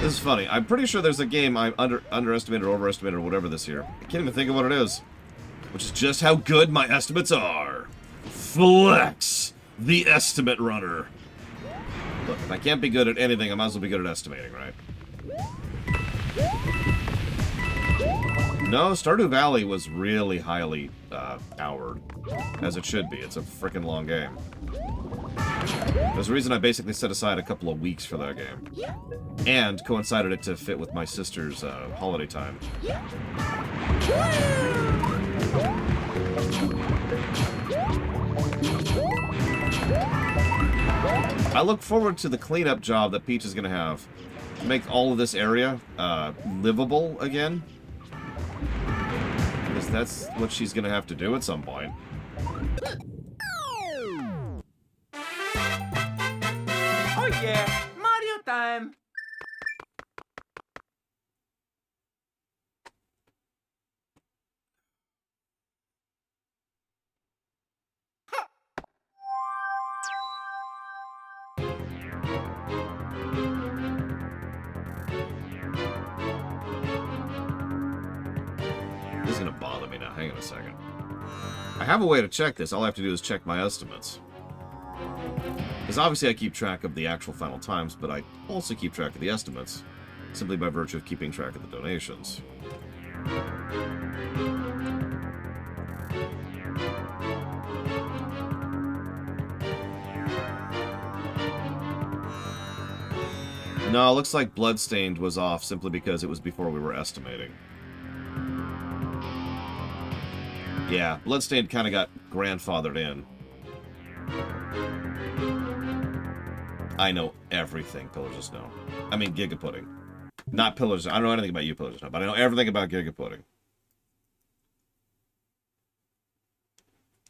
This is funny. I'm pretty sure there's a game I underestimated or overestimated or whatever this year. I can't even think of what it is. Which is just how good my estimates are. Flex! The estimate runner. Look, if I can't be good at anything, I might as well be good at estimating, right? No, Stardew Valley was really highly houred. As it should be. It's a freaking long game. There's a reason I basically set aside a couple of weeks for that game. And coincided it to fit with my sister's holiday time. I look forward to the cleanup job that Peach is going to have. To make all of this area livable again. Because that's what she's going to have to do at some point. Oh yeah, Mario time! This is going to bother me now. Hang on a second. I have a way to check this. All I have to do is check my estimates. Because obviously I keep track of the actual final times, but I also keep track of the estimates, simply by virtue of keeping track of the donations. No, it looks like Bloodstained was off simply because it was before we were estimating. Yeah, Bloodstained kind of got grandfathered in. I know everything Pillars of Snow. I mean, Giga Pudding. Not Pillars. I don't know anything about you, Pillars of Snow, but I know everything about Giga Pudding.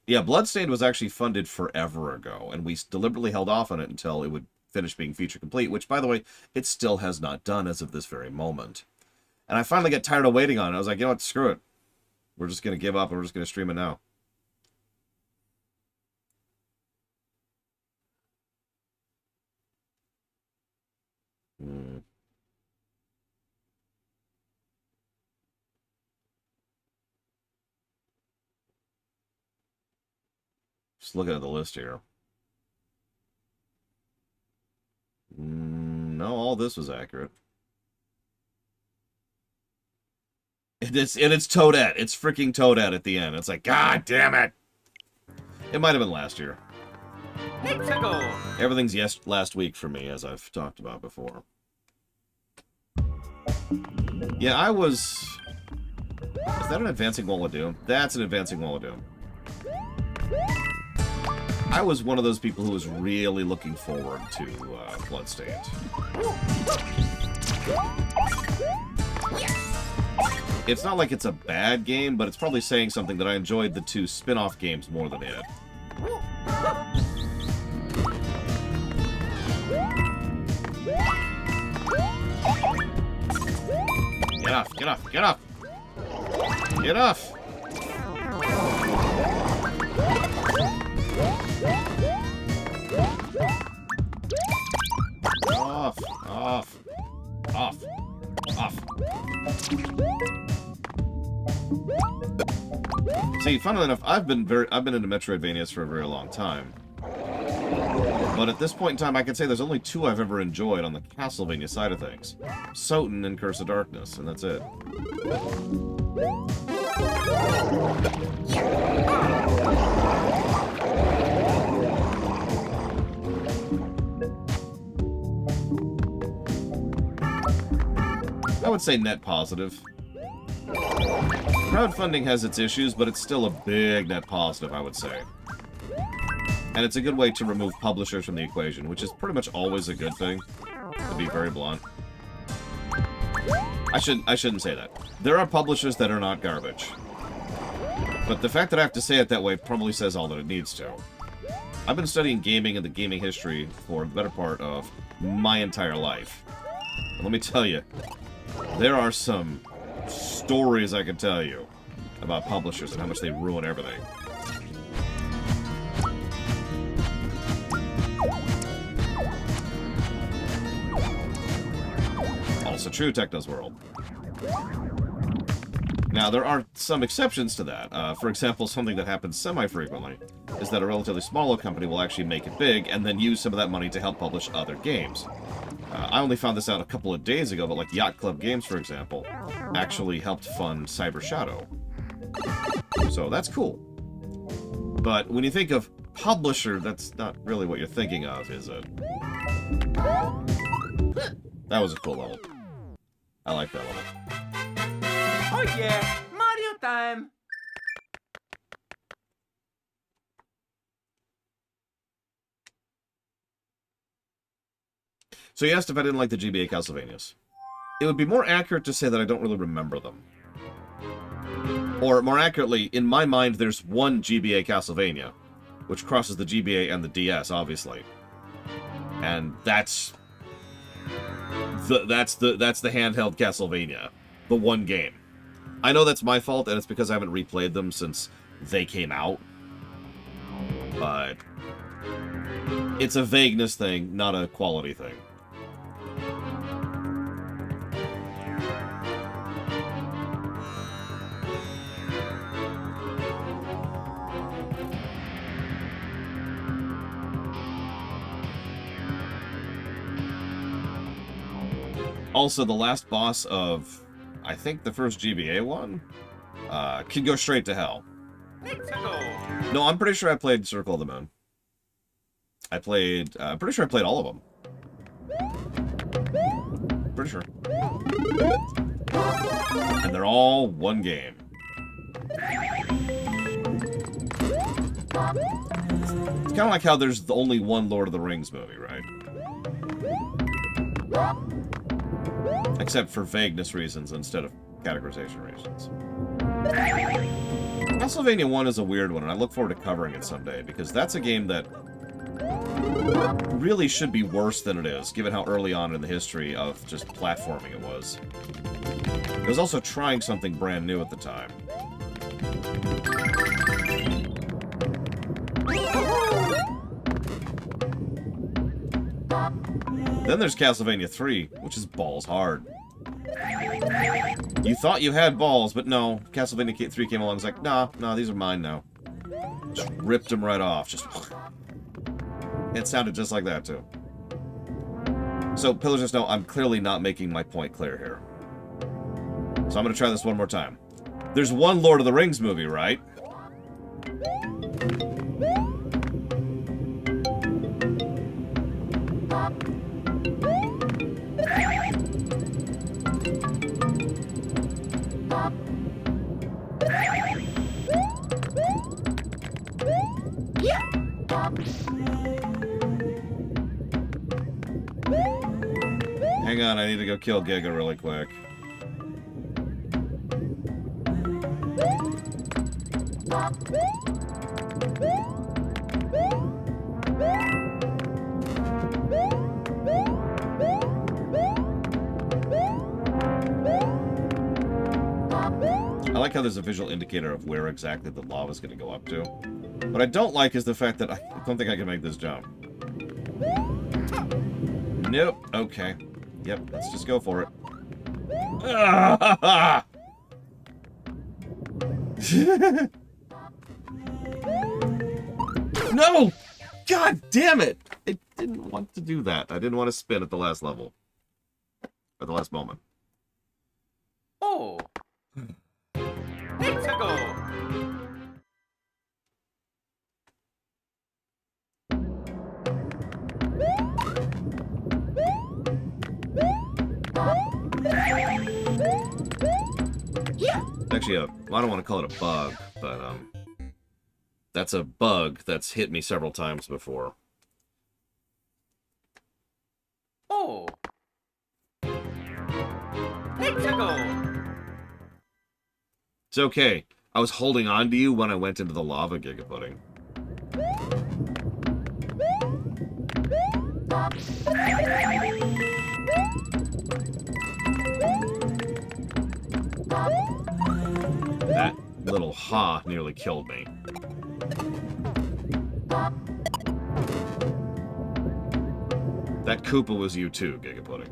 Yeah, Bloodstained was actually funded forever ago, and we deliberately held off on it until it would finish being feature complete, which, by the way, it still has not done as of this very moment. And I finally got tired of waiting on it. I was like, you know what, screw it. We're just going to give up, and we're just going to stream it now. Just looking at the list here. No, all this was accurate. It's Toadette. It's freaking Toadette at the end. It's like, God damn it! It might have been last year. Let's go! Everything's last week for me, as I've talked about before. Yeah, I was... Is that an advancing wall of doom? That's an advancing wall of doom. I was one of those people who was really looking forward to Bloodstained. It's not like it's a bad game, but it's probably saying something that I enjoyed the 2 spin-off games more than it. Get off, get off, get off! Get off! Off, off, off, off. See, funnily enough, I've been into Metroidvanias for a very long time. But at this point in time, I can say there's only 2 I've ever enjoyed on the Castlevania side of things. Soten and Curse of Darkness, and that's it. I would say net positive. Crowdfunding has its issues, but it's still a big net positive, I would say. And it's a good way to remove publishers from the equation, which is pretty much always a good thing, to be very blunt. I shouldn't say that. There are publishers that are not garbage. But the fact that I have to say it that way probably says all that it needs to. I've been studying gaming and the gaming history for the better part of my entire life. And let me tell you, there are some stories I can tell you about publishers and how much they ruin everything. Also true, Techno's World. Now, there are some exceptions to that. For example, something that happens semi-frequently is that a relatively smaller company will actually make it big and then use some of that money to help publish other games. I only found this out a couple of days ago, but like Yacht Club Games, for example, actually helped fund Cyber Shadow. So that's cool. But when you think of publisher, that's not really what you're thinking of, is it? That was a cool level. I like that level. Oh yeah, Mario time! So you asked if I didn't like the GBA Castlevanias. It would be more accurate to say that I don't really remember them. Or, more accurately, in my mind, there's one GBA Castlevania, which crosses the GBA and the DS, obviously. And that's the handheld Castlevania. The one game. I know that's my fault, and it's because I haven't replayed them since they came out. But it's a vagueness thing, not a quality thing. Also, the last boss of, I think, the first GBA one, can go straight to hell. Let's go! No, I'm pretty sure I played Circle of the Moon. I'm pretty sure I played all of them. Pretty sure. And they're all one game. It's kind of like how there's only one Lord of the Rings movie, right? Except for vagueness reasons instead of categorization reasons. Castlevania 1 is a weird one, and I look forward to covering it someday, because that's a game that really should be worse than it is, given how early on in the history of just platforming it was. It was also trying something brand new at the time. Then there's Castlevania 3, which is balls hard. You thought you had balls, but no. Castlevania 3 came along and was like, nah, these are mine now. Just ripped them right off. Just... It sounded just like that, too. So, pillagers know I'm clearly not making my point clear here. So I'm going to try this one more time. There's one Lord of the Rings movie, right? Hang on, I need to go kill Giga really quick. I like how there's a visual indicator of where exactly the lava is going to go up to. What I don't like is the fact that I don't think I can make this jump. Nope. Okay. Yep, let's just go for it. No! God damn it! I didn't want to do that. I didn't want to spin at the last level. At the last moment. Oh. Hexago. Yeah. Actually, I don't want to call it a bug, but, that's a bug that's hit me several times before. Oh. Hexago. It's okay. I was holding on to you when I went into the lava, Giga Pudding. That little ha nearly killed me. That Koopa was you too, Giga Pudding.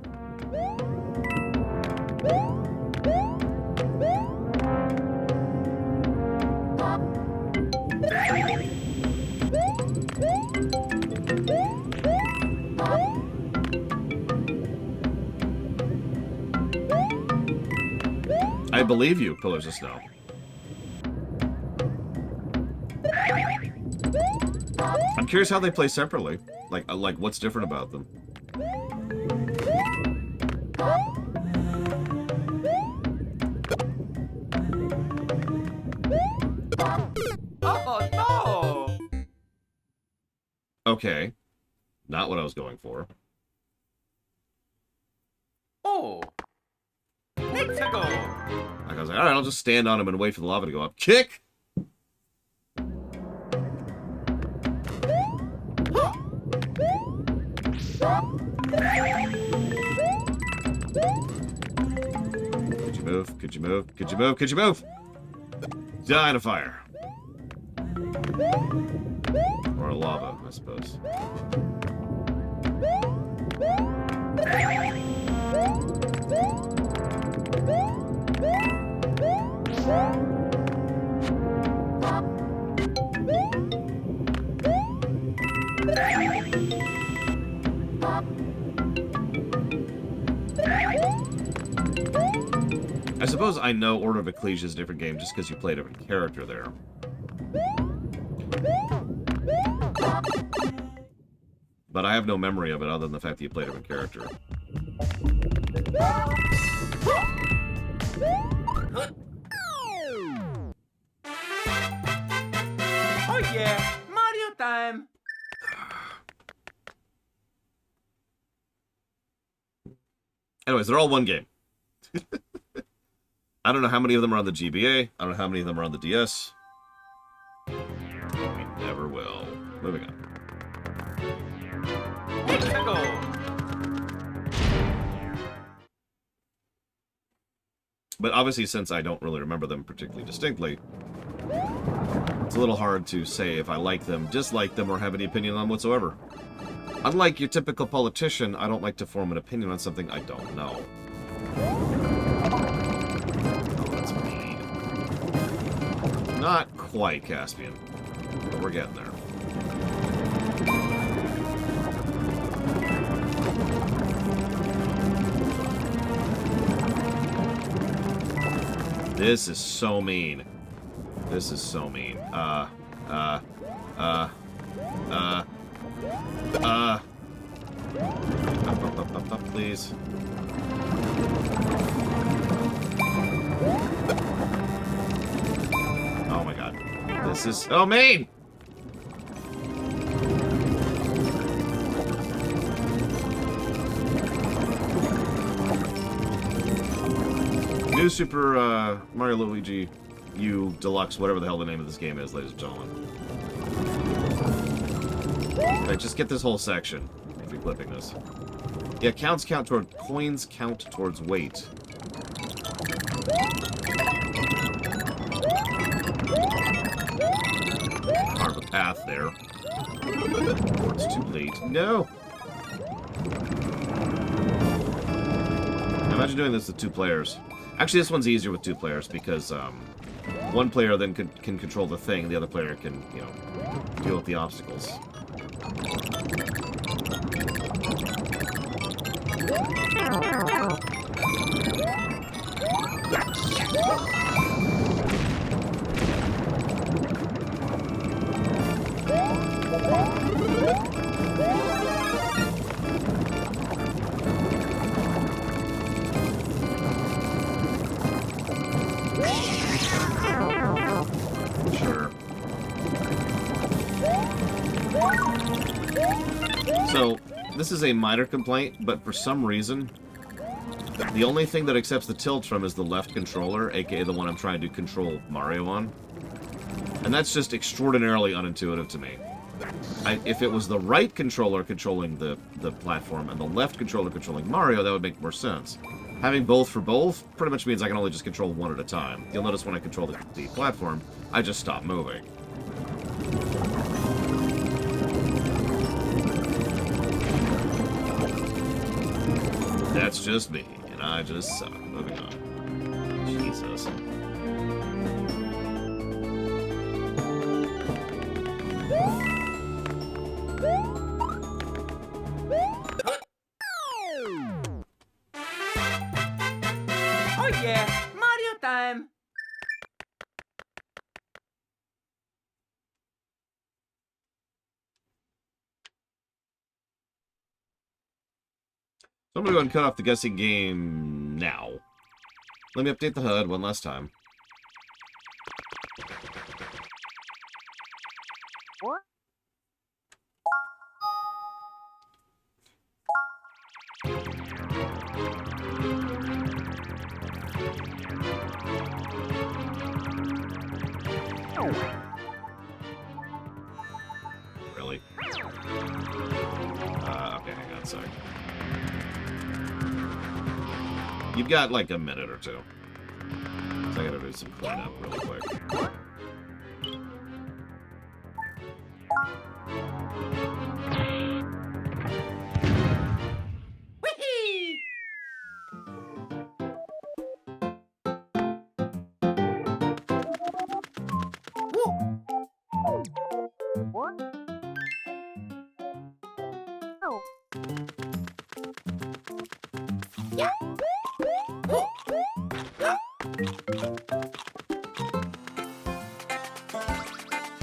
I believe you, Pillars of Snow. I'm curious how they play separately. Like what's different about them? Oh no. Okay. Not what I was going for. Oh. Hexago. Like I was like, alright, I'll just stand on him and wait for the lava to go up. Kick! Could you move? Could you move? Could you move? Could you move? Die in a fire. Or a lava, I suppose. I suppose I know Order of Ecclesia is a different game just because you play a different character there. But I have no memory of it other than the fact that you play a different character. Oh yeah, Mario time. Anyways, they're all one game. I don't know how many of them are on the GBA. I don't know how many of them are on the DS. We never will. Moving on. But obviously, since I don't really remember them particularly distinctly, it's a little hard to say if I like them, dislike them, or have any opinion on whatsoever. Unlike your typical politician, I don't like to form an opinion on something I don't know. Oh, that's mean. Not quite, Caspian. But we're getting there. This is so mean. This is so mean. Up, please. Oh my god. This is so mean! New Super Mario Luigi U Deluxe, whatever the hell the name of this game is, ladies and gentlemen. Alright, just get this whole section if you're clipping this. Yeah, coins count towards weight. Carve a path there. Or it's too late. No! Imagine doing this with 2 players. Actually, this one's easier with 2 players because one player then can control the thing, the other player can, you know, deal with the obstacles. Sure. So, this is a minor complaint, but for some reason, the only thing that accepts the tilt from is the left controller, aka the one I'm trying to control Mario on. And that's just extraordinarily unintuitive to me. If it was the right controller controlling the platform and the left controller controlling Mario, that would make more sense. Having both for both pretty much means I can only just control one at a time. You'll notice when I control the platform, I just stop moving. That's just me, and I just suck. Moving on. Jesus. Oh yeah, Mario time. So I'm going to go ahead and cut off the guessing game now. Let me update the HUD one last time. What? Really? Okay, hang on a sec. You've got like a minute or two. So I gotta do some cleanup really quick. Whee! What? Oh.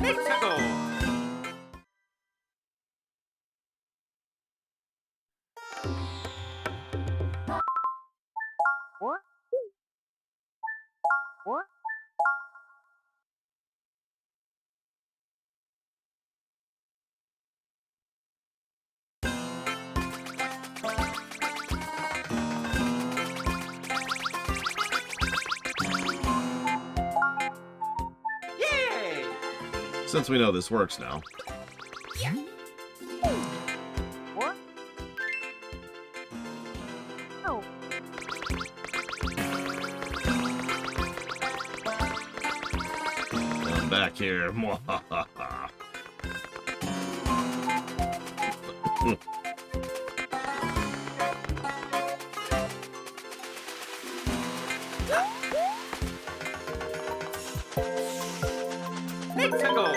Mexico. What? What? Yay! Since we know this works now. What? Oh. I'm back here. Mexico.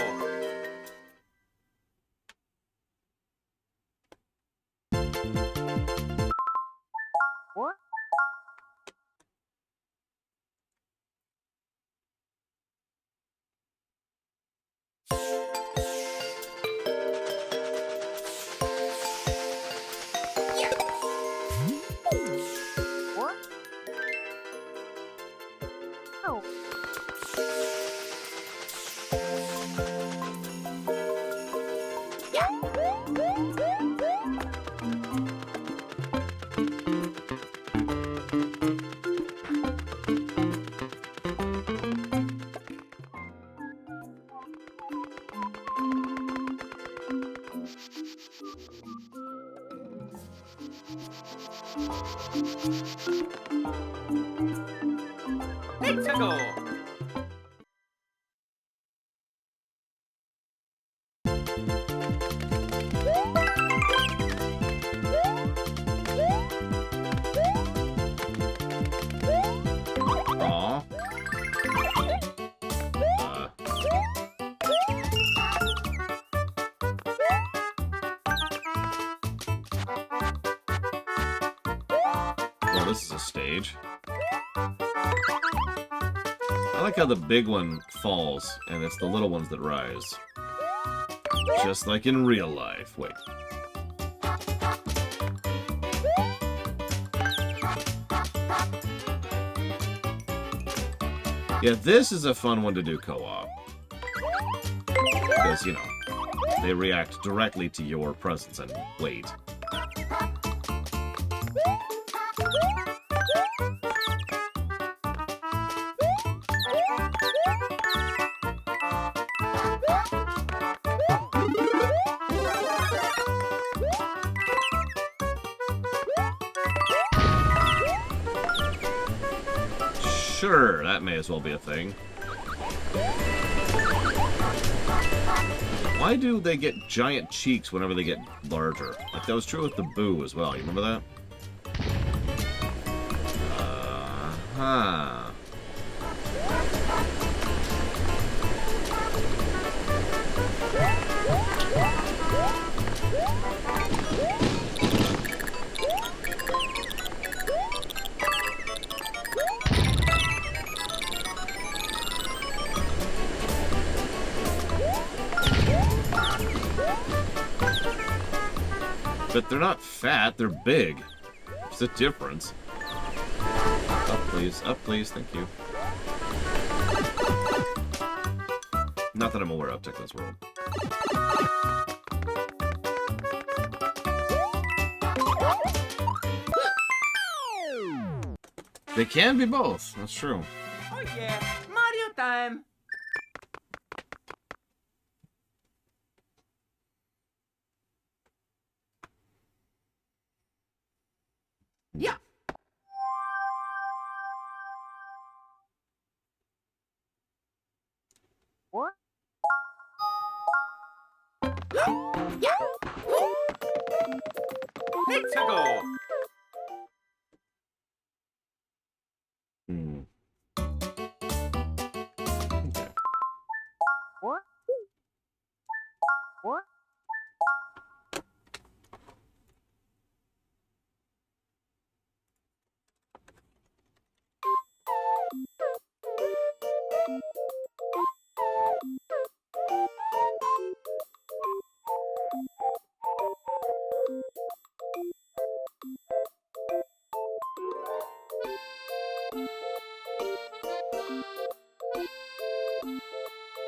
What? What? Oh. Let's go. Aw. Well, this is a stage. I like how the big one falls, and it's the little ones that rise. Just like in real life. Wait. Yeah, this is a fun one to do co-op. Because, you know, they react directly to your presence and weight. Sure, that may as well be a thing. Why do they get giant cheeks whenever they get larger? Like, that was true with the Boo as well. You remember that? Uh-huh. But they're not fat, they're big. There's a difference. Up please, thank you. Not that I'm aware of, Techno's World. They can be both, that's true. Oh yeah, Mario time. Yeah. What? Yeah. Let's go. Hmm. Okay. What? What?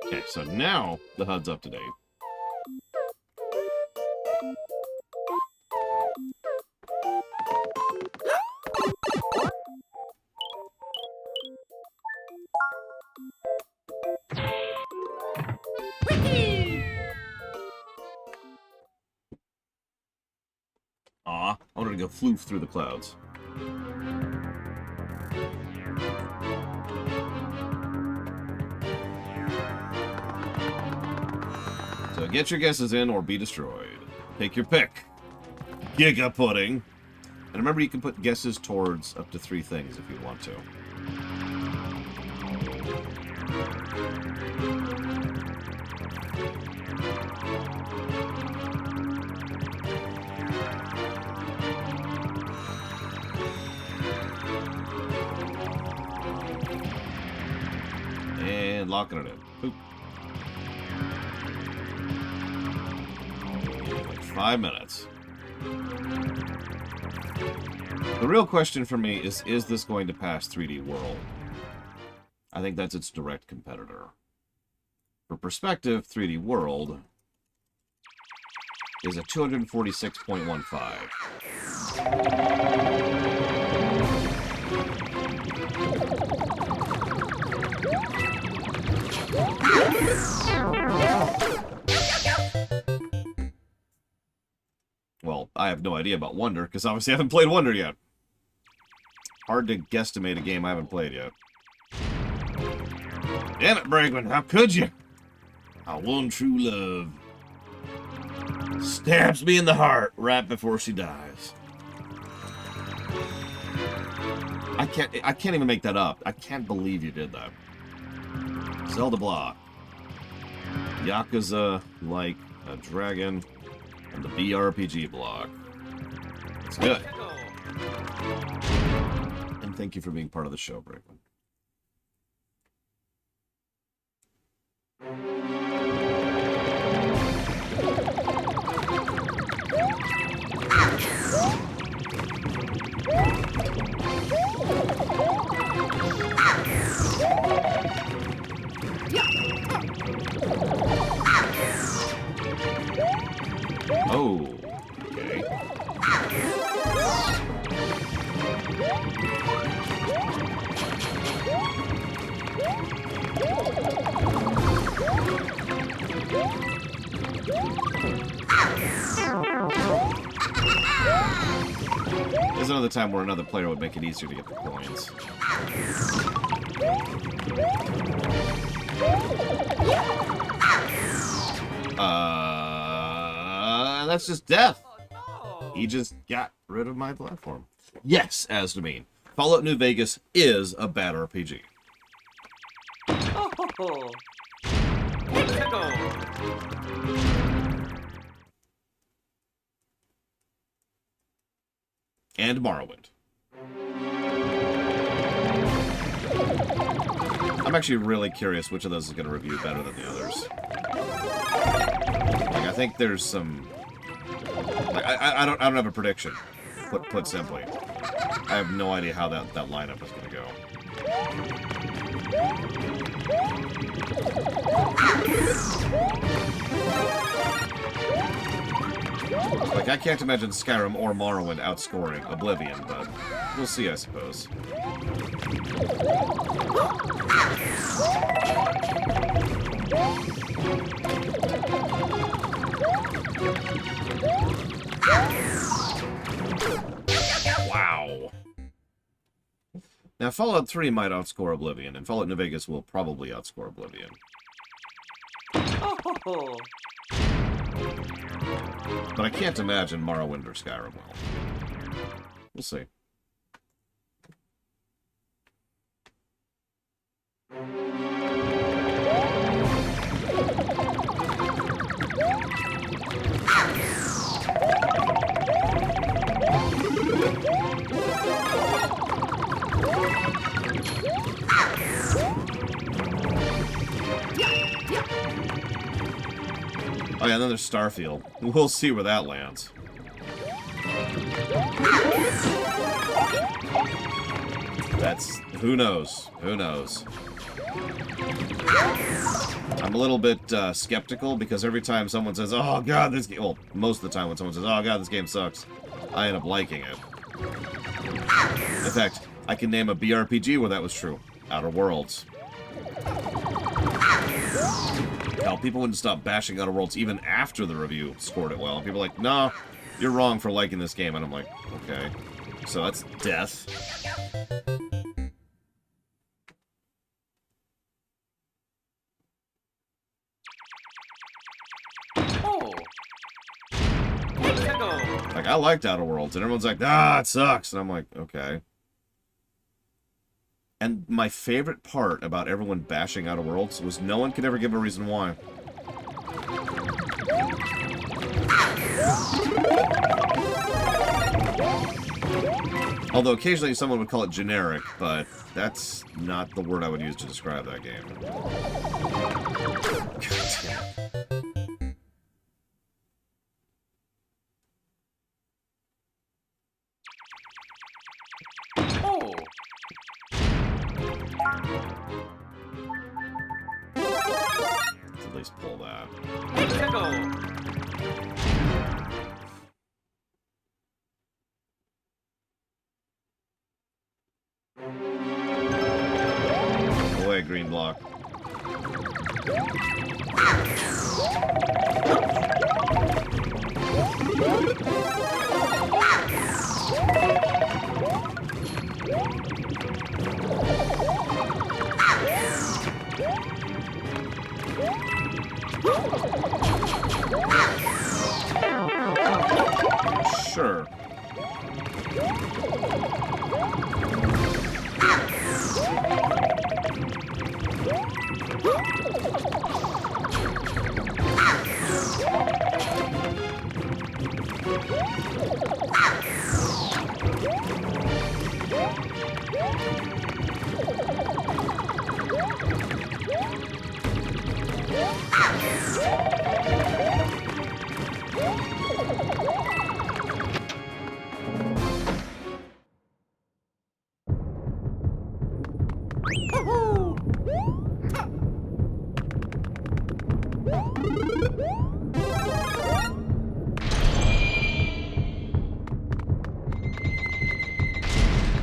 Okay, so now the HUD's up to date. Aw, I wanted to go floof through the clouds. So get your guesses in or be destroyed. Take your pick. Giga Pudding. And remember, you can put guesses towards up to 3 things if you want to. And locking it in. Boop. Like 5 minutes. The real question for me is this going to pass 3D World? I think that's its direct competitor. For perspective, 3D World is a 246.15. Well, I have no idea about Wonder, because obviously I haven't played Wonder yet. Hard to guesstimate a game I haven't played yet. Damn it, Brakeman, how could you? Our one true love stabs me in the heart right before she dies. I can't even make that up. I can't believe you did that. Zelda block. Yakuza like a dragon and the BRPG block. It's good. And thank you for being part of the show, Brakeman. Oh, okay. There's another time where another player would make it easier to get the coins. That's just death. Oh, no. He just got rid of my platform. Yes, Asdamine. Fallout New Vegas is a bad RPG. Oh. Let's go. And Morrowind. I'm actually really curious which of those is going to review better than the others. Like, I think there's some... Like, I don't have a prediction, put simply. I have no idea how that lineup is going to go. Like, I can't imagine Skyrim or Morrowind outscoring Oblivion, but we'll see, I suppose. Wow. Now, Fallout 3 might outscore Oblivion, and Fallout New Vegas will probably outscore Oblivion. Oh. But I can't imagine Morrowind or Skyrim will. We'll see. Oh yeah, and then there's Starfield. We'll see where that lands. That's... who knows? Who knows? I'm a little bit skeptical, because every time someone says, oh god, this game... well, most of the time when someone says, oh god, this game sucks, I end up liking it. In fact, I can name a BRPG where that was true. Outer Worlds. Hell, people wouldn't stop bashing Outer Worlds even after the review scored it well. And people are like, no, you're wrong for liking this game. And I'm like, okay. So that's death. Oh. Let's go. Like, I liked Outer Worlds. And everyone's like, ah, it sucks. And I'm like, okay. And my favorite part about everyone bashing Outer Worlds was no one could ever give a reason why. Although occasionally someone would call it generic, but that's not the word I would use to describe that game. God damn it. Oh. Let's at least pull that. Let's go. Away, green block.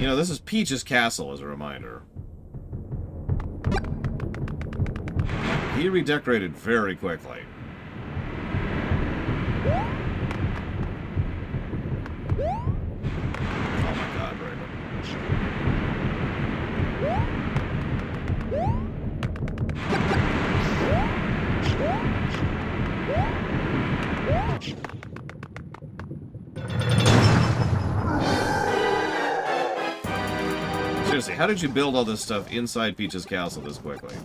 You know, this is Peach's castle, as a reminder. He redecorated very quickly. Oh my god, Raven. Seriously, how did you build all this stuff inside Peach's castle this quickly?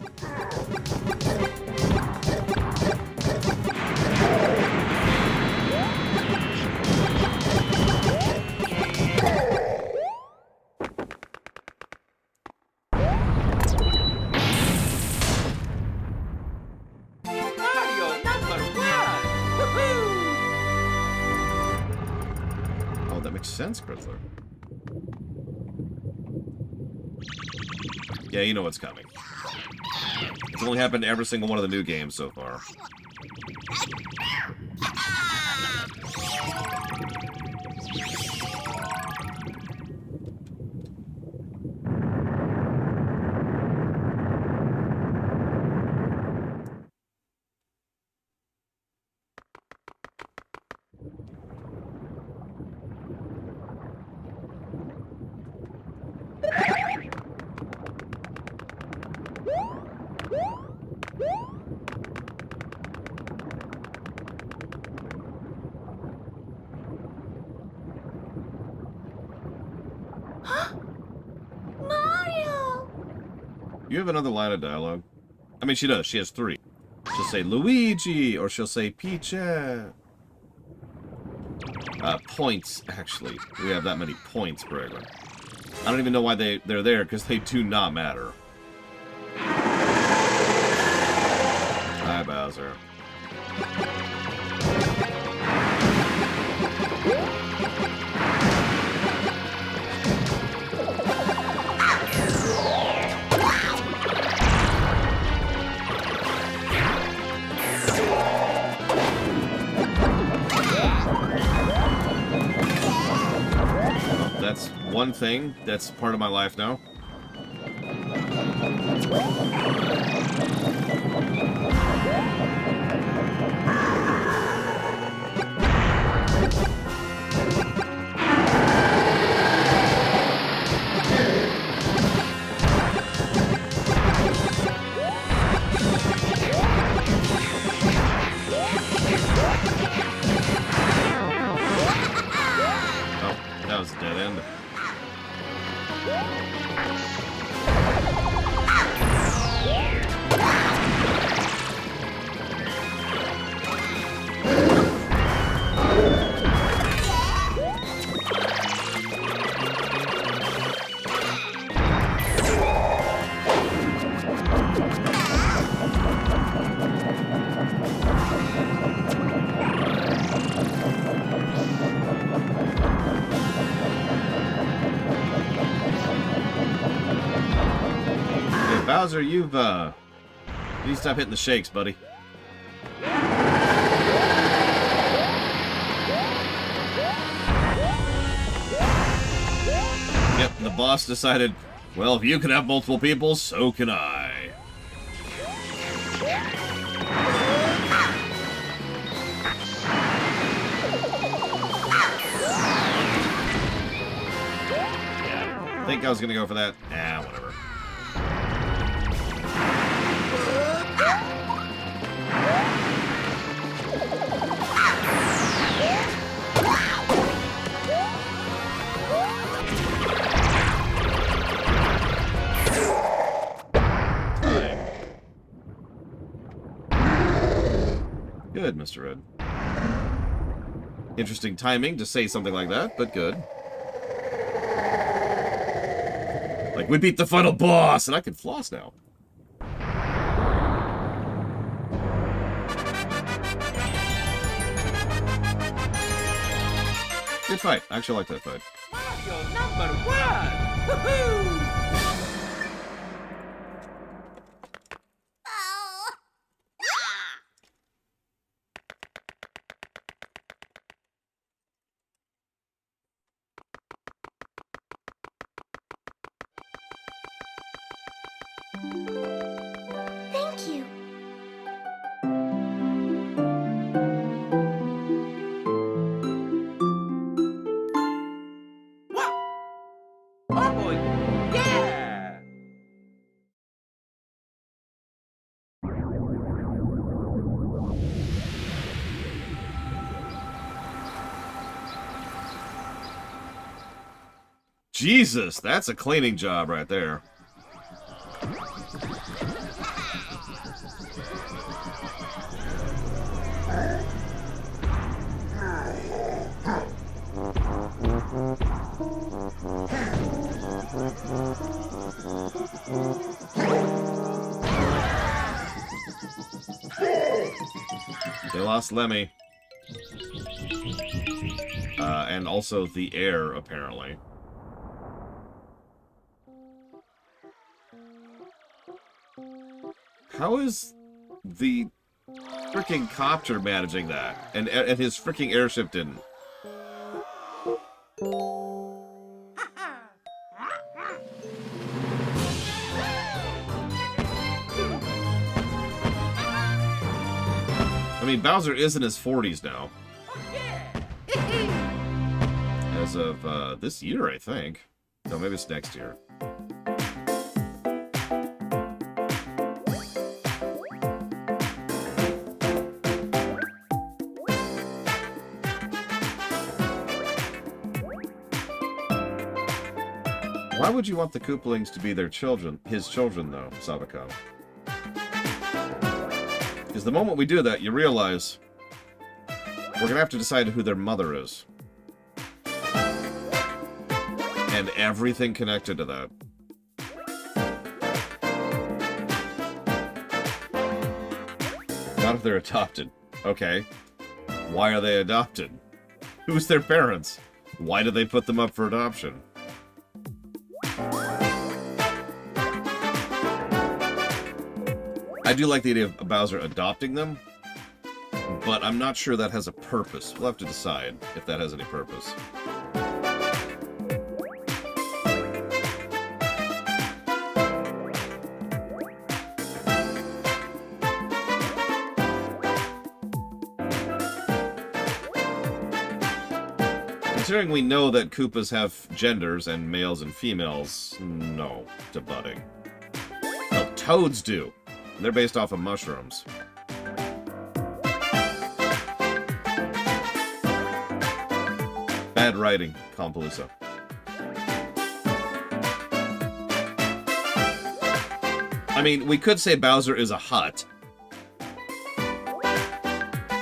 Mario #1! Woohoo! Oh, that makes sense, Grizzler. Yeah, you know what's coming. It's only happened to every single one of the new games so far. Mario! You have another line of dialogue? I mean, she does. She has 3. She'll say Luigi, or she'll say Peach. Points, actually. We have that many points, Braylon. I don't even know why they're there, because they do not matter. Hi, Bowser. That's one thing that's part of my life now. Oh, that was a dead end. Hey, Bowser, you need to stop hitting the shakes, buddy. Yep, the boss decided, well, if you can have multiple people, so can I. Yeah, I think I was gonna go for that. Ah, whatever. Good, Mr. Red. Interesting timing to say something like that, but good. Like, we beat the final boss, and I can floss now. Good fight. I actually like that fight. Mario #1! Woohoo! Oh, yeah! Jesus, that's a cleaning job right there. They lost Lemmy. And also the heir, apparently. How is the freaking copter managing that? And his freaking airship didn't. I mean, Bowser is in his 40s now. As of this year, I think. No, maybe it's next year. Why would you want the Koopalings to be their children, his children, though, Sabacon? Because the moment we do that, you realize we're going to have to decide who their mother is. And everything connected to that. Not if they're adopted. Okay. Why are they adopted? Who's their parents? Why did they put them up for adoption? I do like the idea of Bowser adopting them, but I'm not sure that has a purpose. We'll have to decide if that has any purpose. Considering we know that Koopas have genders and males and females, no to budding. No, toads do. They're based off of mushrooms. Bad writing, Compaloosa. I mean, we could say Bowser is a hut.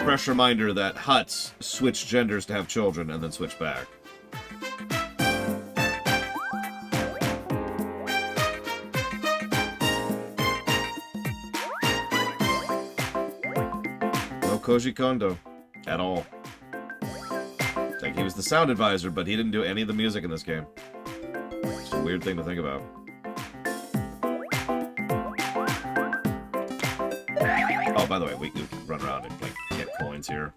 Fresh reminder that huts switch genders to have children and then switch back. Koji Kondo at all. It's like he was the sound advisor, but he didn't do any of the music in this game. It's a weird thing to think about. Oh, by the way, we can run around and like get coins here.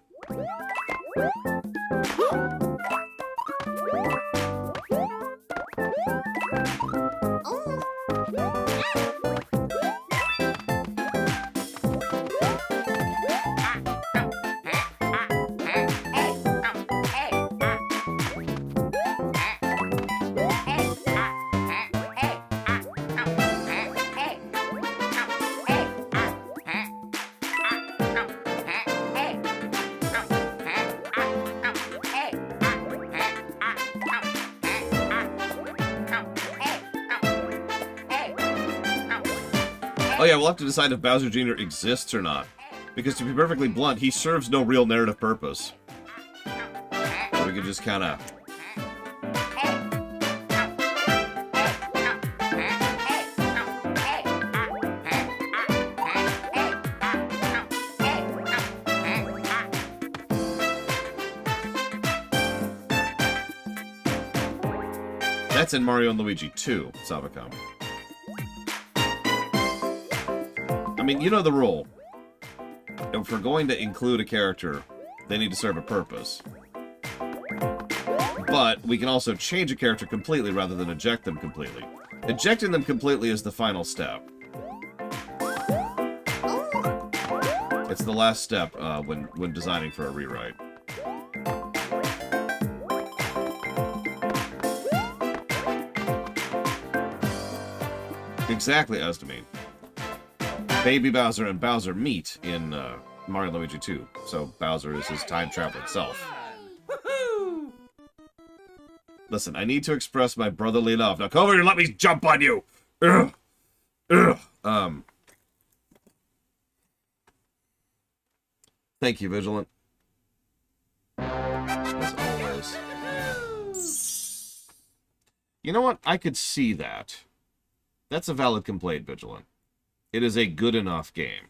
Oh yeah, we'll have to decide if Bowser Jr. exists or not. Because to be perfectly blunt, he serves no real narrative purpose. So we could just kind of... That's in Mario and Luigi 2, Sabacon. I mean, you know the rule. If we're going to include a character, they need to serve a purpose. But we can also change a character completely rather than eject them completely. Ejecting them completely is the final step. It's the last step when designing for a rewrite. Exactly, Estamine. Baby Bowser and Bowser meet in Mario & Luigi 2. So Bowser is his time-traveling self. Woohoo! Listen, I need to express my brotherly love. Now come over here and let me jump on you! Ugh. Ugh. Thank you, Vigilant. As always. You know what? I could see that. That's a valid complaint, Vigilant. It is a good enough game.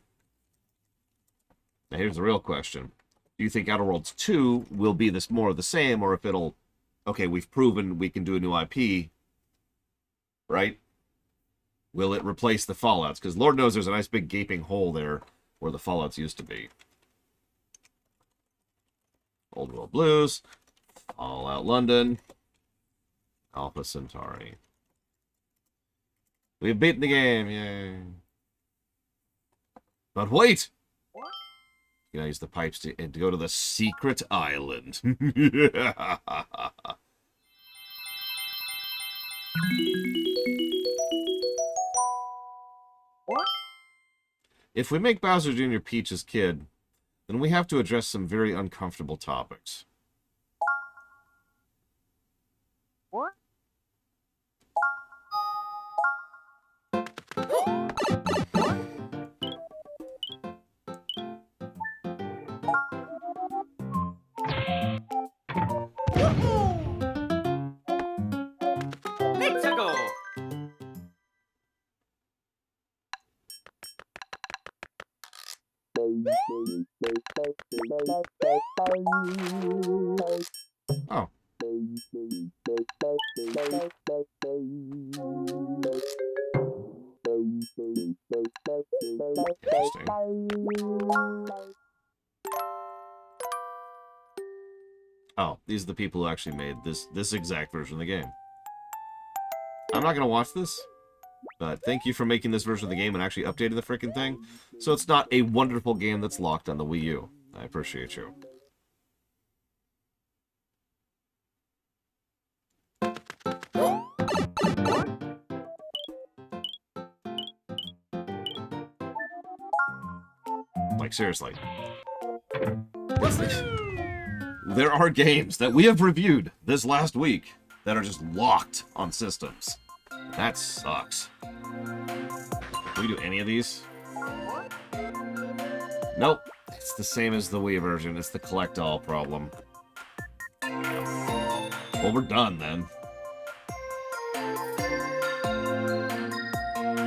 Now here's the real question. Do you think Outer Worlds 2 will be this more of the same, or if it'll... Okay, we've proven we can do a new IP, right? Will it replace the Fallouts? Because Lord knows there's a nice big gaping hole there where the Fallouts used to be. Old World Blues, Fallout London, Alpha Centauri. We've beaten the game, yay. But wait! You gotta use the pipes to go to the secret island. If we make Bowser Jr. Peach's kid, then we have to address some very uncomfortable topics. What? Let's go! Oh. Interesting. Oh, these are the people who actually made this exact version of the game. I'm not gonna watch this, but thank you for making this version of the game and actually updating the freaking thing, so it's not a wonderful game that's locked on the Wii U. I appreciate you. Like, seriously. There are games that we have reviewed this last week that are just locked on systems. That sucks. Can we do any of these? Nope. It's the same as the Wii version. It's the collect-all problem. Well, we're done, then.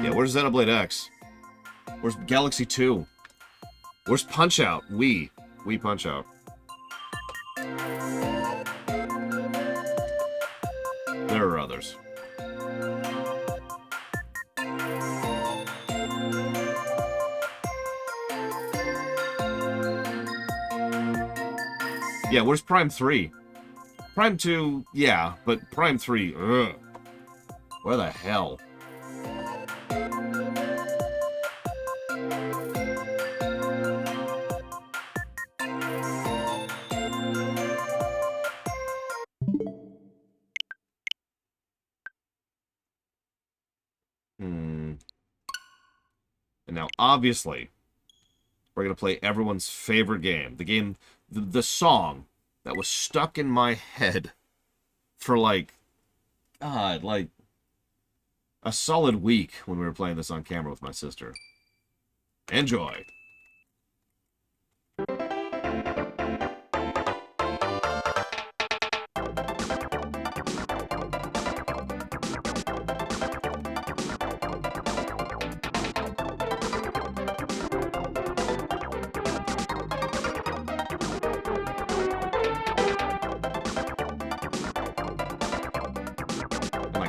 Yeah, where's Xenoblade X? Where's Galaxy 2? Where's Punch-Out? Wii Punch-Out. There are others. Yeah, where's Prime 3? Prime 2, yeah, but Prime 3, ugh. Where the hell? And now, obviously, we're going to play everyone's favorite game. The game, the song that was stuck in my head for, like, God, like, a solid week when we were playing this on camera with my sister. Enjoy.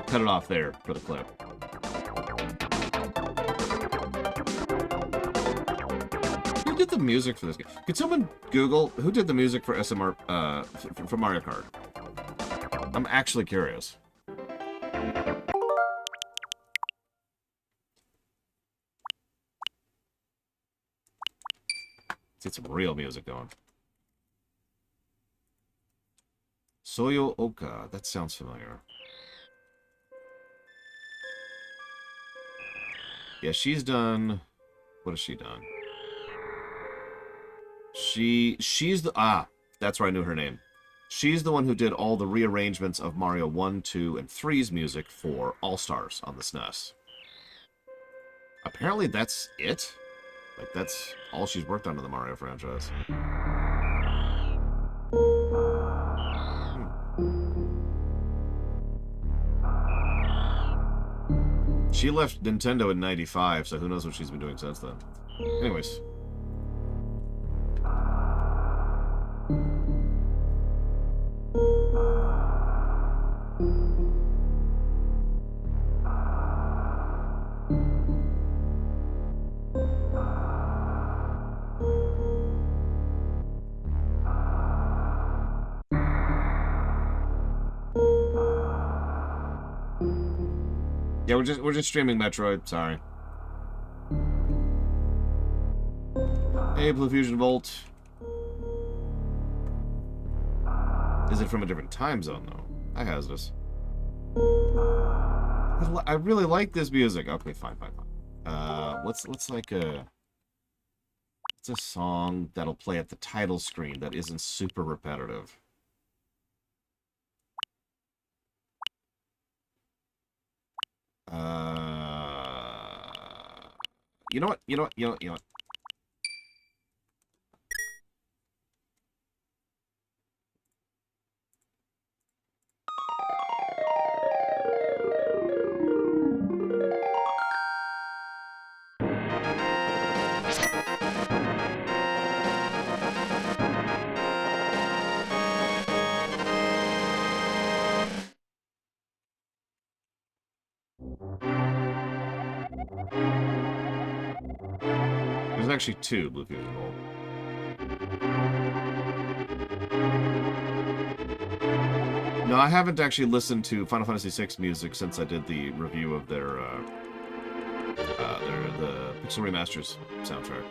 Cut it off there for the clip. Who did the music for this game? Could someone Google who did the music for SMR for Mario Kart? I'm actually curious. Let's get some real music going. Soyo Oka. That sounds familiar. Yeah, she's done... What has she done? She's the... Ah, that's where I knew her name. She's the one who did all the rearrangements of Mario 1, 2, and 3's music for All-Stars on the SNES. Apparently that's it? Like, that's all she's worked on in the Mario franchise. She left Nintendo in '95, so who knows what she's been doing since then. Anyways. Yeah, we're just streaming Metroid. Sorry. Hey, Blue Fusion Volt. Is it from a different time zone though? I has this. I really like this music. Okay, fine. What's like a song that'll play at the title screen that isn't super repetitive? You know what? There's actually two Blue Fusion Volt. No, I haven't actually listened to Final Fantasy VI music since I did the review of the Pixel Remasters soundtrack.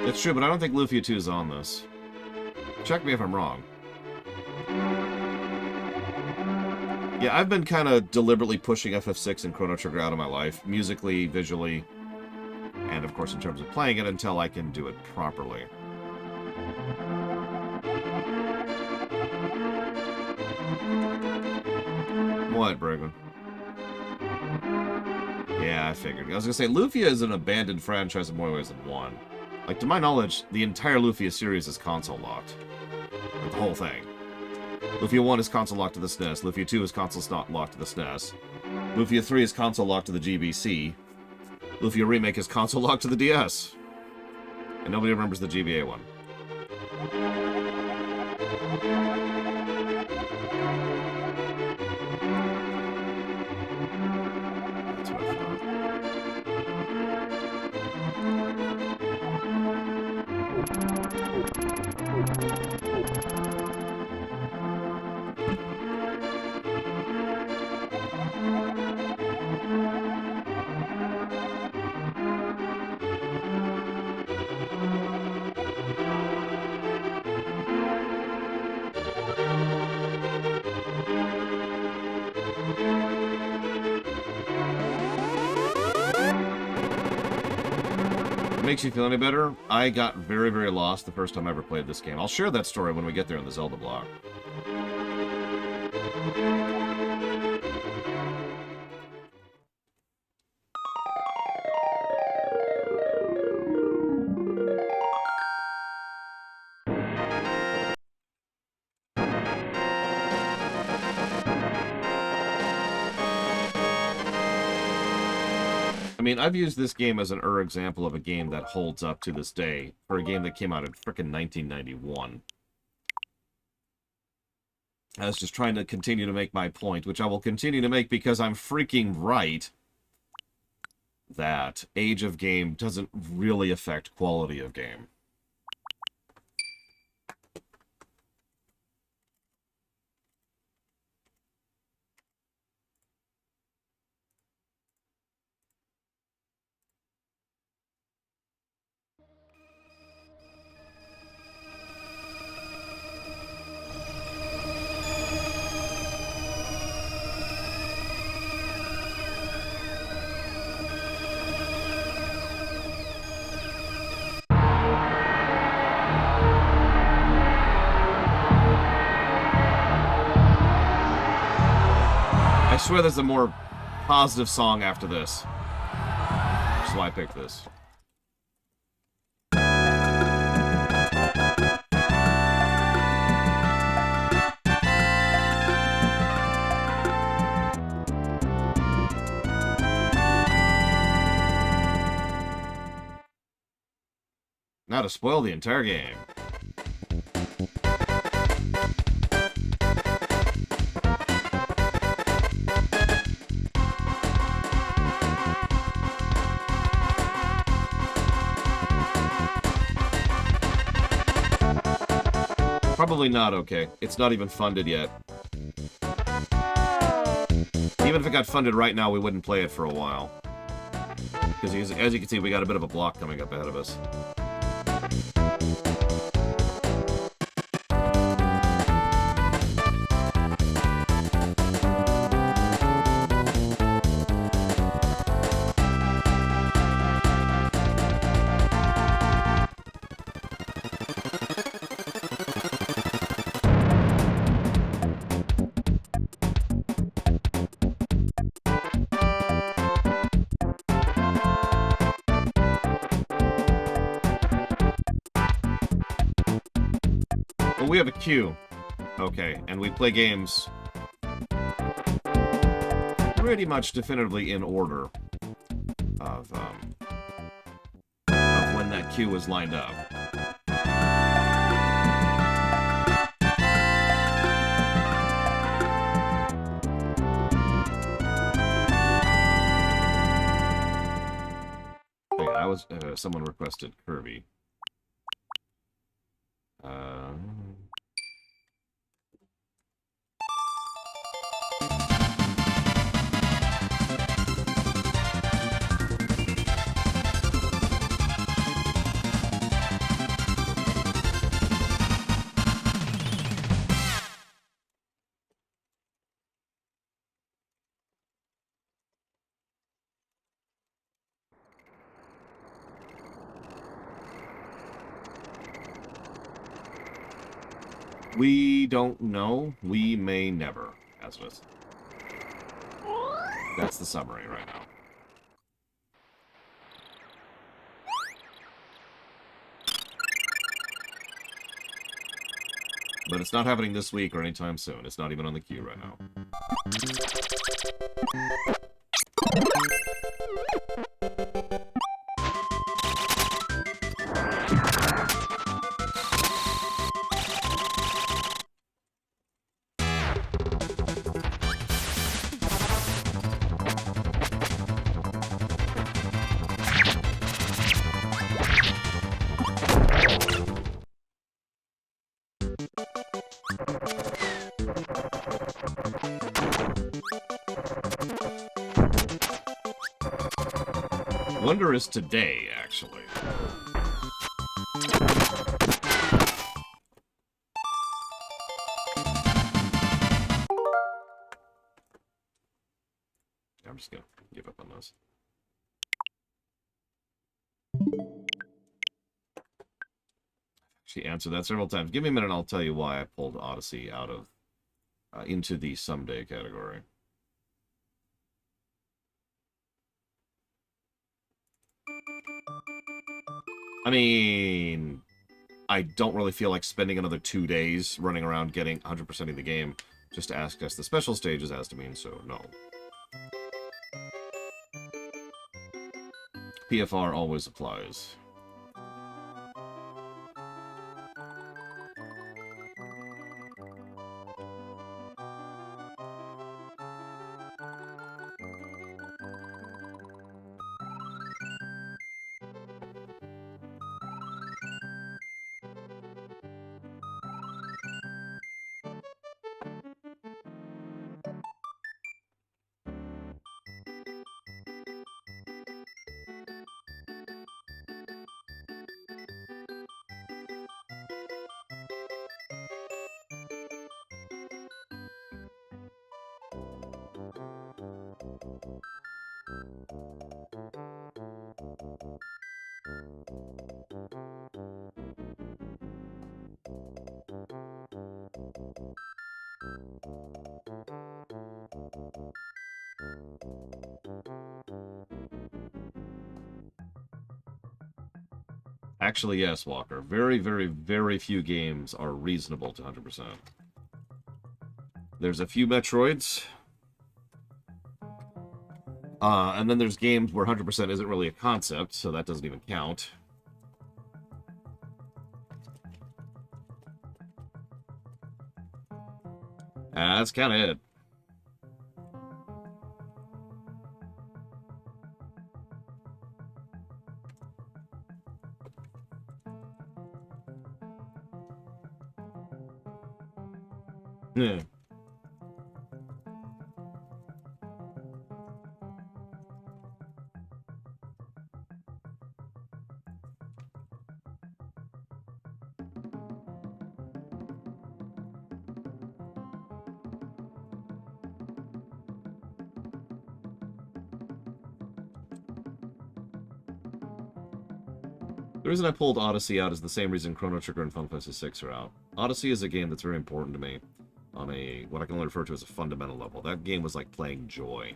It's true, but I don't think Lufia 2 is on this. Check me if I'm wrong. Yeah, I've been kind of deliberately pushing FF6 and Chrono Trigger out of my life, musically, visually, and of course in terms of playing it until I can do it properly. What, Bregman? Yeah, I figured. I was gonna say, Lufia is an abandoned franchise in more ways than one. Like, to my knowledge, the entire Lufia series is console locked. Like, the whole thing. Lufia 1 is console locked to the SNES. Lufia 2 is console locked to the SNES. Lufia 3 is console locked to the GBC. Lufia Remake is console locked to the DS. And nobody remembers the GBA one. That's what I thought. Makes you feel any better? I got very, very lost the first time I ever played this game. I'll share that story when we get there in the Zelda block. I mean, I've used this game as an example of a game that holds up to this day for a game that came out in frickin' 1991. I was just trying to continue to make my point, which I will continue to make because I'm freaking right that age of game doesn't really affect quality of game. swear there's a more positive song after this. That's why I picked this. Now to spoil the entire game. Probably not okay. It's not even funded yet. Even if it got funded right now, we wouldn't play it for a while. Because as you can see, we got a bit of a block coming up ahead of us. We have a queue. Okay, and we play games pretty much definitively in order of when that queue is lined up. Okay, someone requested Kirby. We don't know. We may never, Azabeth. That's the summary right now. But it's not happening this week or anytime soon. It's not even on the queue right now. Wonder is today, actually. I'm just gonna give up on those. She answered that several times. Give me a minute and I'll tell you why I pulled Odyssey out of into the someday category. I mean, I don't really feel like spending another 2 days running around getting 100%ing the game just to access the special stages as to mean, so no. PFR always applies. Actually, yes, Walker. Very, very, very few games are reasonable to 100%. There's a few Metroids. And then there's games where 100% isn't really a concept, so that doesn't even count. That's kind of it. Yeah. The reason I pulled Odyssey out is the same reason Chrono Trigger and Final Fantasy 6 are out. Odyssey is a game that's very important to me on a what I can only refer to as a fundamental level. That game was like playing joy.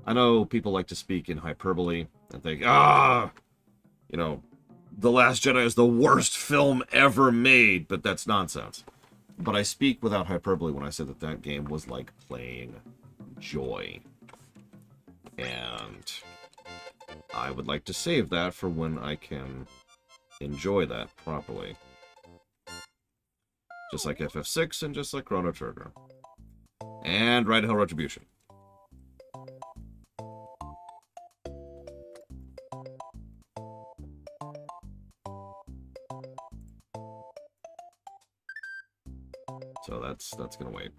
I know people like to speak in hyperbole and think, you know, The Last Jedi is the worst film ever made, but that's nonsense. But I speak without hyperbole when I say that that game was like playing joy. And I would like to save that for when I can enjoy that properly. Just like FF6 and just like Chrono Trigger. And Ride Hell Retribution. So that's gonna wait.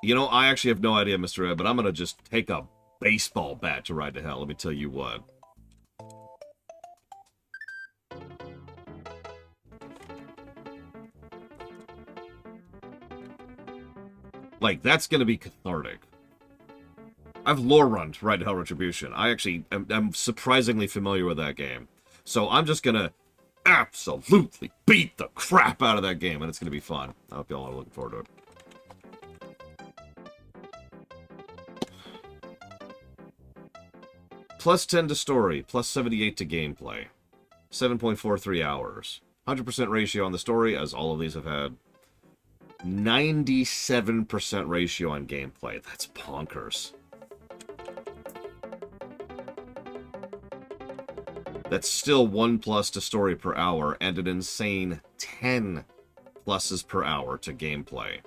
You know, I actually have no idea, Mr. Ed, but I'm gonna just take a baseball bat to Ride to Hell. Let me tell you what. Like, that's gonna be cathartic. I've lore run to Ride to Hell Retribution. I actually am surprisingly familiar with that game. So I'm just gonna absolutely beat the crap out of that game, and it's gonna be fun. I hope y'all are looking forward to it. Plus 10 to story, plus 78 to gameplay. 7.43 hours. 100% ratio on the story, as all of these have had. 97% ratio on gameplay. That's bonkers. That's still 1 plus to story per hour, and an insane 10 pluses per hour to gameplay.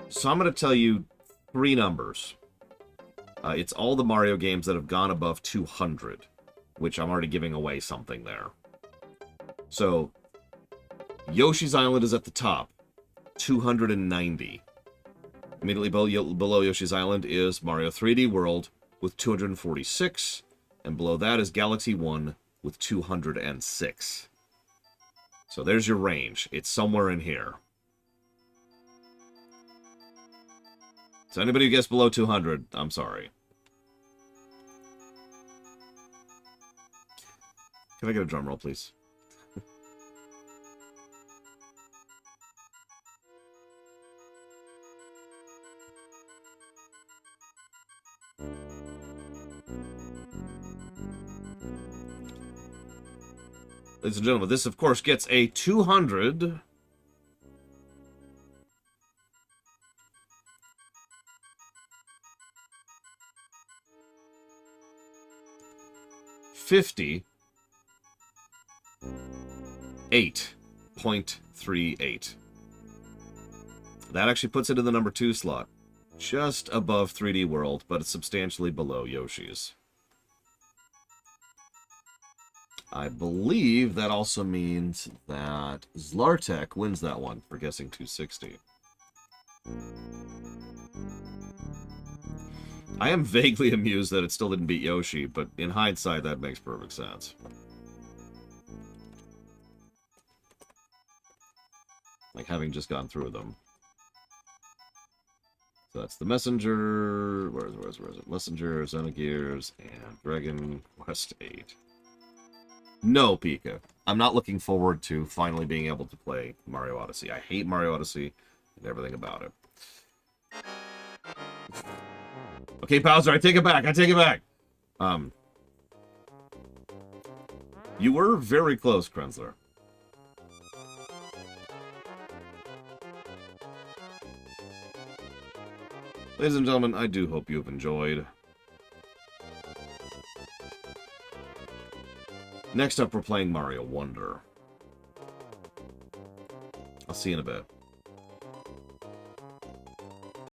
So I'm going to tell you 3 numbers. It's all the Mario games that have gone above 200, which I'm already giving away something there. So, Yoshi's Island is at the top, 290. Immediately below Yoshi's Island is Mario 3D World with 246, and below that is Galaxy 1 with 206. So there's your range. It's somewhere in here. So anybody who gets below 200, I'm sorry. Can I get a drum roll, please? Ladies and gentlemen, this of course gets a 200. $58.38. That actually puts it in the number 2 slot. Just above 3D World, but it's substantially below Yoshi's. I believe that also means that Zlartek wins that one for guessing 260. I am vaguely amused that it still didn't beat Yoshi, but in hindsight, that makes perfect sense. Like, having just gone through them. So that's the Messenger, where is it? Messenger, Xenogears, and Dragon Quest 8. No, Pika. I'm not looking forward to finally being able to play Mario Odyssey. I hate Mario Odyssey and everything about it. Okay, Bowser, I take it back. I take it back. You were very close, Krenzler. Ladies and gentlemen, I do hope you have enjoyed. Next up, we're playing Mario Wonder. I'll see you in a bit.